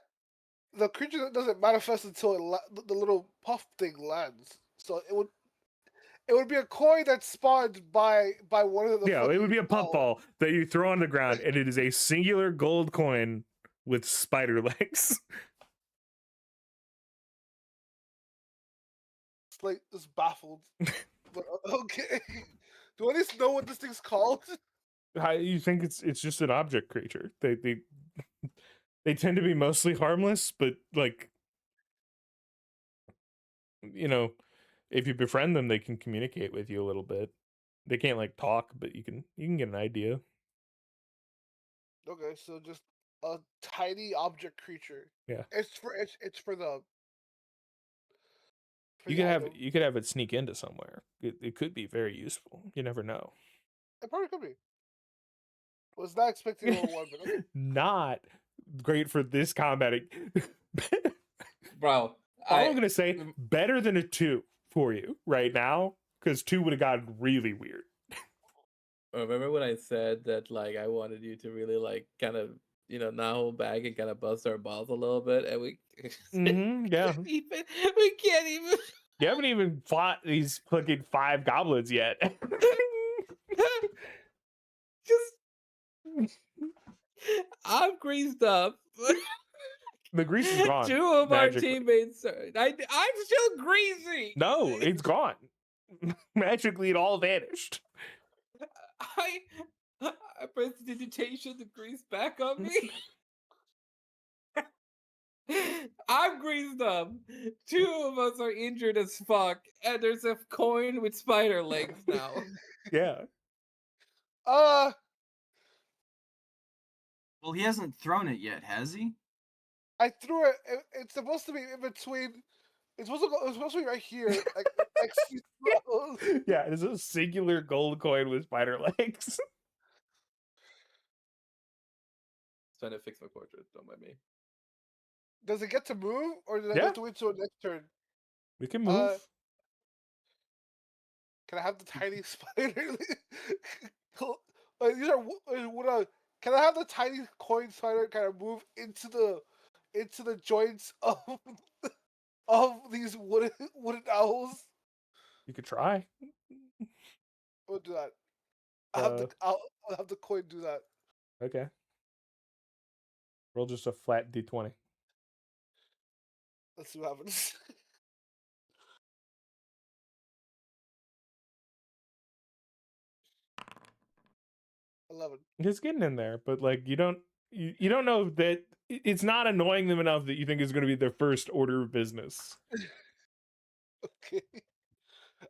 the creature doesn't manifest until the little puff thing lands. So it would be a coin that's spawned by one of the Yeah, it would be a puff balls. ball that you throw on the ground, and it is a singular gold coin with spider legs. Slate is baffled. But okay. Do I at least know what this thing's called? How you think it's just an object creature? They tend to be mostly harmless, but like, you know, if you befriend them, they can communicate with you a little bit. They can't like talk, but you can get an idea. Okay, so just a tiny object creature. Yeah. It's for the You could have it sneak into somewhere. It could be very useful. You never know. It probably could be. Was not expecting a one, but okay. Not great for this combating. Bro, All I'm gonna say, better than a 2 for you right now, because 2 would have gotten really weird. remember when I said that like I wanted you to really like kind of not hold back and kind of bust our balls a little bit, and we Yeah. we can't even. You haven't even fought these fucking 5 goblins yet. Just I'm greased up. The grease is gone. 2 of our magically. teammates I'm still greasy. No, it's gone. Magically, it all vanished. I pressed digitation, the grease back on me. I'm greased up. 2 of us are injured as fuck, and there's a coin with spider legs now. Yeah. Well, he hasn't thrown it yet, has he? I threw it. It's supposed to be in between. It's supposed to be right here. Like next to Yeah, it's a singular gold coin with spider legs. Trying to fix my portrait. Don't mind me. Does it get to move, or does I Yeah. have to wait till the next turn? We can move. Can I have the tiny spider? These are can I have the tiny coin spider kind of move into the joints of these wooden owls? You could try. We'll do that. Uh, I'll have the coin do that. Okay. Roll just a flat d20. Let's see what happens. $11. It's getting in there, but like you don't know that it's not annoying them enough that you think it's going to be their first order of business. Okay.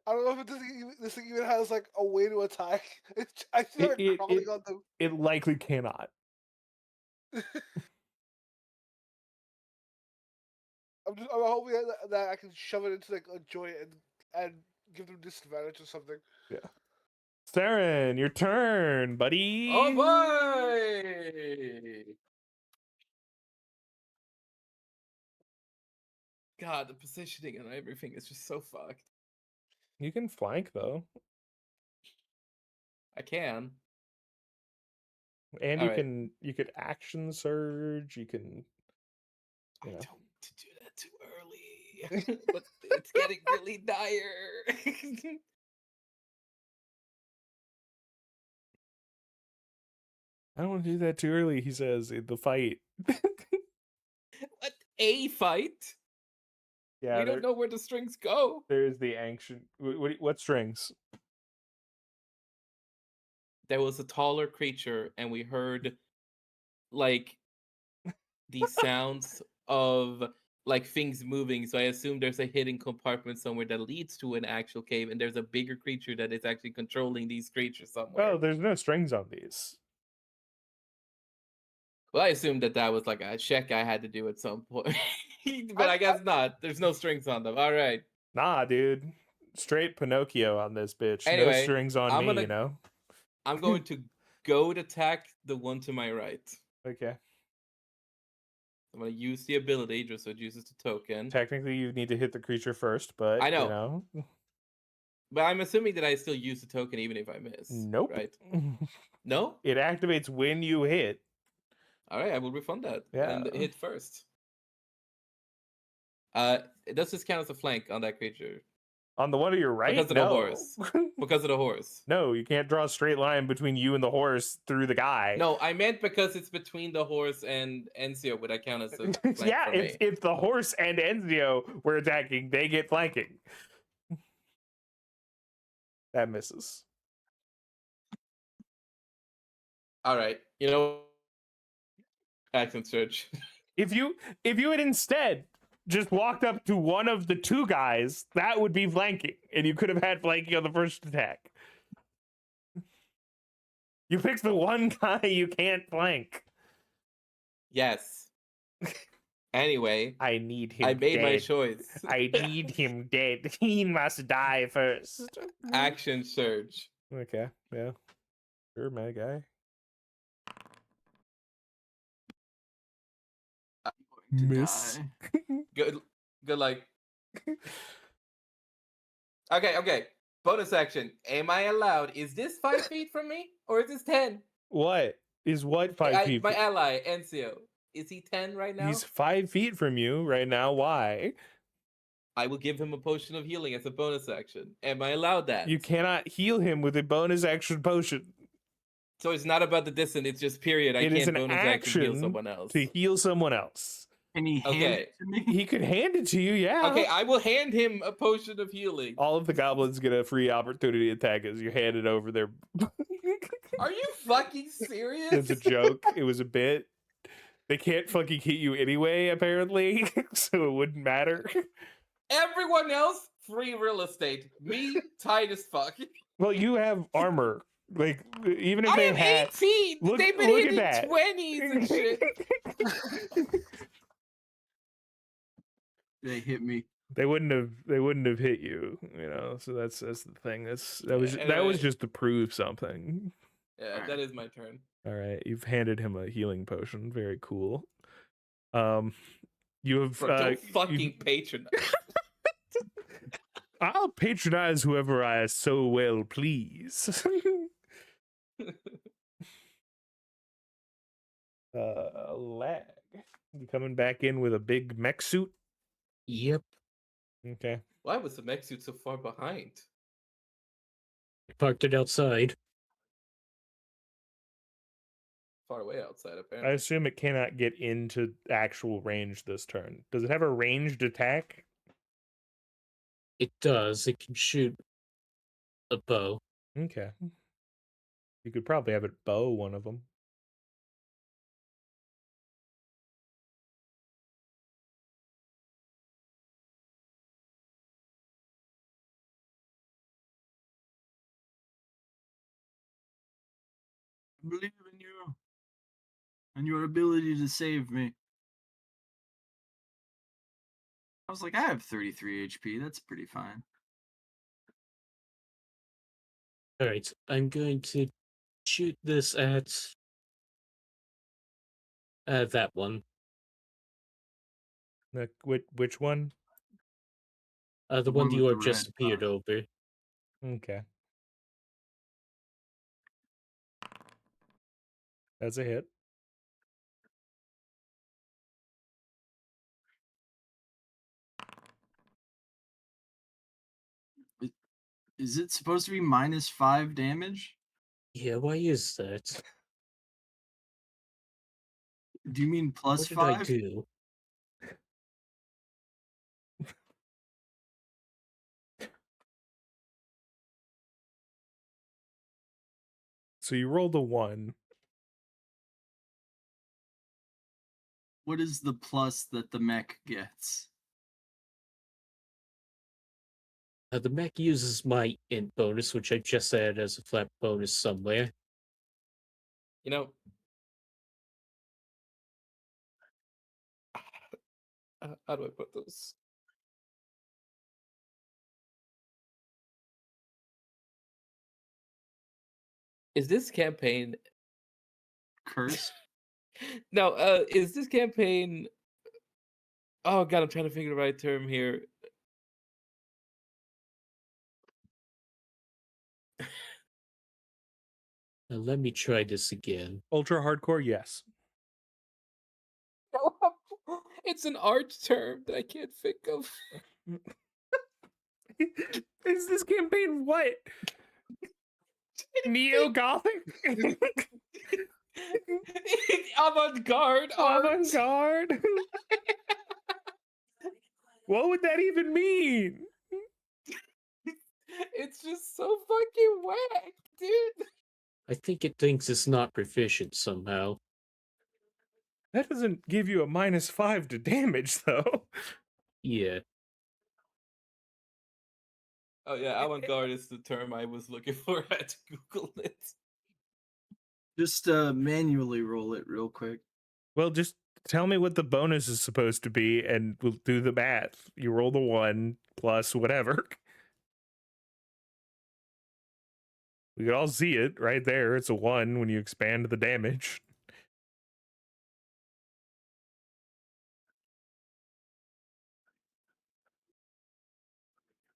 I don't know if this thing even has like a way to attack. I feel like crawling on them. It likely cannot. I'm hoping that I can shove it into like a joint and give them disadvantage or something. Yeah. Saren, your turn, buddy. Oh boy! God, the positioning and everything is just so fucked. You can flank though, I can. and All you right. can action surge. You can. I You know. don't want to do that too early, but it's getting really dire. I don't want to do that too early. He says in the fight. What a fight! Yeah, We don't know where the strings go. There's the action. What strings? There was a taller creature, and we heard like the sounds of like things moving. So I assume there's a hidden compartment somewhere that leads to an actual cave, and there's a bigger creature that is actually controlling these creatures somewhere. Oh, there's no strings on these. Well, I assumed that was like a check I had to do at some point, but I guess not. There's no strings on them. All right. Nah, dude. Straight Pinocchio on this bitch. No Anyway, strings on I'm me, gonna- you know? I'm going to go to attack the one to my right. Okay. I'm gonna use the ability just so it uses the token. Technically, you need to hit the creature first, but I know. you know. But I'm assuming that I still use the token even if I miss. Nope. Right? No? It activates when you hit. Alright, I will refund that. Yeah. And hit first. Does this count as a flank on that creature? On the one to your right? Because of the horse. Because of the horse. No, you can't draw a straight line between you and the horse through the guy. No, I meant because it's between the horse and Enzio. Would that count as a flank yeah, for me? if the horse and Enzio were attacking, they get flanking. That misses. Alright, you know, action search. If you had instead just walked up to one of the two guys, that would be flanking, and you could have had flanking on the first attack. You picked the one guy you can't flank. Yes. Anyway, I need him I made dead. my choice. I need him dead. He must die first. Action surge. Okay, yeah. Sure, my guy. I'm going to Miss. die. Good luck. Okay. Bonus action. Am I allowed? Is this 5 feet from me? Or is this 10? What? Is what 5 feet? My ally, Enzio. Is he 10 right now? He's 5 feet from you right now. Why? I will give him a potion of healing as a bonus action. Am I allowed that? You cannot heal him with a bonus action potion. So it's not about the distance, it's just period. I It is can't an bonus action heal action someone else. to heal someone else. Can he hand Okay. it to me? He could hand it to you, yeah. Okay, I will hand him a potion of healing. All of the goblins get a free opportunity attack as you hand it over their. Are you fucking serious? It's a joke. It was a bit. They can't fucking hit you anyway, apparently, so it wouldn't matter. Everyone else, free real estate. Me, tight as fuck. Well, you have armor. Like, even if I they have had. 18! Look- They've been look at hitting that. 20s and shit. They hit me. They wouldn't have hit you, you know. So that's the thing. That was Anyway. just to prove something. Yeah, that is my turn. All right, you've handed him a healing potion. Very cool. You have Bro, don't you- fucking patronize. I'll patronize whoever I so well please. Lag. You coming back in with a big mech suit? Yep. Okay. Why was the mech suit so far behind? Parked it outside. Far away outside, I apparently. assume it cannot get into actual range this turn. Does it have a ranged attack? It does. It can shoot a bow. Okay. You could probably have it bow one of them. I believe in you and your ability to save me. I was like, I have 33 HP. That's pretty fine. Alright, I'm going to shoot this at that one. Which one? The one one you with have the just red appeared dot. over. Okay. That's a hit. Is it supposed to be -5 damage? Yeah, why is that? Do you mean What did I +5? do? So you rolled a 1. What is the plus that the mech gets? The mech uses my int bonus, which I just added as a flat bonus somewhere. You know, how do I put this? Is this campaign cursed. Now, is this campaign? Oh god, I'm trying to figure the right term here. Now let me try this again. Ultra hardcore, yes. It's an art term that I can't think of. Is this campaign what? Neo-Gothic? Avant-garde art. Avant-garde? What would that even mean? It's just so fucking whack, dude. I think it thinks it's not proficient somehow. That doesn't give you a -5 to damage, though. Yeah. Oh yeah, avant-garde is the term I was looking for. I had to Google it. Just manually roll it real quick. Well, just tell me what the bonus is supposed to be, and we'll do the math. You roll the 1 plus whatever. We could all see it right there. It's a 1 when you expand the damage.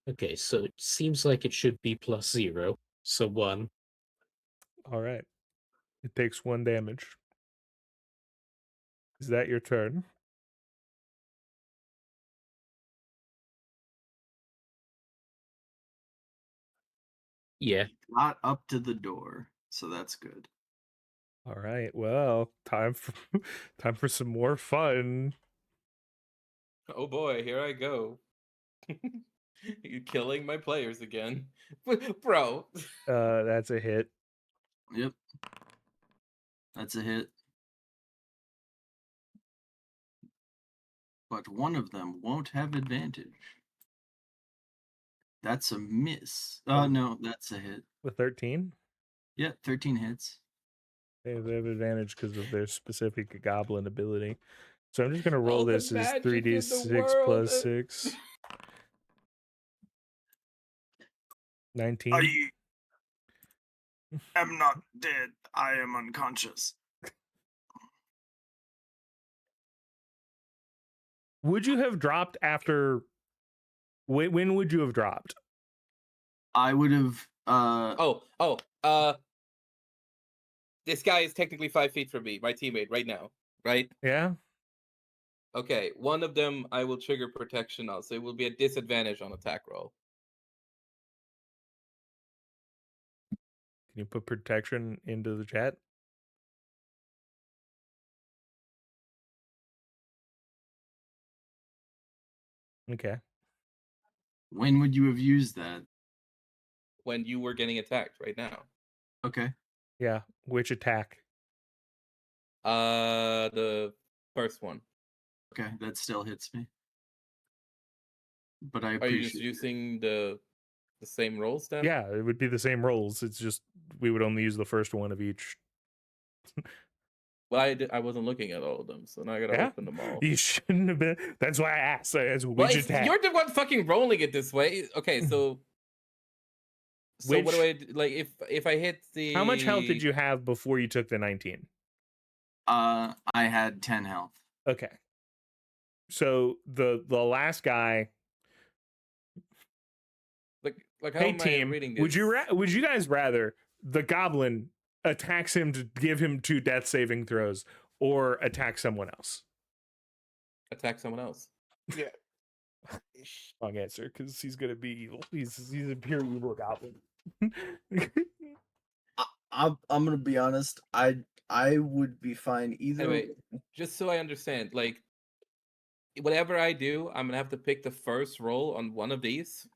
Okay, so it seems like it should be +0. So 1. All right. It takes 1 damage. Is that your turn? Yeah. Got up to the door, so that's good. All right. Well, time for some more fun. Oh boy, here I go. You're killing my players again. Bro. That's a hit. Yep. That's a hit. But one of them won't have advantage. That's a miss. Oh, no, that's a hit. With 13? Yeah, 13 hits. They have advantage because of their specific goblin ability. So I'm just going to roll All the this as magic in the 3d6 world. plus 6. 19. I am not dead. I am unconscious. Would you have dropped after... When would you have dropped? I would have... This guy is technically 5 feet from me, my teammate, right now, right? Yeah? Okay, one of them I will trigger protection on, so it will be a disadvantage on attack roll. Can you put protection into the chat? Okay. When would you have used that? When you were getting attacked right now. Okay. Yeah. Which attack? The first one. Okay, that still hits me. But I Are appreciate you just using the same rolls then? Yeah, it would be the same rolls. It's just we would only use the first one of each. Well, I wasn't looking at all of them, so now I gotta open them all. You shouldn't have been. That's why I asked. Which Well, attack? you're the one fucking rolling it this way. Okay, so what do I do? Like if I hit the... How much health did you have before you took the 19? I had 10 health. Okay. So the last guy. Like how Hey am I team, reading this? would you guys rather the goblin attacks him to give him 2 death saving throws, or attack someone else? Attack someone else? Yeah. Wrong answer, because he's gonna be evil. He's a pure evil goblin. I'm gonna be honest. I would be fine either. Anyway, just so I understand, like whatever I do, I'm gonna have to pick the first roll on one of these.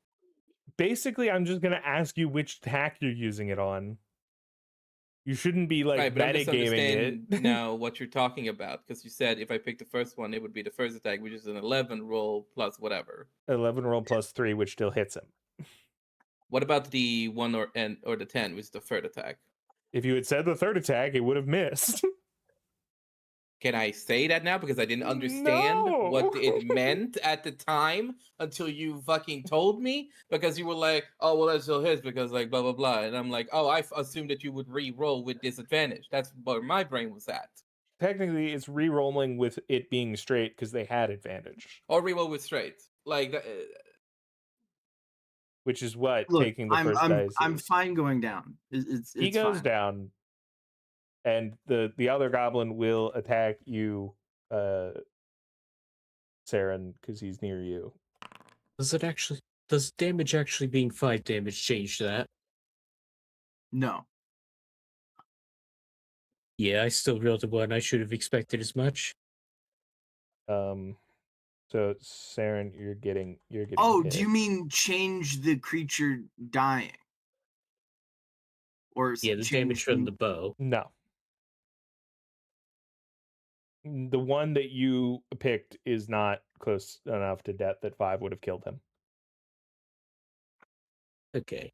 Basically, I'm just gonna ask you which attack you're using it on. You shouldn't be like Right, but I'm just metagaming understanding it. now what you're talking about, because you said if I pick the first one, it would be the first attack, which is an 11 roll plus whatever. 11 roll plus 3, which still hits him. What about the 1 or the 10, which is the third attack? If you had said the third attack, it would have missed. Can I say that now? Because I didn't understand what No. it meant at the time until you fucking told me. Because you were like, oh, well, that's still his because, like, blah, blah, blah. And I'm like, oh, I assumed that you would re-roll with disadvantage. That's where my brain was at. Technically, it's re-rolling with it being straight because they had advantage, Or re-roll with straight. Like, which is what Look, taking the first dice I'm is. fine going down. It's He goes fine. down, and the other goblin will attack you, Saren, because he's near you. Does damage actually being 5 damage change that? No. Yeah, I still rolled a 1. I should have expected as much. So Saren, you're getting Oh, hit. do you mean change the creature dying? Or Yeah, the damage from the bow. No. The one that you picked is not close enough to death that 5 would have killed him. Okay.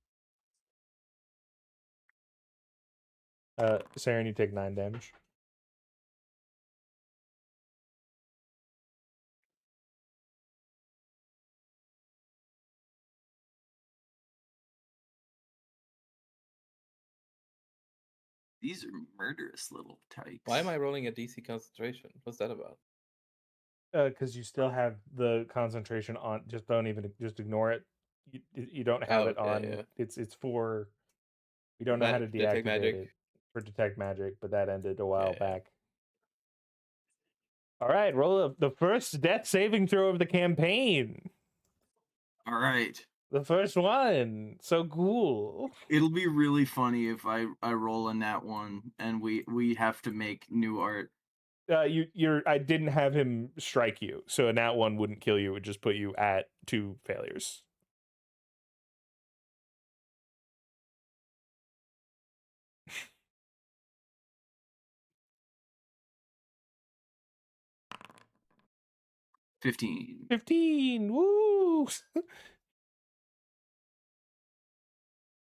Saren, you take 9 damage. These are murderous little tykes. why am I rolling a DC concentration? What's that about? Because you still have the concentration on. Just ignore it. You don't have it on. Yeah. It's for. You don't know how to Detect deactivate magic. it for detect magic, but that ended a while Yeah. back. All right, roll the first death saving throw of the campaign. All right. The first one. So cool. It'll be really funny if I roll a nat 1 and we have to make new art. I didn't have him strike you, so a nat 1 wouldn't kill you. It would just put you at 2 failures. $15. 15. Woo!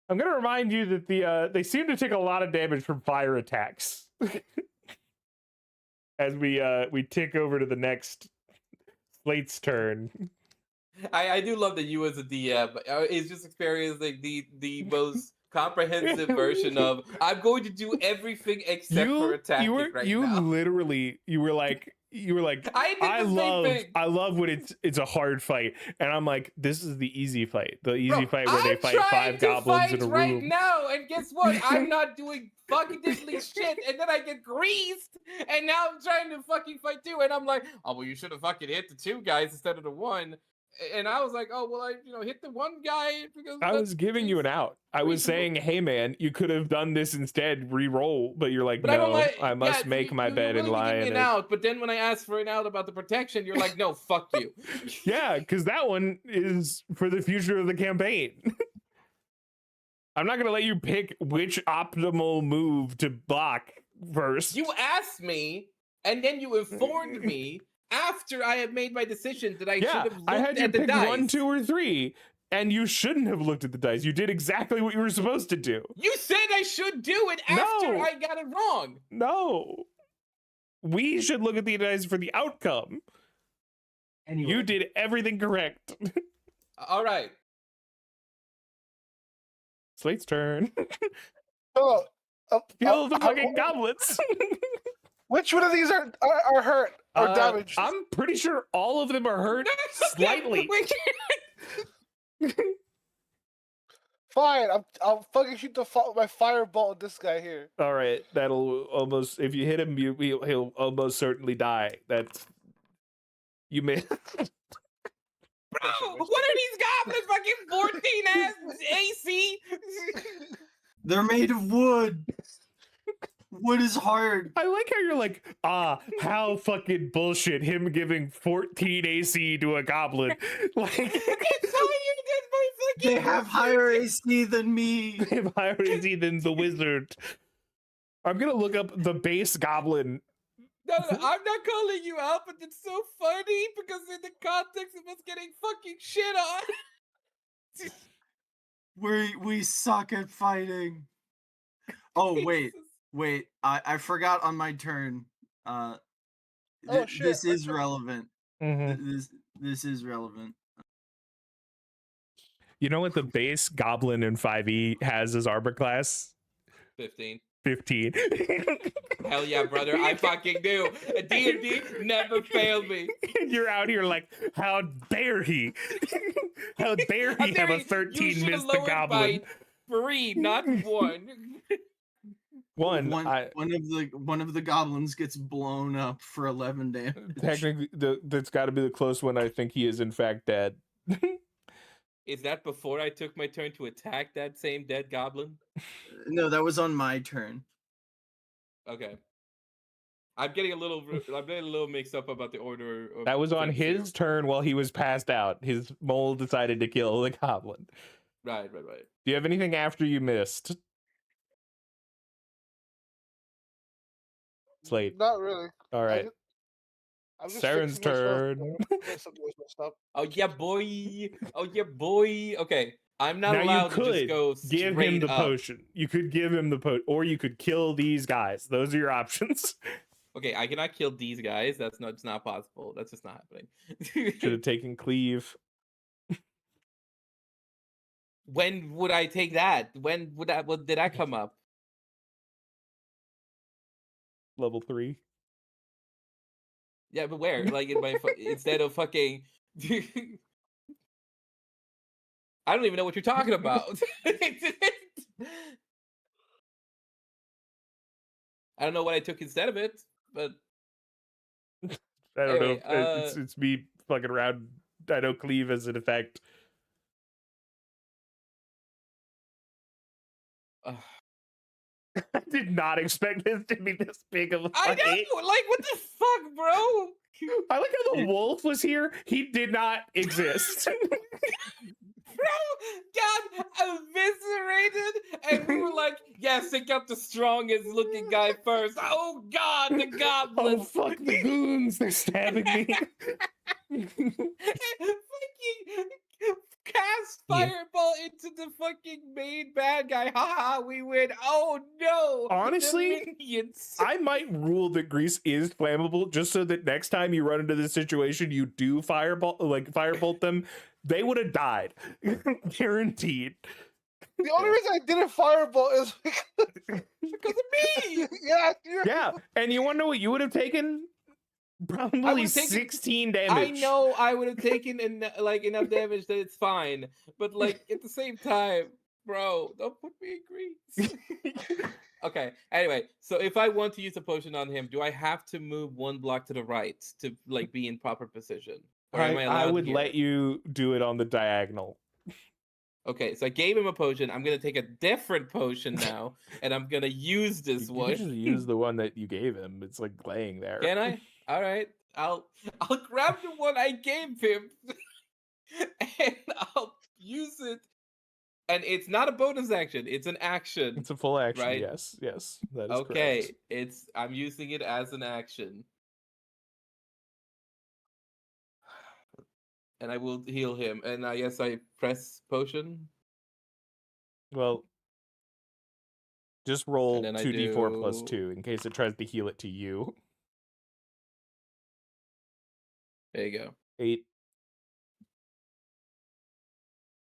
I'm gonna remind you that they seem to take a lot of damage from fire attacks. As we tick over to the next Slate's turn. I do love that you as a DM is just experiencing the most comprehensive version of I'm going to do everything except for attacking now. Literally you were like I did the same thing. I love when it's a hard fight, and I'm like, this is the easy fight, Bro, fight where they I'm fight 5 goblins in a right room. now, and guess what? I'm not doing fucking diddly shit, and then I get greased, and now I'm trying to fucking fight too, and I'm like, oh well, you should have fucking hit the 2 guys instead of the 1. And I was like, oh well, I hit the 1 guy because I was giving you an out. I was saying, hey man, you could have done this instead, re-roll, but you're like, but no, I must make my bed and lie in it. Out, but then when I asked for an out about the protection, you're like, no, fuck you. Yeah, because that one is for the future of the campaign. I'm not gonna let you pick which optimal move to block first. You asked me, and then you informed me after I had made my decision that I should have looked I had you at the pick dice. 1, 2, or 3, and you shouldn't have looked at the dice. You did exactly what you were supposed to do. You said I should do it after I got it wrong. No. We should look at the dice for the outcome. Anyway. You did everything correct. All right. Slate's turn. Oh, Kill the fucking goblins. which one of these are hurt or damaged? I'm pretty sure all of them are hurt slightly. Fine, I'll fucking shoot my firebolt at this guy here. All right, that'll almost, if you hit him, he'll almost certainly die. That's, you may. Bro, what are these goblins? Fucking 14 ass AC? They're made of wood. Wood is hard. I like how you're like, how fucking bullshit him giving 14 AC to a goblin. Like, It's higher than my fucking. They have higher AC than me. they have higher AC than the wizard. I'm gonna look up the base goblin. No, I'm not calling you out, but it's so funny because in the context of us getting fucking shit on. We suck at fighting. Oh wait. I forgot on my turn. Oh shit! This is Archer- relevant. Mhm. This is relevant. You know what the base goblin in 5e has as armor class? 15. 15. Hell yeah, brother! I fucking knew. D&D never failed me. You're out here like, how dare he? How dare How he dare have a you? You 13 should have miss the lowered goblin? by 3, not 1. One, One of the goblins gets blown up for 11 damage. technically, that's got to be the close one. I think he is in fact dead. Is that before I took my turn to attack that same dead goblin? No, that was on my turn. Okay. I'm getting a little mixed up about the order of That was on things here. his turn while he was passed out. His mole decided to kill the goblin. Right. Do you have anything after you missed? Slate. Not really. All right. I'm just Saren's fixing myself. turn. Something was messed up. Oh yeah, boy. Oh yeah, boy. Okay. I'm not Now you allowed to just could go give him straight the up. potion. You could give him the potion, or you could kill these guys. Those are your options. Okay, I cannot kill these guys. It's not possible. That's just not happening. Should have taken cleave. When would I take that? When would that? What did that come up? Level 3. Yeah, but where? Like in my instead of fucking. I don't even know what you're talking about. I don't know what I took instead of it, but I don't Anyway, know. It's me fucking around. I know cleave as an effect. I did not expect this to be this big of a I fight. know, like what the fuck, bro? I like how the wolf was here. He did not exist. Bro got eviscerated, and we were like, "Yes, take out the strongest looking guy first." Oh God, the Oh goblins! fuck the goons! They're stabbing me. Fucking cast Yeah. fireball into the fucking main bad guy. Haha, we win. Oh no! Honestly, the minions. I might rule that grease is flammable just so that next time you run into this situation, you do firebolt them. They would have died, guaranteed. The only reason I didn't fireball is Because of me. yeah, Yeah, and you want to know what you would have taken? Probably would've taken- 16 damage. I know I would have taken enough damage that it's fine, but like at the same time, bro, don't put me in grease. Okay. Anyway, so if I want to use a potion on him, do I have to move one block to the right to like be in proper position, or am I I allowed would here? let you do it on the diagonal. Okay, so I gave him a potion. I'm gonna take a different potion now, and I'm gonna use this You one. can just use the one that you gave him. It's like laying there. Can I? All right. I'll grab the one I gave him, and I'll use it. And it's not a bonus action; it's an action. It's a full action. Right? Yes, that is Okay, correct. I'm using it as an action, and I will heal him. And I guess I press potion, Well, just roll and then 2d4 plus do- 2 in case it tries to heal it to you. There you go. 8.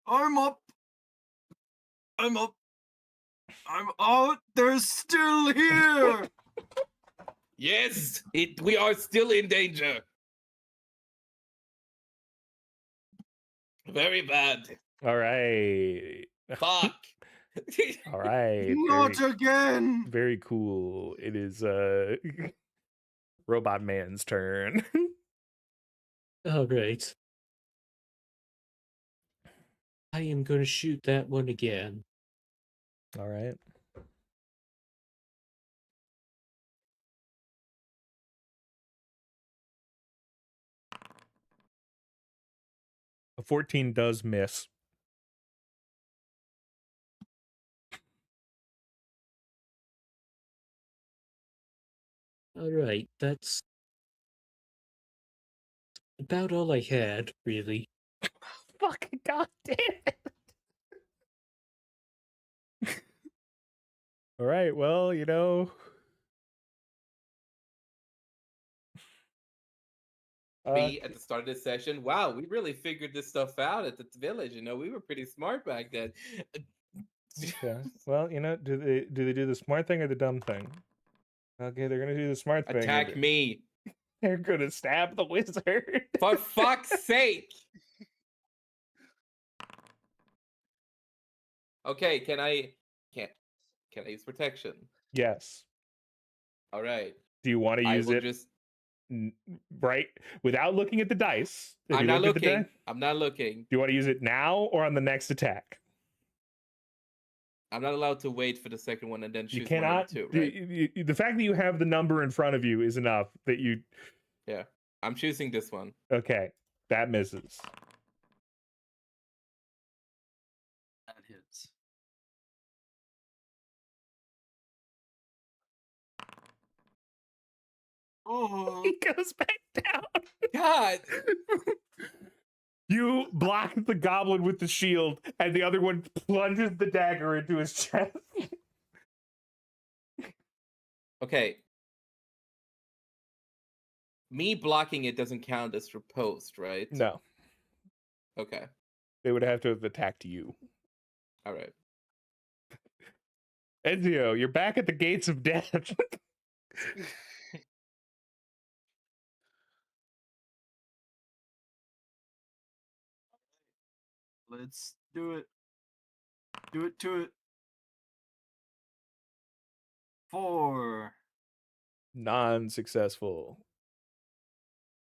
I'm up. I'm up. I'm out. They're still here. Yes, we are still in danger. Very bad. All right. Fuck. All right. Not again. Very cool. It is Robot Man's turn. All right. I am going to shoot that one again. All right. A 14 does miss. All right, that's about all I had, really. Fucking goddamn it. All right, well, me at the start of this session. Wow, we really figured this stuff out at the village. We were pretty smart back then. Okay. Well, do they do the smart thing or the dumb thing? Okay, they're gonna do the smart thing. Attack me. They're gonna stab the wizard. For fuck's sake! Okay, can I use protection? Yes. All right. Do you want to I use will it just. right without looking at the dice? If I'm you not look at the looking. die- I'm not looking. Do you want to use it now or on the next attack? I'm not allowed to wait for the second one and then choose You cannot. one of the two, right? The fact that you have the number in front of you is enough that you. Yeah, I'm choosing this one. Okay, that misses. That hits. Oh, He goes back down. God. You block the goblin with the shield, and the other one plunges the dagger into his chest. Okay. Me blocking it doesn't count as riposte, right? No, Okay. they would have to have attacked you. All right. Ezio, you're back at the gates of death. let's do it. Do it to it. 4. Non-successful.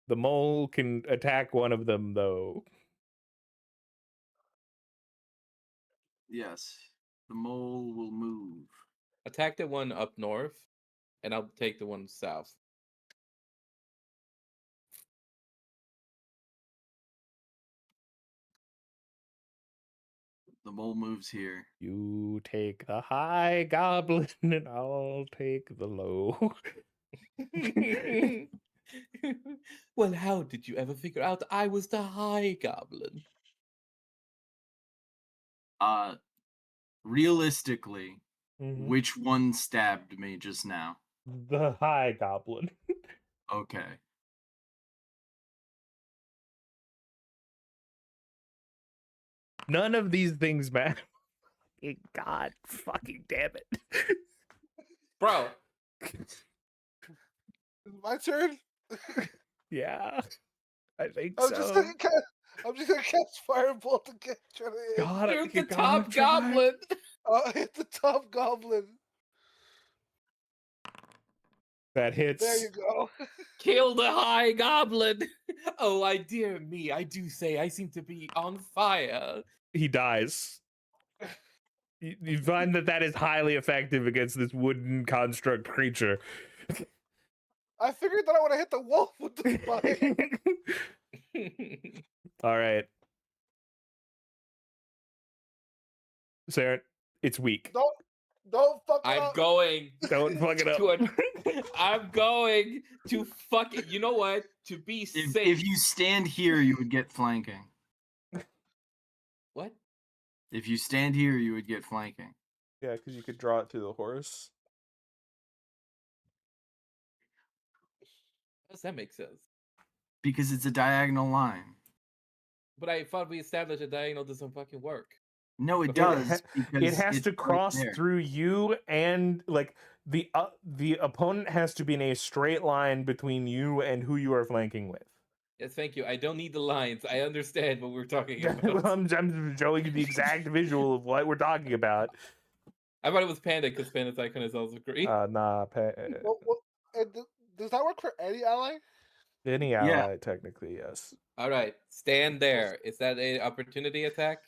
The mole can attack one of them, though. Yes. The mole will move. Attack the one up north, and I'll take the one south. The mole moves here. You take the high goblin, and I'll take the low. Well, how did you ever figure out I was the high goblin? Realistically, Mhm. which one stabbed me just now? The high goblin. Okay. None of these things matter. God fucking damn it. Bro, My turn. Yeah, I think I'm so. just gonna cast. I'm just gonna cast Firebolt to get try to hit. God, shoot you the gotta top try. goblin! Hit the top goblin. That hits. There you go. Kill the high goblin! Oh, dear me, I do say I seem to be on fire. He dies. You find that is highly effective against this wooden construct creature. I figured that I would have hit the wolf with the spike. All right. Sarah, it's weak. Don't fuck it I'm up. going. Don't fuck it up. I'm going to fuck it. You know what? To be safe. If you stand here, you would get flanking. What? If you stand here, you would get flanking. Yeah, because you could draw it through the horse. How does that make sense? Because it's a diagonal line. But I thought we established a diagonal doesn't fucking work. No, it It does. Because It has it's to right cross there. through you, and like the opponent has to be in a straight line between you and who you are flanking with. Yes, thank you. I don't need the lines. I understand what we're talking about. I'm showing you the exact visual of what we're talking about. I thought it was Panda because Panda's icon is also green. Nah, Does that work for any ally? any ally, technically, yes. All right, stand there. Is that an opportunity attack?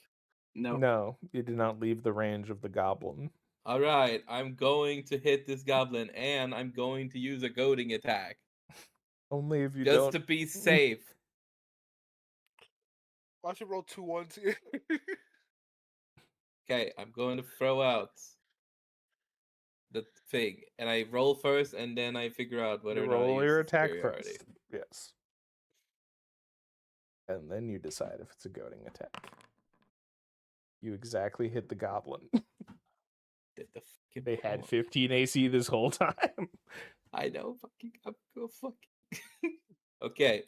No. No, you did not leave the range of the goblin. All right, I'm going to hit this goblin, and I'm going to use a goading attack. Only if you Just don't. to be safe. I should roll 2 1s here. Okay, I'm going to throw out the thing, and I roll first, and then I figure out whether You or not I roll use your the attack superiority. first. Yes. And then you decide if it's a goading attack. You exactly hit the goblin. Did the fucking They had power. 15 AC this whole time. I know, fucking, I'm go fucking. Okay,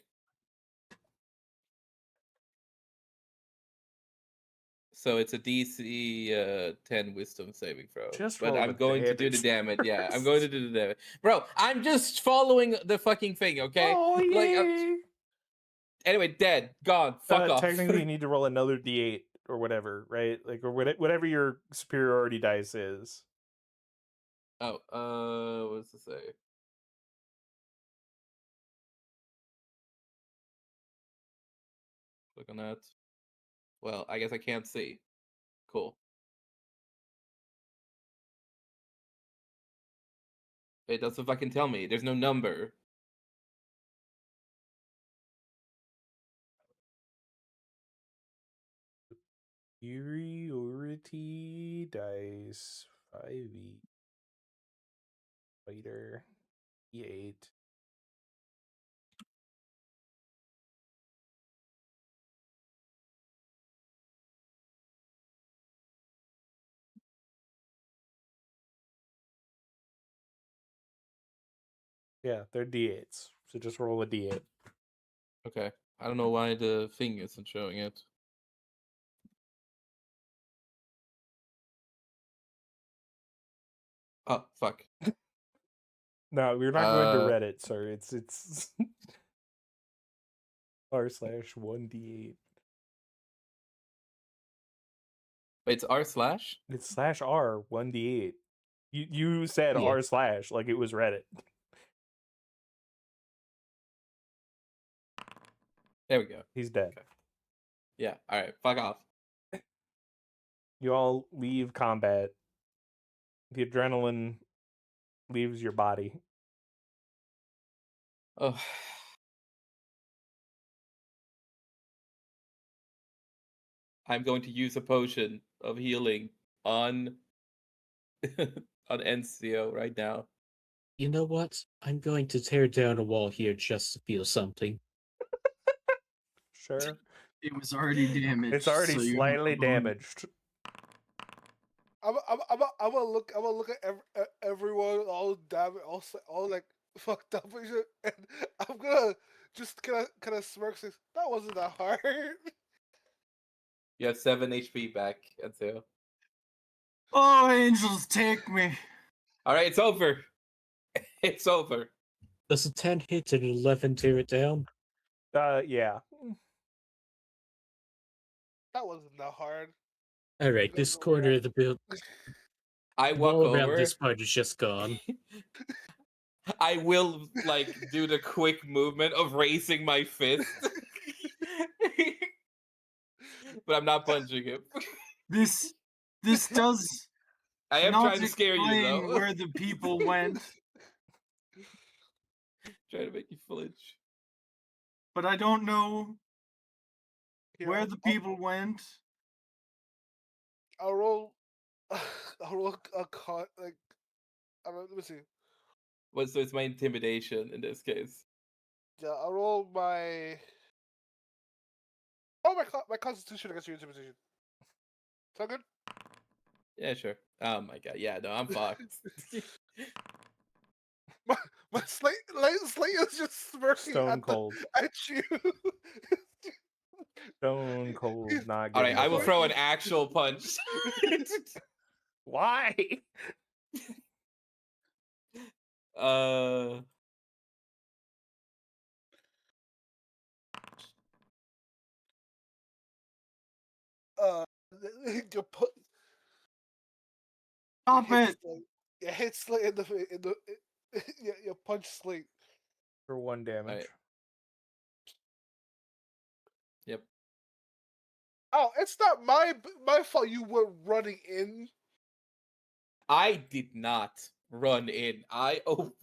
So it's a DC 10 Wisdom saving throw. Just but roll I'm the going to do the damage. damage. Yeah, I'm going to do the damage, bro. I'm just following the fucking thing, okay? Oh Like, yeah. anyway, dead, gone, fuck off. Technically, you need to roll another d8 or whatever, right? Like, or whatever your superiority dice is. Oh, what does it say? Click on that. Well, I guess I can't see. Cool. It doesn't fucking tell me. There's no number. Superiority dice 5e. Fighter e8. Yeah, they're d8s. So just roll a d8. Okay. I don't know why the thing isn't showing it. Oh, fuck. No, we're not going to Reddit, sir. It's r/1d8. Wait, it's r/? It's /r 1d8. You said Yeah. r/ like it was Reddit. There we go. He's dead. Okay. Yeah, alright, fuck off. You all leave combat. The adrenaline leaves your body. Oh. I'm going to use a potion of healing on on NCO right now. You know what? I'm going to tear down a wall here just to feel something. Sure. It was already damaged. It's already so you have slightly to move. damaged. I'm gonna look at everyone all damaged, all like fucked up and shit, and I'm gonna just kind of smirk. Says that wasn't that hard. You have 7 HP back, NCO. Oh, angels, take me. Alright, it's over. It's over. Does a 10 hit and 11 tear it down? Yeah. That wasn't that hard. Alright, this corner of the build, I walk all around over. this part is just gone. I will like do the quick movement of raising my fist. But I'm not punching him. This does I am not trying to scare you explain though. where the people went, Trying to make you flinch. but I don't know Here, where the people went. I'll roll. I'll roll a con. Like, I don't know, let me see. So it's my intimidation in this case. Yeah, I'll roll my. My constitution against your intimidation. Sound good? Yeah, sure. Oh my god, yeah, no, I'm fucked. My slate is just smirking Stone cold. at you. Stone cold, not Alright, giving I a will fuck. throw an actual punch. Why? uh you put. Stop it! You hit Slate in the you punch Slate. For 1 damage. Alright. Yep. Oh, it's not my fault. You were running in. I did not run in. I You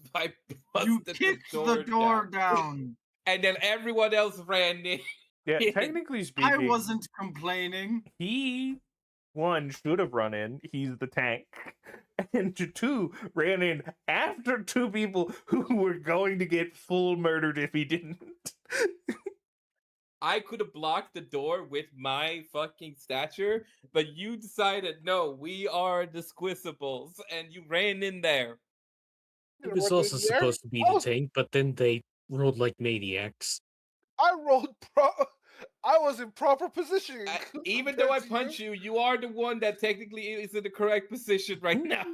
busted kicked the door down. and then everyone else ran in. Yeah, technically I speaking, wasn't complaining. he, 1, should have run in. He's the tank. And 2, ran in after 2 people who were going to get full murdered if he didn't. I could have blocked the door with my fucking stature, but you decided, no, we are the Squissables, and you ran in there. It was also supposed to be the Oh. tank, but then they rolled like maniacs. I rolled I was in proper positioning. Even though I compared to punch you, you are the one that technically is in the correct position right now.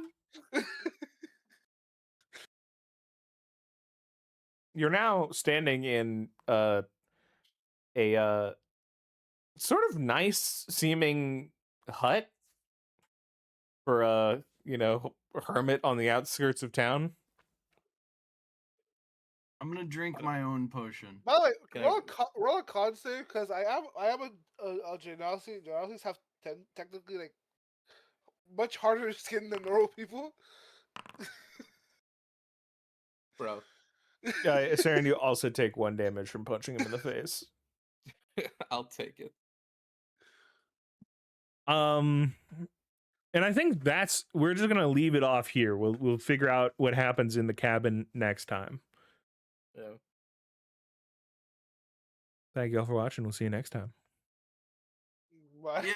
You're now standing in a sort of nice seeming hut for a hermit on the outskirts of town. I'm gonna drink my own potion. By the way, Can I- roll a con save because I am a generosity. Generosities have technically like much harder skin than normal people. Bro, Saren, you also take 1 damage from punching him in the face. I'll take it. And I think we're just gonna leave it off here. We'll figure out what happens in the cabin next time. Yeah. Thank you all for watching. We'll see you next time. But Yeah.